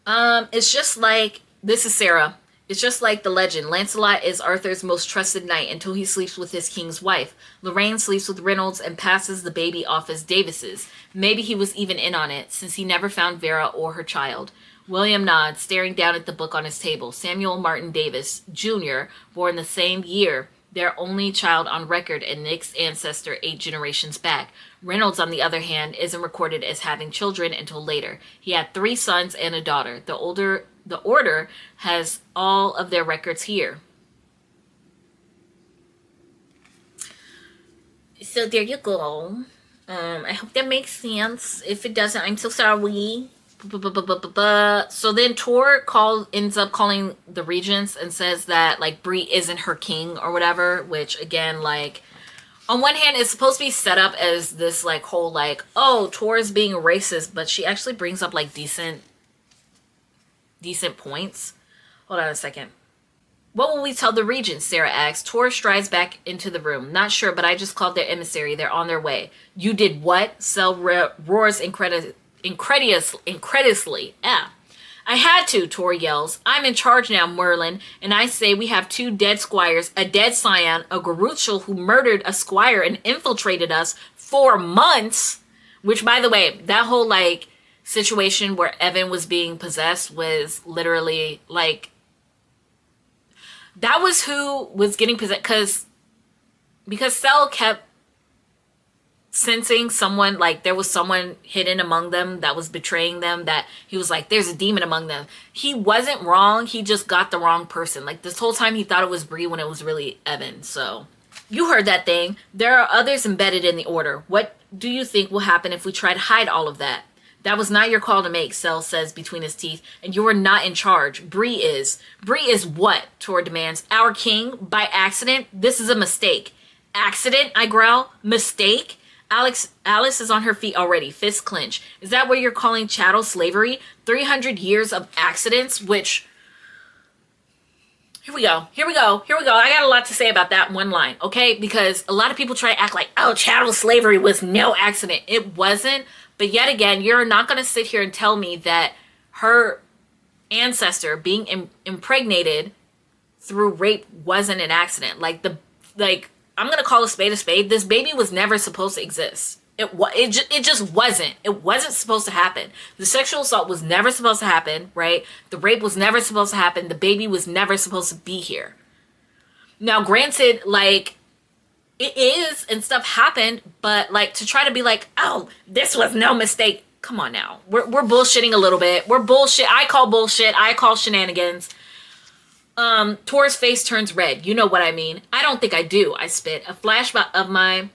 it's just like, this is Sarah. It's just like the legend. Lancelot is Arthur's most trusted knight until he sleeps with his king's wife. Lorraine sleeps with Reynolds and passes the baby off as Davis's. Maybe he was even in on it, since he never found Vera or her child. William nods, staring down at the book on his table. Samuel Martin Davis, Jr., born the same year, their only child on record and Nick's ancestor 8 generations back. Reynolds, on the other hand, isn't recorded as having children until later. He had 3 sons and a daughter. The order has all of their records here. So there you go. I hope that makes sense. If it doesn't, I'm so sorry. So then Tor ends up calling the regents and says that like Bree isn't her king or whatever, which again, like, on one hand it's supposed to be set up as this like whole like, oh, Tor is being racist, but she actually brings up like decent points. Hold on a second. What will we tell the regents? Sarah asks. Tor strides back into the room. Not sure, but I just called their emissary. They're on their way. You did what? Sel roars incredulously. I had to, Tor yells. I'm in charge now, Merlin, and I say we have 2 dead squires, a dead scion, a Garuchel who murdered a squire and infiltrated us for months. Which, by the way, that whole, like, situation where Evan was being possessed was literally, like, that was who was getting possessed, because Sel kept sensing someone, like there was someone hidden among them that was betraying them, that he was like, there's a demon among them. He wasn't wrong, he just got the wrong person. Like this whole time he thought it was Bree when it was really Evan. So you heard that thing. There are others embedded in the order. What do you think will happen if we try to hide all of that? That was not your call to make, Sel says between his teeth, and you are not in charge. Bree is. Bree is what? Tor demands. Our king? By accident? This is a mistake. Accident? I growl. Mistake? Alice is on her feet already, fists clenched. Is that what you're calling chattel slavery? 300 years of accidents, which... Here we go. I got a lot to say about that one line, okay? Because a lot of people try to act like, oh, chattel slavery was no accident. It wasn't. But yet again, you're not going to sit here and tell me that her ancestor being impregnated through rape wasn't an accident. Like, I'm going to call a spade a spade. This baby was never supposed to exist. It just wasn't. It wasn't supposed to happen. The sexual assault was never supposed to happen, right? The rape was never supposed to happen. The baby was never supposed to be here. Now, granted, like, it is and stuff happened, but like to try to be like, oh, this was no mistake. Come on now. We're bullshitting a little bit. We're bullshit. I call bullshit. I call shenanigans. Tor's face turns red. You know what I mean. I don't think I do. I spit. A flash behind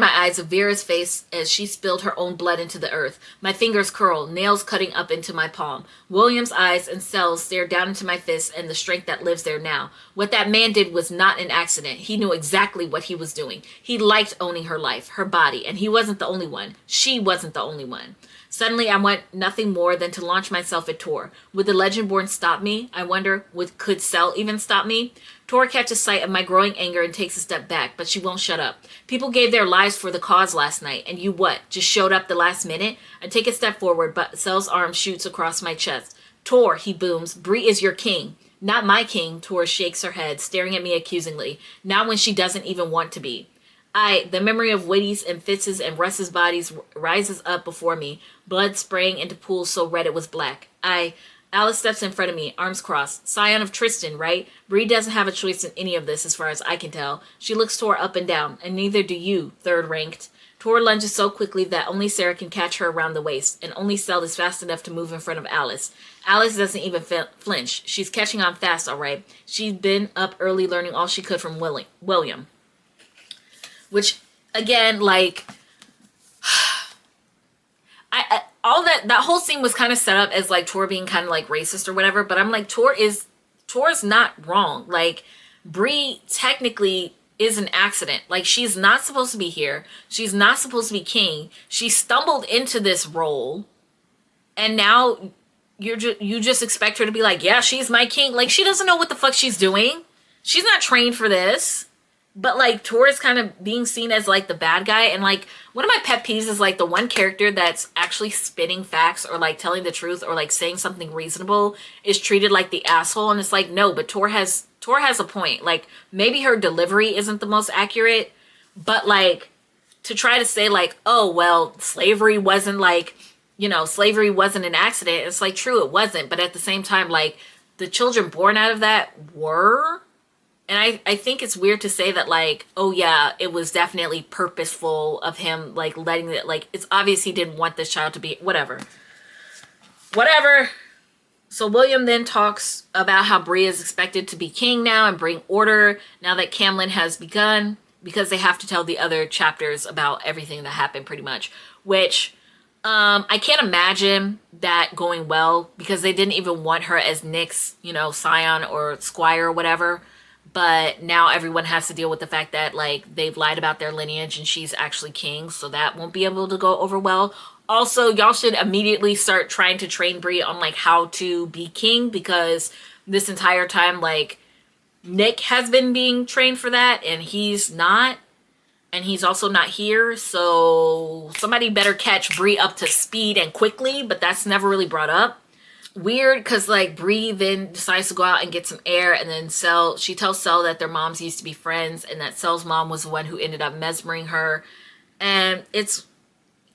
my eyes of Vera's face as she spilled her own blood into the earth. My fingers curl, nails cutting up into my palm. William's eyes and cells stare down into my fist and the strength that lives there now. What that man did was not an accident. He knew exactly what he was doing. He liked owning her life, her body, and he wasn't the only one. She wasn't the only one. Suddenly, I want nothing more than to launch myself at Tor. Would the Legendborn stop me? I wonder, could Sel even stop me? Tor catches sight of my growing anger and takes a step back, but she won't shut up. People gave their lives for the cause last night, and you what? Just showed up the last minute? I take a step forward, but Sel's arm shoots across my chest. Tor, he booms, Bree is your king. Not my king, Tor shakes her head, staring at me accusingly. Not when she doesn't even want to be. The memory of Whitty's and Fitz's and Russ's bodies rises up before me, blood spraying into pools so red it was black. Alice steps in front of me, arms crossed. Scion of Tristan, right? Bree doesn't have a choice in any of this as far as I can tell. She looks Tor up and down, and neither do you, third ranked. Tor lunges so quickly that only Sarah can catch her around the waist, and only Sel is fast enough to move in front of Alice. Alice doesn't even flinch. She's catching on fast, all right. She'd been up early learning all she could from William. Which, again, like, all that whole scene was kind of set up as like Tor being kind of like racist or whatever, but I'm like, Tor's not wrong. Like, Bree technically is an accident. Like, she's not supposed to be here. She's not supposed to be king. She stumbled into this role, and now you just expect her to be like, yeah, she's my king. Like, she doesn't know what the fuck she's doing. She's not trained for this. But, like, Tor is kind of being seen as, like, the bad guy. And, like, one of my pet peeves is, like, the one character that's actually spitting facts or, like, telling the truth or, like, saying something reasonable is treated like the asshole. And it's like, no, but Tor has a point. Like, maybe her delivery isn't the most accurate. But, like, to try to say, like, oh, well, slavery wasn't, like, you know, slavery wasn't an accident. It's, like, true, it wasn't. But at the same time, like, the children born out of that were... And I think it's weird to say that, like, oh, yeah, it was definitely purposeful of him, like, letting it, like, it's obvious he didn't want this child to be, whatever. Whatever. So William then talks about how Bree is expected to be king now and bring order now that Camlin has begun, because they have to tell the other chapters about everything that happened, pretty much. Which, I can't imagine that going well, because they didn't even want her as Nick's, you know, scion or squire or whatever. But now everyone has to deal with the fact that, like, they've lied about their lineage and she's actually king. So that won't be able to go over well. Also, y'all should immediately start trying to train Bree on, like, how to be king. Because this entire time, like, Nick has been being trained for that. And he's not. And he's also not here. So somebody better catch Bree up to speed and quickly. But that's never really brought up. Weird, because, like, Bree then decides to go out and get some air, and then she tells Sel that their moms used to be friends, and that Sel's mom was the one who ended up mesmering her. And it's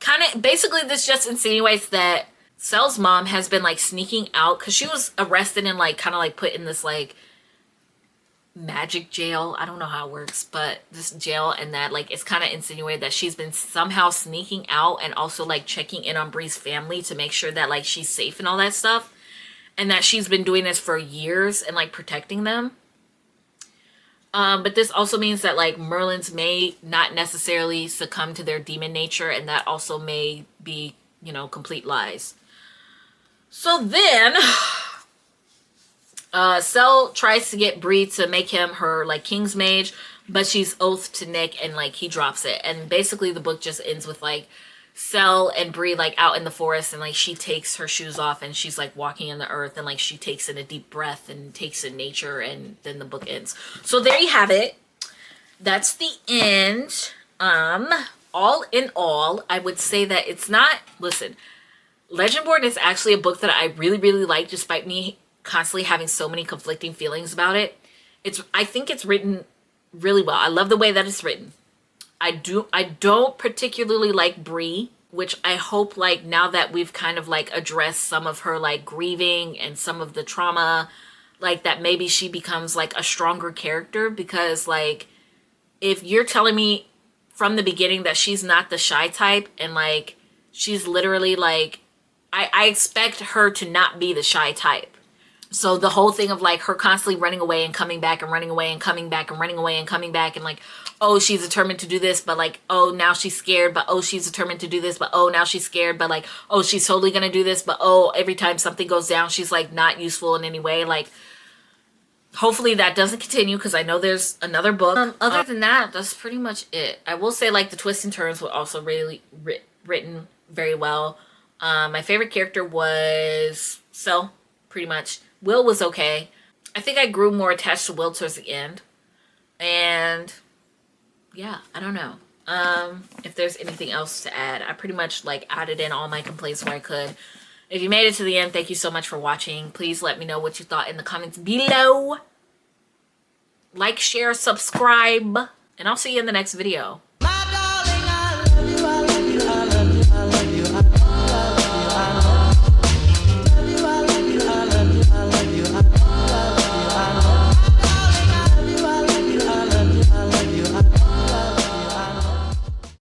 kind of, basically this just insinuates that Sel's mom has been, like, sneaking out, because she was arrested and, like, kind of, like, put in this, like, magic jail. I don't know how it works, but this jail, and that, like, it's kind of insinuated that she's been somehow sneaking out and also, like, checking in on Bree's family to make sure that, like, she's safe and all that stuff, and that she's been doing this for years and, like, protecting them. But this also means that, like, Merlins may not necessarily succumb to their demon nature, and that also may be, you know, complete lies. So then Sel tries to get Bree to make him her, like, king's mage, but she's oathed to Nick, and, like, he drops it. And basically the book just ends with, like, Sel and Bree, like, out in the forest, and, like, she takes her shoes off and she's, like, walking in the earth, and, like, she takes in a deep breath and takes in nature, and then the book ends. So there you have it. That's the end. All in all, I would say that it's not, listen, Legendborn is actually a book that I really, really like, despite me constantly having so many conflicting feelings about it. I think it's written really well. I love the way that it's written. I don't particularly like Bree, which I hope, like, now that we've kind of, like, addressed some of her, like, grieving and some of the trauma, like, that maybe she becomes, like, a stronger character, because, like, if you're telling me from the beginning that she's not the shy type, and, like, she's literally, like, I expect her to not be the shy type. So the whole thing of, like, her constantly running away and coming back and running away and coming back and running away and coming back, and, like, oh, she's determined to do this, but, like, oh, now she's scared, but, oh, she's determined to do this, but, oh, now she's scared, but, like, oh, she's totally gonna do this, but, oh, every time something goes down, she's, like, not useful in any way. Like, hopefully that doesn't continue, because I know there's another book. Other than that, that's pretty much it. I will say, like, the twists and turns were also really written very well. My favorite character was Sel, pretty much. Will was okay. I think I grew more attached to Will towards the end. And yeah, I don't know. If there's anything else to add. I pretty much, like, added in all my complaints where I could. If you made it to the end, thank you so much for watching. Please let me know what you thought in the comments below. Like, share, subscribe, and I'll see you in the next video.